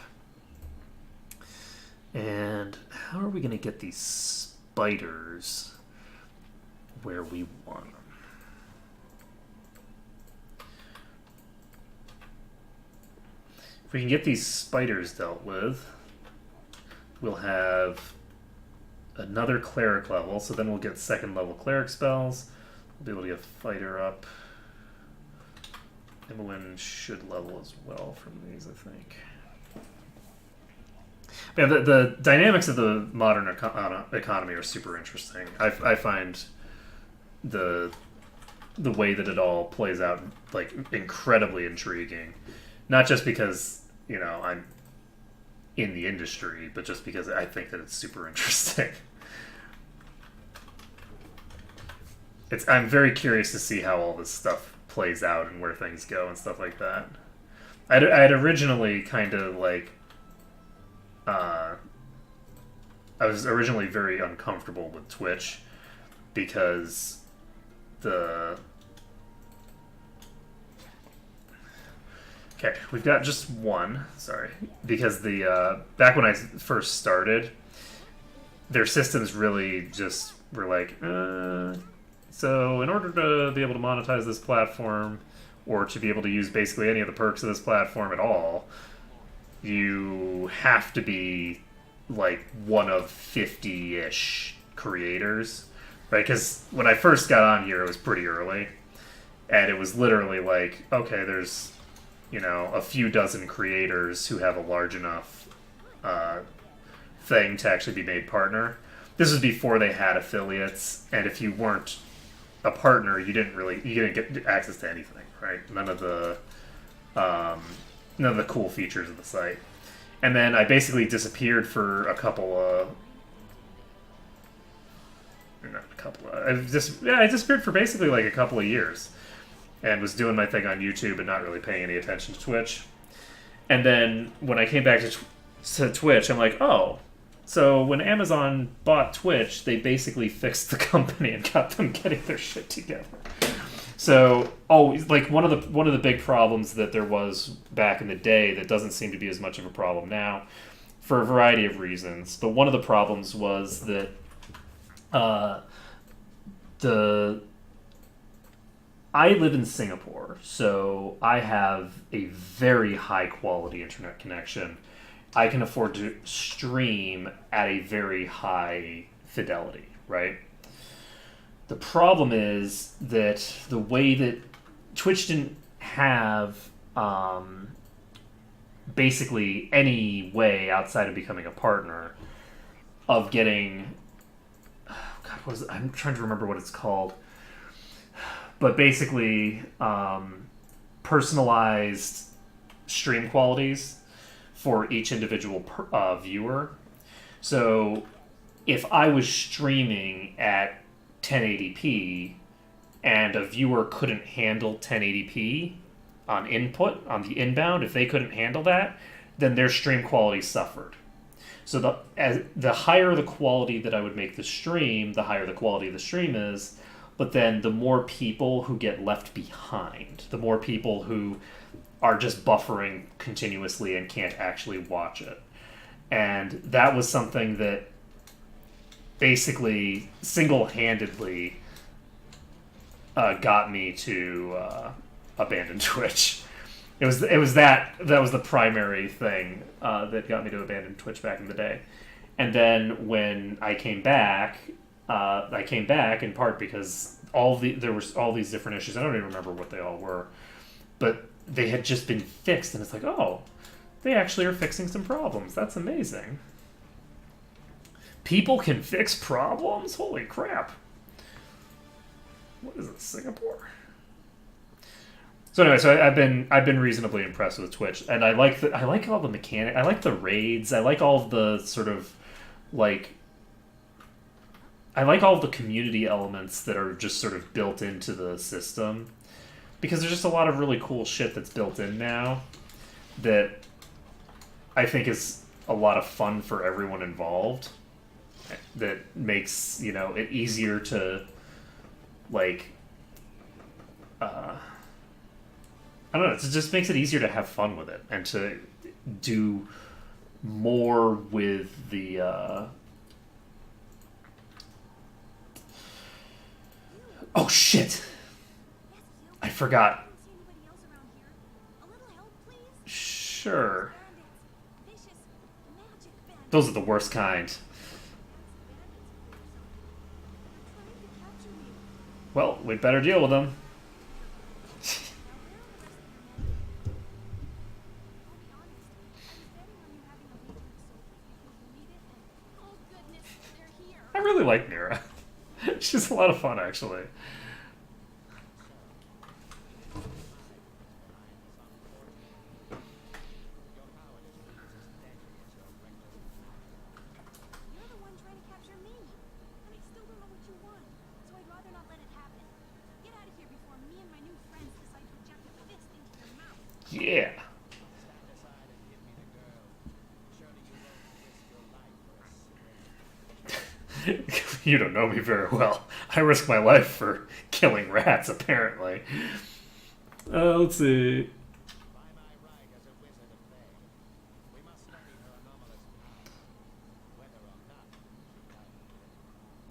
S1: And how are we going to get these spiders where we want them? If we can get these spiders dealt with, we'll have another cleric level, so then we'll get second level cleric spells. We'll be able to get fighter up. Imoen should level as well from these, I think. Yeah, the dynamics of the modern economy are super interesting. I find the way that it all plays out like incredibly intriguing. Not just because, I'm in the industry, but just because I think that it's super interesting. I'm very curious to see how all this stuff plays out and where things go and stuff like that. I had originally kind of like... I was originally very uncomfortable with Twitch because Okay, we've got just one. Sorry, because the back when I first started, their systems really just were like, so in order to be able to monetize this platform, or to be able to use basically any of the perks of this platform at all, you have to be like one of 50-ish creators, right? Because when I first got on here, it was pretty early, and it was literally like, okay, there's a few dozen creators who have a large enough thing to actually be made partner. This was before they had affiliates, and if you weren't a partner, you didn't get access to anything, right? None of the cool features of the site. And then I basically disappeared for I disappeared for basically like a couple of years. And was doing my thing on YouTube and not really paying any attention to Twitch. And then when I came back to Twitch, I'm like, oh, so when Amazon bought Twitch, they basically fixed the company and got them getting their shit together. So, like one of the big problems that there was back in the day that doesn't seem to be as much of a problem now, for a variety of reasons. But one of the problems was that I live in Singapore, so I have a very high quality internet connection. I can afford to stream at a very high fidelity, right? The problem is that the way that Twitch didn't have basically any way outside of becoming a partner of getting... I'm trying to remember what it's called. But basically, personalized stream qualities for each individual viewer. So if I was streaming at 1080p and a viewer couldn't handle 1080p on input, on the inbound, if they couldn't handle that, then their stream quality suffered. So the higher the quality that I would make the stream, the higher the quality of the stream is. But then the more people who get left behind, the more people who are just buffering continuously and can't actually watch it. And that was something that basically single-handedly got me to abandon Twitch. It was that was the primary thing that got me to abandon Twitch back in the day. And then when I came back in part because there was all these different issues. I don't even remember what they all were, but they had just been fixed, and it's like, oh, they actually are fixing some problems. That's amazing. People can fix problems? Holy crap. What is it, Singapore? So anyway, so I've been reasonably impressed with Twitch, and I like all the mechanics. I like the raids. I like all of the sort of like I like all of the community elements that are just sort of built into the system, because there's just a lot of really cool shit that's built in now that I think is a lot of fun for everyone involved. That makes, you know, it easier to like I don't know, it just makes it easier to have fun with it and to do more with the oh shit! I forgot. Sure. Those are the worst kind. Well, we'd better deal with them. I really like Mira. She's a lot of fun, actually. Yeah. You don't know me very well. I risk my life for killing rats, apparently. Let's see.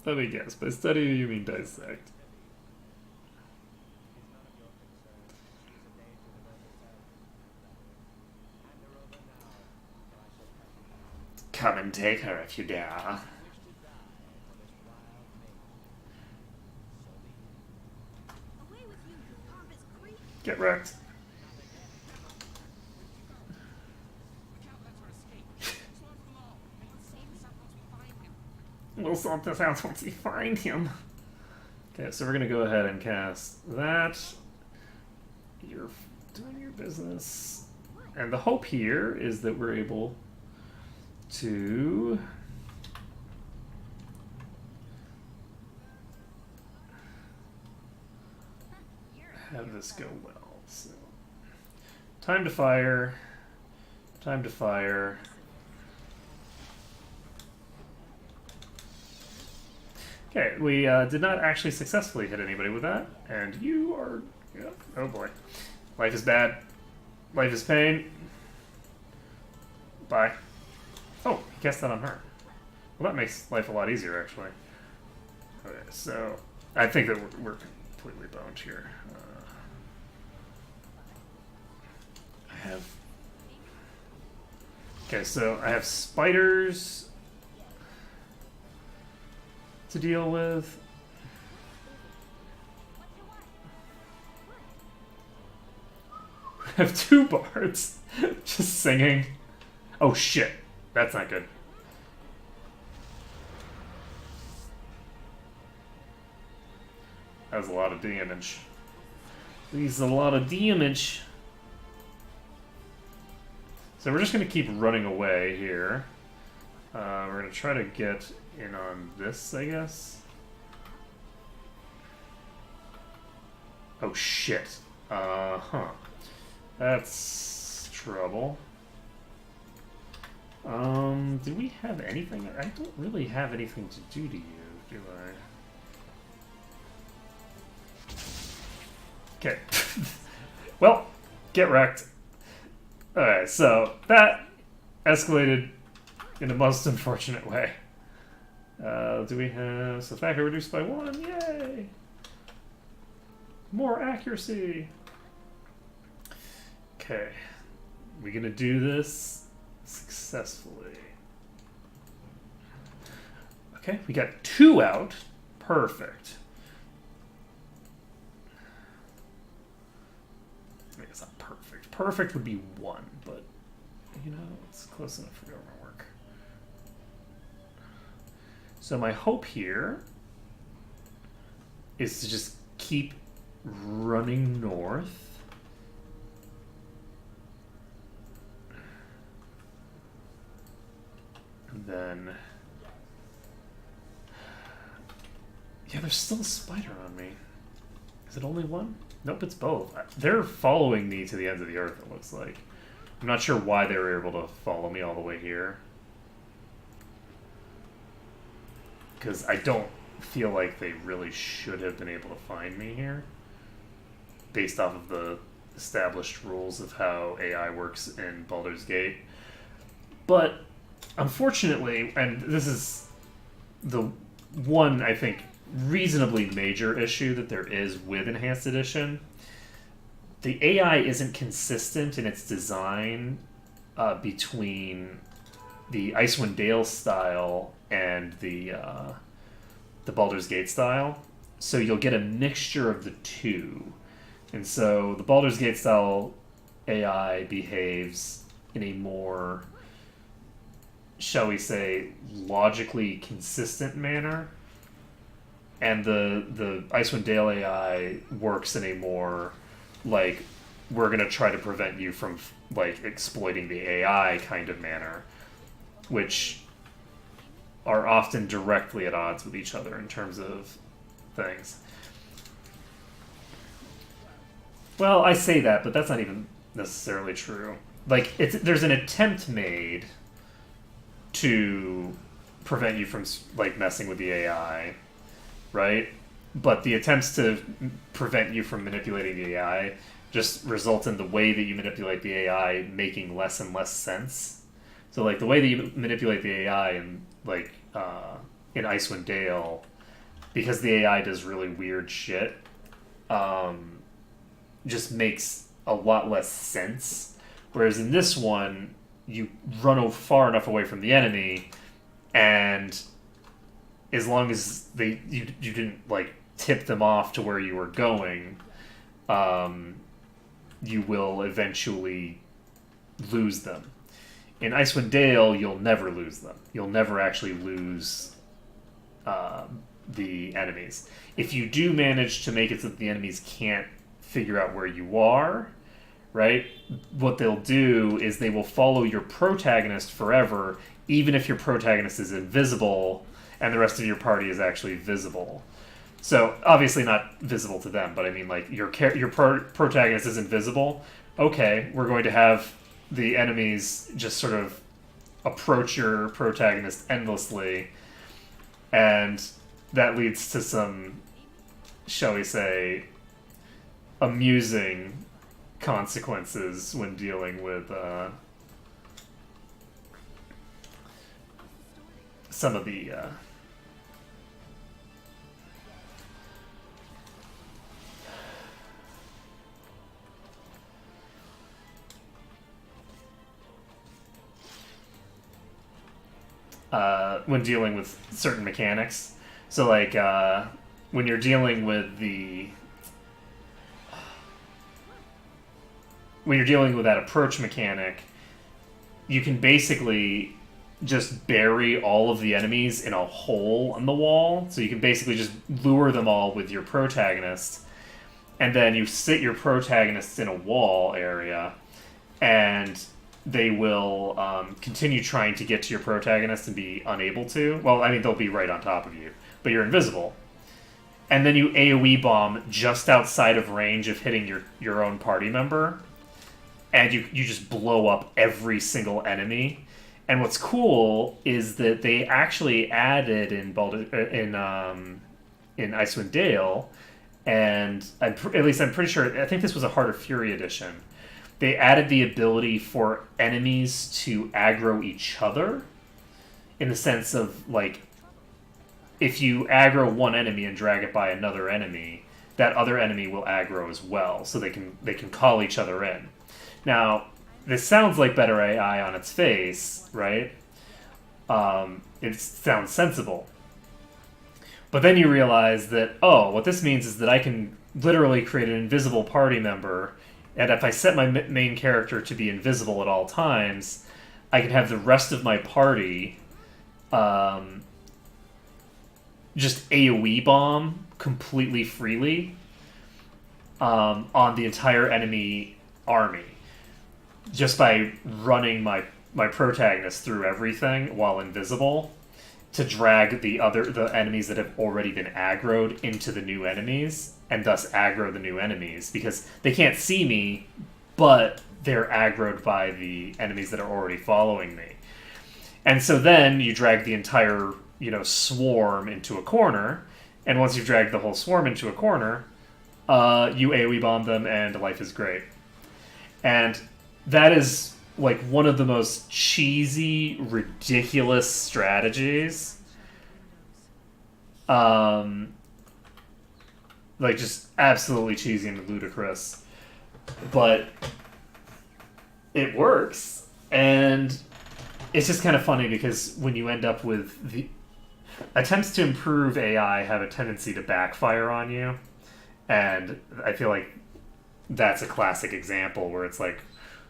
S1: Let me guess. By study, you mean dissect. Come and take her if you dare. Get wrecked. We'll sort this out once we find him. Okay, so we're gonna go ahead and cast that. You're doing your business. And the hope here is that we're able to have this go well. So, time to fire. Time to fire. Okay, we did not actually successfully hit anybody with that, and you are... Yeah, oh boy. Life is bad. Life is pain. Bye. Oh, he cast that on her. Well, that makes life a lot easier, actually. Okay, so I think that we're completely boned here. I have... Okay, so I have spiders to deal with. I have two bards just singing. Oh shit, that's not good. That was a lot of damage. These a lot of damage. So we're just going to keep running away here. We're going to try to get in on this, I guess. Oh shit. Huh. That's trouble. Do we have anything? I don't really have anything to do to you, do I? Okay. Well, get wrecked. Alright, so that escalated in a most unfortunate way. Do we have... So factor reduced by 1, yay! More accuracy! Okay. We're gonna do this successfully. Okay, we got 2 out. Perfect. I mean, it's not perfect. Perfect would be 1, but you know, it's close enough for government work. So my hope here is to just keep running north. And then... yeah, there's still a spider on me. Is it only 1? Nope, it's both. They're following me to the ends of the earth, it looks like. I'm not sure why they were able to follow me all the way here. Because I don't feel like they really should have been able to find me here. Based off of the established rules of how AI works in Baldur's Gate. But, unfortunately, and this is the one, I think, reasonably major issue that there is with Enhanced Edition, the AI isn't consistent in its design between the Icewind Dale style and the Baldur's Gate style. So you'll get a mixture of the two. And so the Baldur's Gate style AI behaves in a more, shall we say, logically consistent manner. And the Icewind Dale AI works in a more, like, we're going to try to prevent you from, like, exploiting the AI kind of manner, which are often directly at odds with each other in terms of things. Well, I say that, but that's not even necessarily true. Like, there's an attempt made to prevent you from, like, messing with the AI, right? But the attempts to prevent you from manipulating the AI just result in the way that you manipulate the AI making less and less sense. So, like, the way that you manipulate the AI in, like, in Icewind Dale, because the AI does really weird shit, just makes a lot less sense. Whereas in this one, you run far enough away from the enemy, and as long as you didn't, like, tip them off to where you were going, you will eventually lose them. In Icewind Dale, you'll never lose them. You'll never actually lose the enemies. If you do manage to make it so that the enemies can't figure out where you are, right, what they'll do is they will follow your protagonist forever, even if your protagonist is invisible and the rest of your party is actually visible. So, obviously not visible to them, but I mean, like, your protagonist is invisible. Okay, we're going to have the enemies just sort of approach your protagonist endlessly, and that leads to some, shall we say, amusing consequences when dealing with some of the when dealing with certain mechanics. So, like, when you're dealing with that approach mechanic, you can basically just bury all of the enemies in a hole in the wall. So you can basically just lure them all with your protagonist, and then you sit your protagonists in a wall area, and they will continue trying to get to your protagonist and be unable to. Well, I mean, they'll be right on top of you, but you're invisible. And then you AoE bomb just outside of range of hitting your own party member, and you just blow up every single enemy. And what's cool is that they actually added in Icewind Dale, and at least I'm pretty sure, I think this was a Heart of Fury edition, they added the ability for enemies to aggro each other, in the sense of, like, if you aggro one enemy and drag it by another enemy, that other enemy will aggro as well, so they can call each other in. Now, this sounds like better AI on its face, right? It sounds sensible. But then you realize that, oh, what this means is that I can literally create an invisible party member, and if I set my main character to be invisible at all times, I can have the rest of my party just AoE bomb completely freely on the entire enemy army, just by running my protagonist through everything while invisible, to drag the enemies that have already been aggroed into the new enemies, and thus aggro the new enemies, because they can't see me, but they're aggroed by the enemies that are already following me. And so then you drag the entire, swarm into a corner, and once you've dragged the whole swarm into a corner, you AoE bomb them, and life is great. And that is like one of the most cheesy, ridiculous strategies. Like, just absolutely cheesy and ludicrous. But it works, and it's just kind of funny because when you end up with the attempts to improve AI have a tendency to backfire on you, and I feel like that's a classic example where it's like,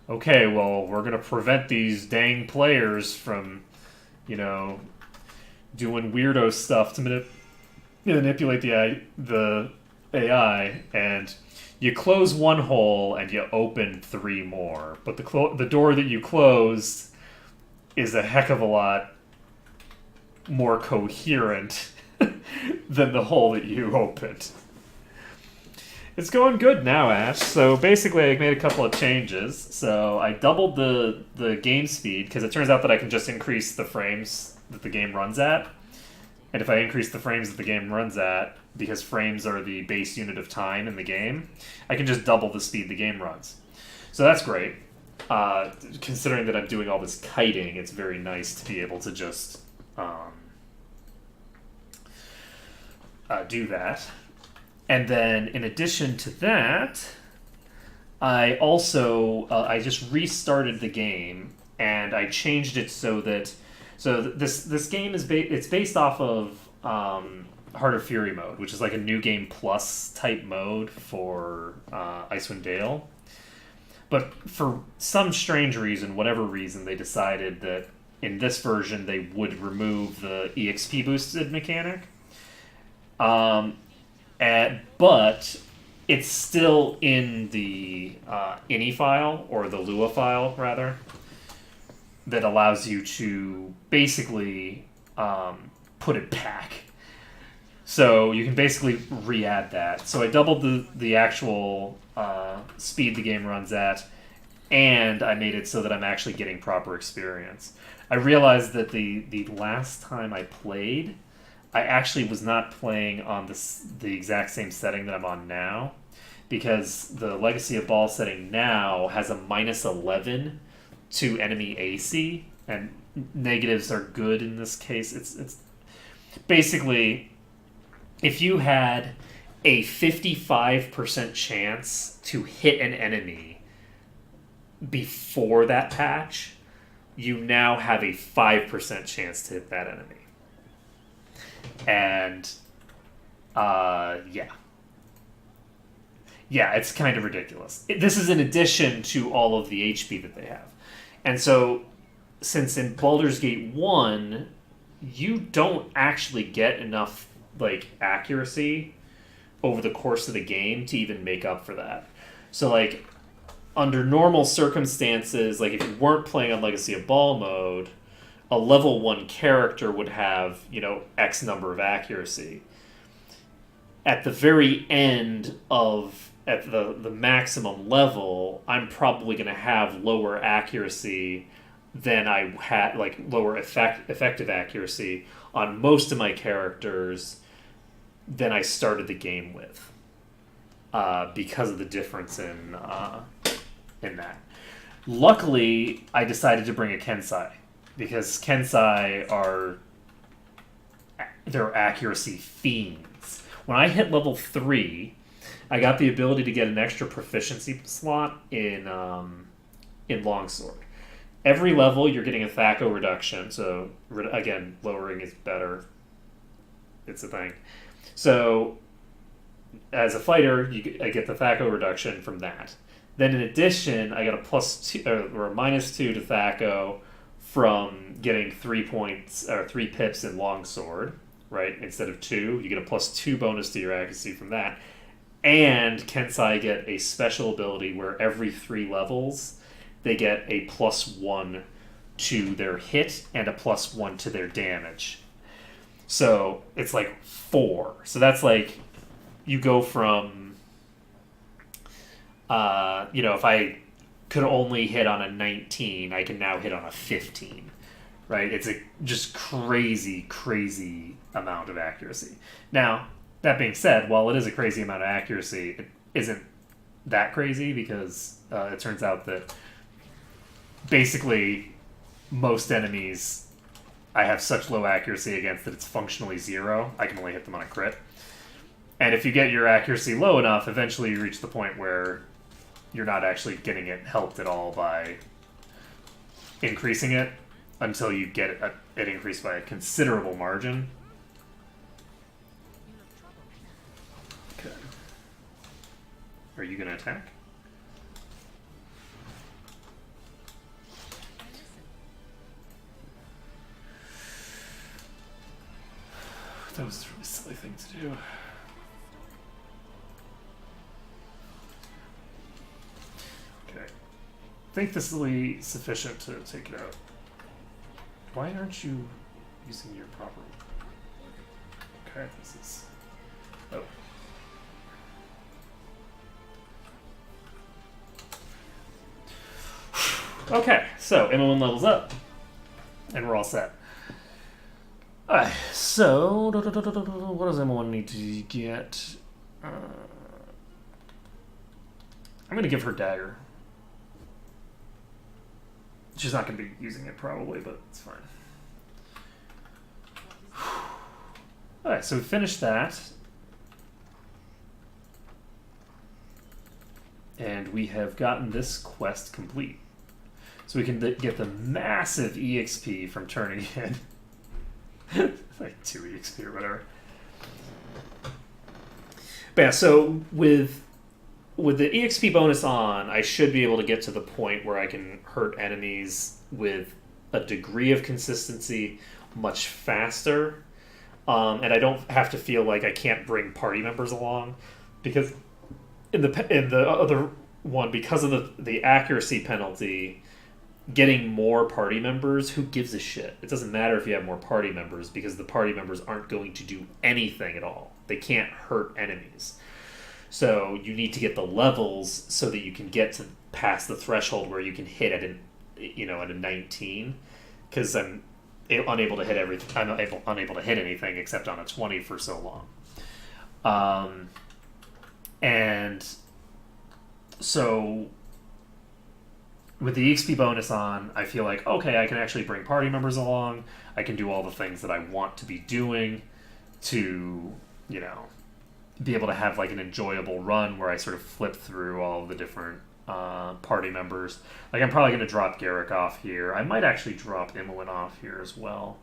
S1: okay, well, we're going to prevent these dang players from, doing weirdo stuff to manipulate the AI, and you close one hole and you open 3 more. But the door that you closed is a heck of a lot more coherent than the hole that you opened. It's going good now, Ash. So basically I made a couple of changes. So I doubled the game speed, because it turns out that I can just increase the frames that the game runs at. And if I increase the frames that the game runs at, because frames are the base unit of time in the game, I can just double the speed the game runs. So that's great. Considering that I'm doing all this kiting, it's very nice to be able to just do that. And then, in addition to that, I also I just restarted the game, and I changed it so that this game is it's based off of Heart of Fury mode, which is like a new game plus type mode for Icewind Dale. But for some strange reason, whatever reason, they decided that in this version they would remove the EXP boosted mechanic. But it's still in the ini file, or the Lua file, rather, that allows you to basically put it back. So you can basically re-add that. So I doubled the actual speed the game runs at, and I made it so that I'm actually getting proper experience. I realized that the last time I played, I actually was not playing on the exact same setting that I'm on now, because the Legacy of Ball setting now has a -11 to enemy AC, and negatives are good in this case. It's basically, if you had a 55% chance to hit an enemy before that patch, you now have a 5% chance to hit that enemy. And, yeah, it's kind of ridiculous. This is in addition to all of the HP that they have. And so, since in Baldur's Gate 1, you don't actually get enough, accuracy over the course of the game to even make up for that. So, under normal circumstances, if you weren't playing on Legacy of Ball mode, a level 1 character would have, X number of accuracy. At the very end at the maximum level, I'm probably going to have lower accuracy than I had, lower effective accuracy on most of my characters than I started the game with, because of the difference in that. Luckily, I decided to bring a Kensai, because Kensai they're accuracy fiends. When I hit level 3, I got the ability to get an extra proficiency slot in in longsword. Every level, you're getting a THAC0 reduction. So, again, lowering is better. It's a thing. So, as a fighter, I get the THAC0 reduction from that. Then, in addition, I got a +2 or a -2 to THAC0 from getting 3 points or 3 pips in longsword, right? Instead of 2, you get a +2 bonus to your accuracy from that. And Kensai get a special ability where every 3 levels they get a +1 to their hit and a +1 to their damage. So it's like 4. So that's like you go from, if I could only hit on a 19, I can now hit on a 15. Right? It's a just crazy, crazy amount of accuracy. Now, that being said, while it is a crazy amount of accuracy, it isn't that crazy because it turns out that basically most enemies I have such low accuracy against that it's functionally 0. I can only hit them on a crit. And if you get your accuracy low enough, eventually you reach the point where you're not actually getting it helped at all by increasing it until you get it increased by a considerable margin. Okay. Are you going to attack? That was a really silly thing to do. Okay. I think this will be sufficient to take it out. Why aren't you using your proper... Okay, this is... Oh. Okay, so MO1 levels up. And we're all set. Alright, so... What does MO1 need to get? I'm going to give her dagger. She's not going to be using it probably, but it's fine. Alright, so we finished that. And we have gotten this quest complete. So we can get the massive EXP from turning in like 2 EXP or whatever. But yeah, so with the EXP bonus on, I should be able to get to the point where I can hurt enemies with a degree of consistency much faster. And I don't have to feel like I can't bring party members along. Because in the other one, because of the accuracy penalty, getting more party members, who gives a shit? It doesn't matter if you have more party members because the party members aren't going to do anything at all. They can't hurt enemies. So you need to get the levels so that you can get to past the threshold where you can hit at a 19. Because I'm unable to hit unable to hit anything except on a 20 for so long. And so with the EXP bonus on, I feel like, okay, I can actually bring party members along. I can do all the things that I want to be doing to, be able to have like an enjoyable run where I sort of flip through all of the different party members. Like I'm probably going to drop Garrick off here. I might actually drop Imoen off here as well.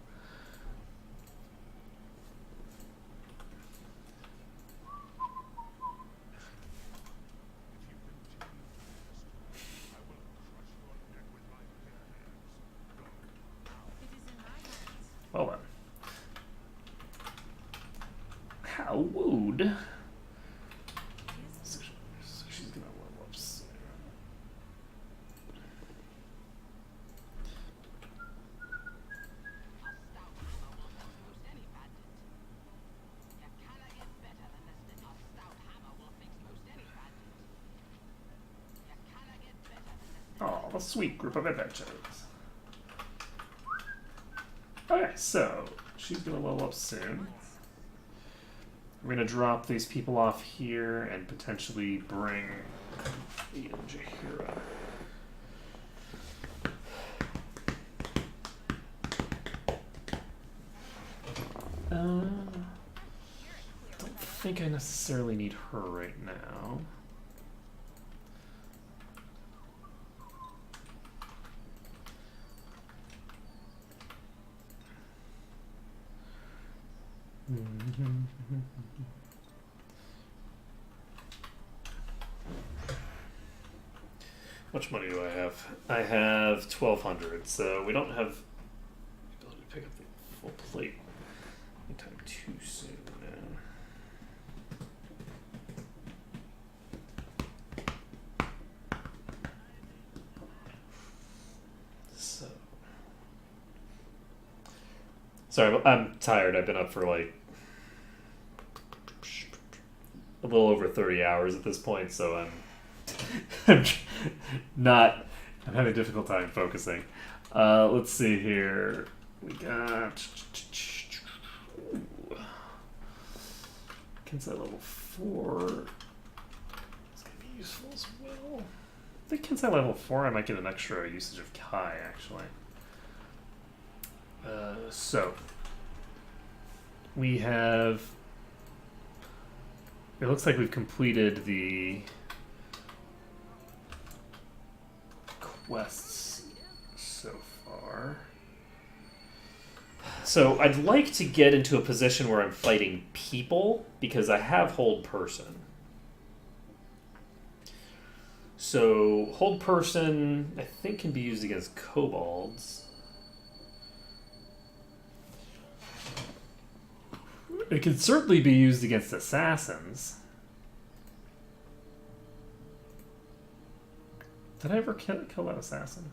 S1: Well then. How wooed. So she's gonna level up soon. Oh, a sweet group of adventurers. Okay, so she's gonna level up soon. We're going to drop these people off here and potentially bring Ian Jahira. Don't think I necessarily need her right now. How much money do I have? I have 1,200, so we don't have the ability to pick up the full plate anytime too soon. So, sorry, I'm tired. I've been up for like a little over 30 hours at this point, so I'm I'm having a difficult time focusing. Let's see here. We got Kensei level 4. It's gonna be useful as well. I think Kensei level 4 I might get an extra usage of Kai actually. So we have, it looks like we've completed the quests so far. So I'd like to get into a position where I'm fighting people because I have hold person. So hold person I think can be used against kobolds. It can certainly be used against assassins. Did I ever kill that assassin?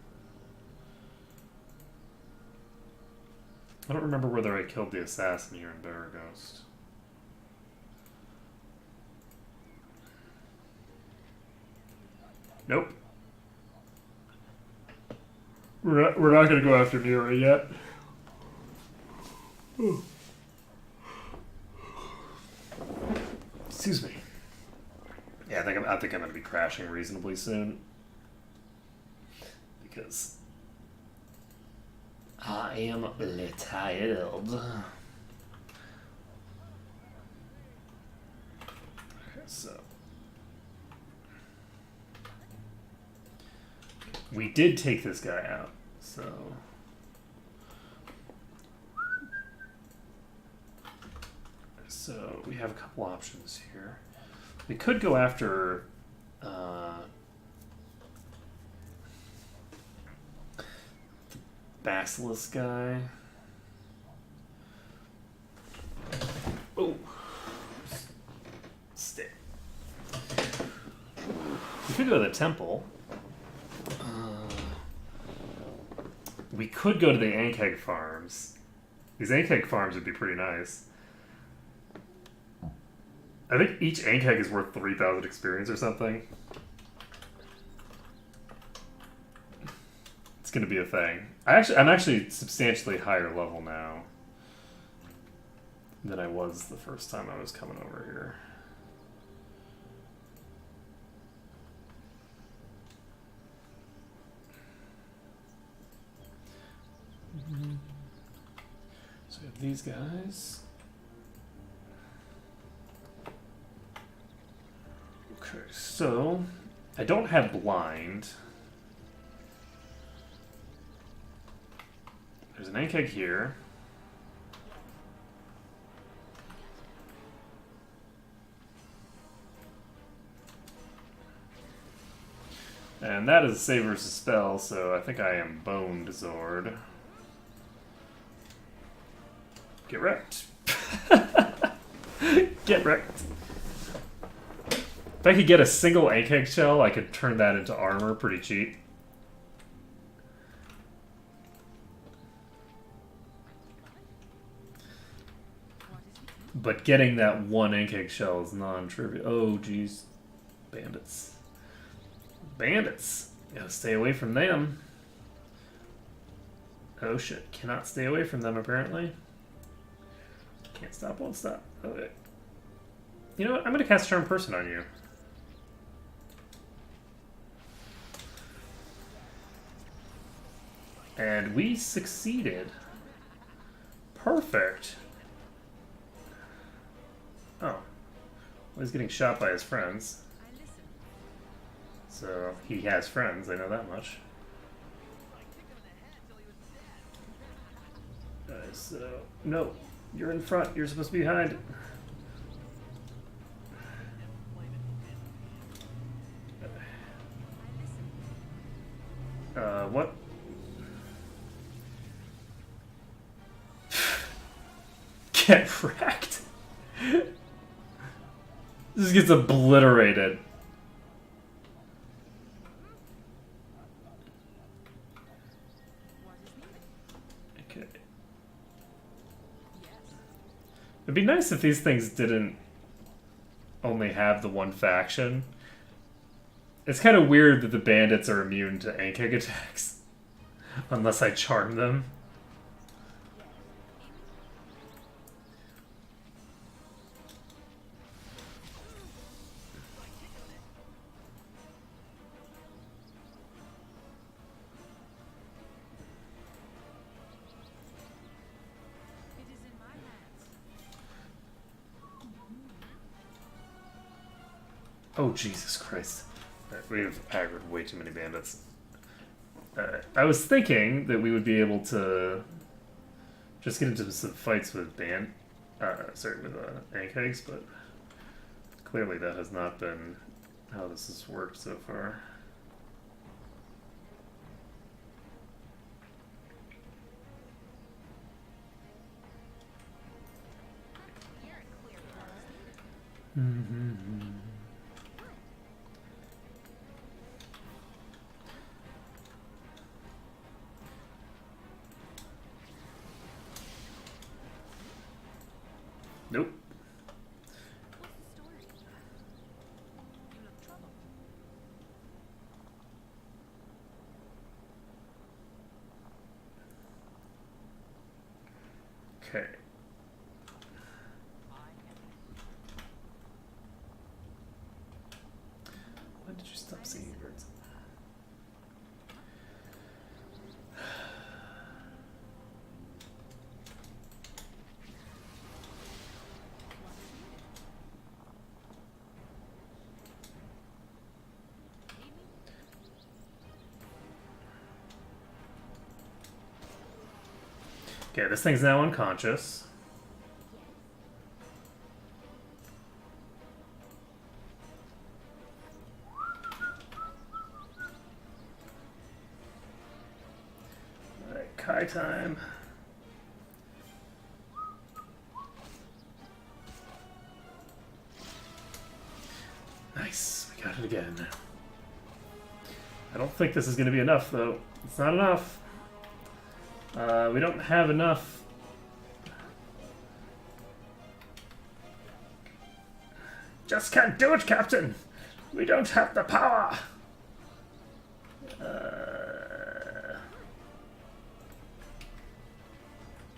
S1: I don't remember whether I killed the assassin here in Baraghost. Nope. We're not going to go after Mira yet. Excuse me. Yeah, I think I'm going to be crashing reasonably soon. Because I am tired. Okay, so we did take this guy out, so we have a couple options here. We could go after Basilisk guy. Oh, stay. We could go to the temple. We could go to the Ankeg farms. These Ankeg farms would be pretty nice. I think each Ankeg is worth 3,000 experience or something. It's gonna be a thing. I'm actually substantially higher level now than I was the first time I was coming over here. So we have these guys. Okay, so I don't have blind. There's an Ankeg here. And that is a save versus spell, so I think I am boned, Zord. Get wrecked. Get wrecked. If I could get a single Ankeg shell, I could turn that into armor pretty cheap. But getting that one Ankeg shell is non-trivial. Oh, jeez. Bandits. Bandits. Gotta stay away from them. Oh shit. Cannot stay away from them, apparently. Can't stop, won't stop. Okay. You know what? I'm gonna cast Charm Person on you. And we succeeded. Perfect. Oh. Well, he's getting shot by his friends. So, he has friends, I know that much. So, no. You're in front. You're supposed to be behind. What? Get wrecked. This gets obliterated. Okay. It'd be nice if these things didn't only have the one faction. It's kind of weird that the bandits are immune to Ankeg attacks. Unless I charm them. Oh, Jesus Christ. We've aggroed way too many bandits. I was thinking that we would be able to just get into some fights with Ankegs, but clearly that has not been how this has worked so far. Nope. Okay. When did you stop singing birds? Okay, this thing's now unconscious. Alright, Kai time. Nice, we got it again. I don't think this is going to be enough, though. It's not enough. We don't have enough. Just can't do it, Captain. We don't have the power.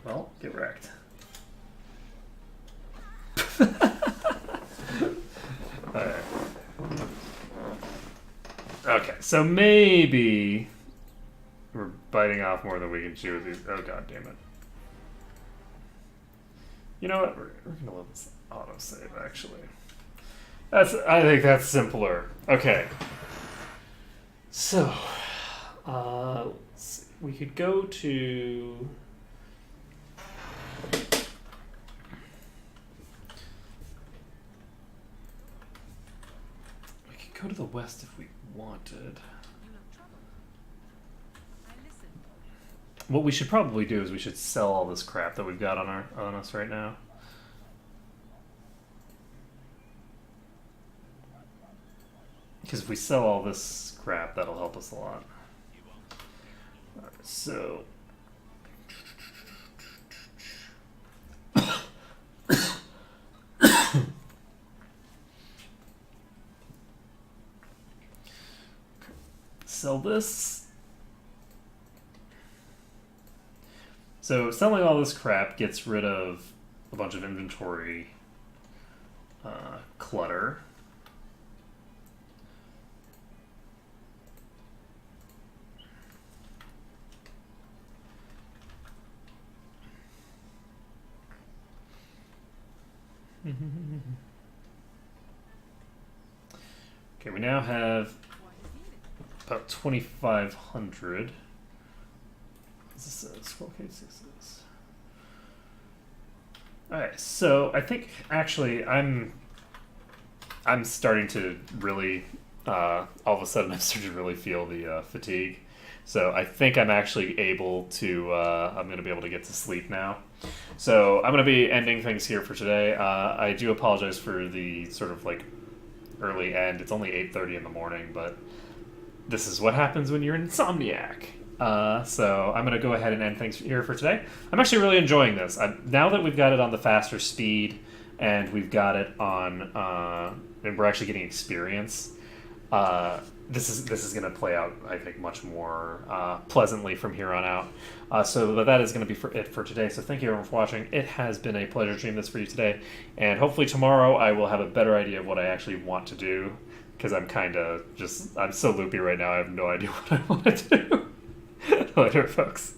S1: Well, get wrecked. Alright. Okay, so maybe we're biting off more than we can chew with these. Oh, god damn it. You know what? We're gonna let this auto-save, actually. I think that's simpler. Okay. So, let's see. We could go to... We could go to the west if we wanted. What we should probably do is we should sell all this crap that we've got on us right now. Because if we sell all this crap, that'll help us a lot. Alright, so... Sell this. So selling all this crap gets rid of a bunch of inventory clutter. Okay, we now have about 2,500. Is this a scroll case? This is. All right, so I think actually I'm starting to really all of a sudden I'm starting to really feel the fatigue. So I think I'm actually able to I'm going to be able to get to sleep now. So I'm going to be ending things here for today. I do apologize for the sort of like early end. It's only 8:30 in the morning, but this is what happens when you're insomniac. So I'm going to go ahead and end things here for today. I'm actually really enjoying this. Now that we've got it on the faster speed and we've got it on, and we're actually getting experience, this is going to play out, I think, much more pleasantly from here on out. So that is going to be it for today. So thank you everyone for watching. It has been a pleasure to stream this for you today. And hopefully tomorrow I will have a better idea of what I actually want to do. Because I'm I'm so loopy right now, I have no idea what I want to do. Later, folks.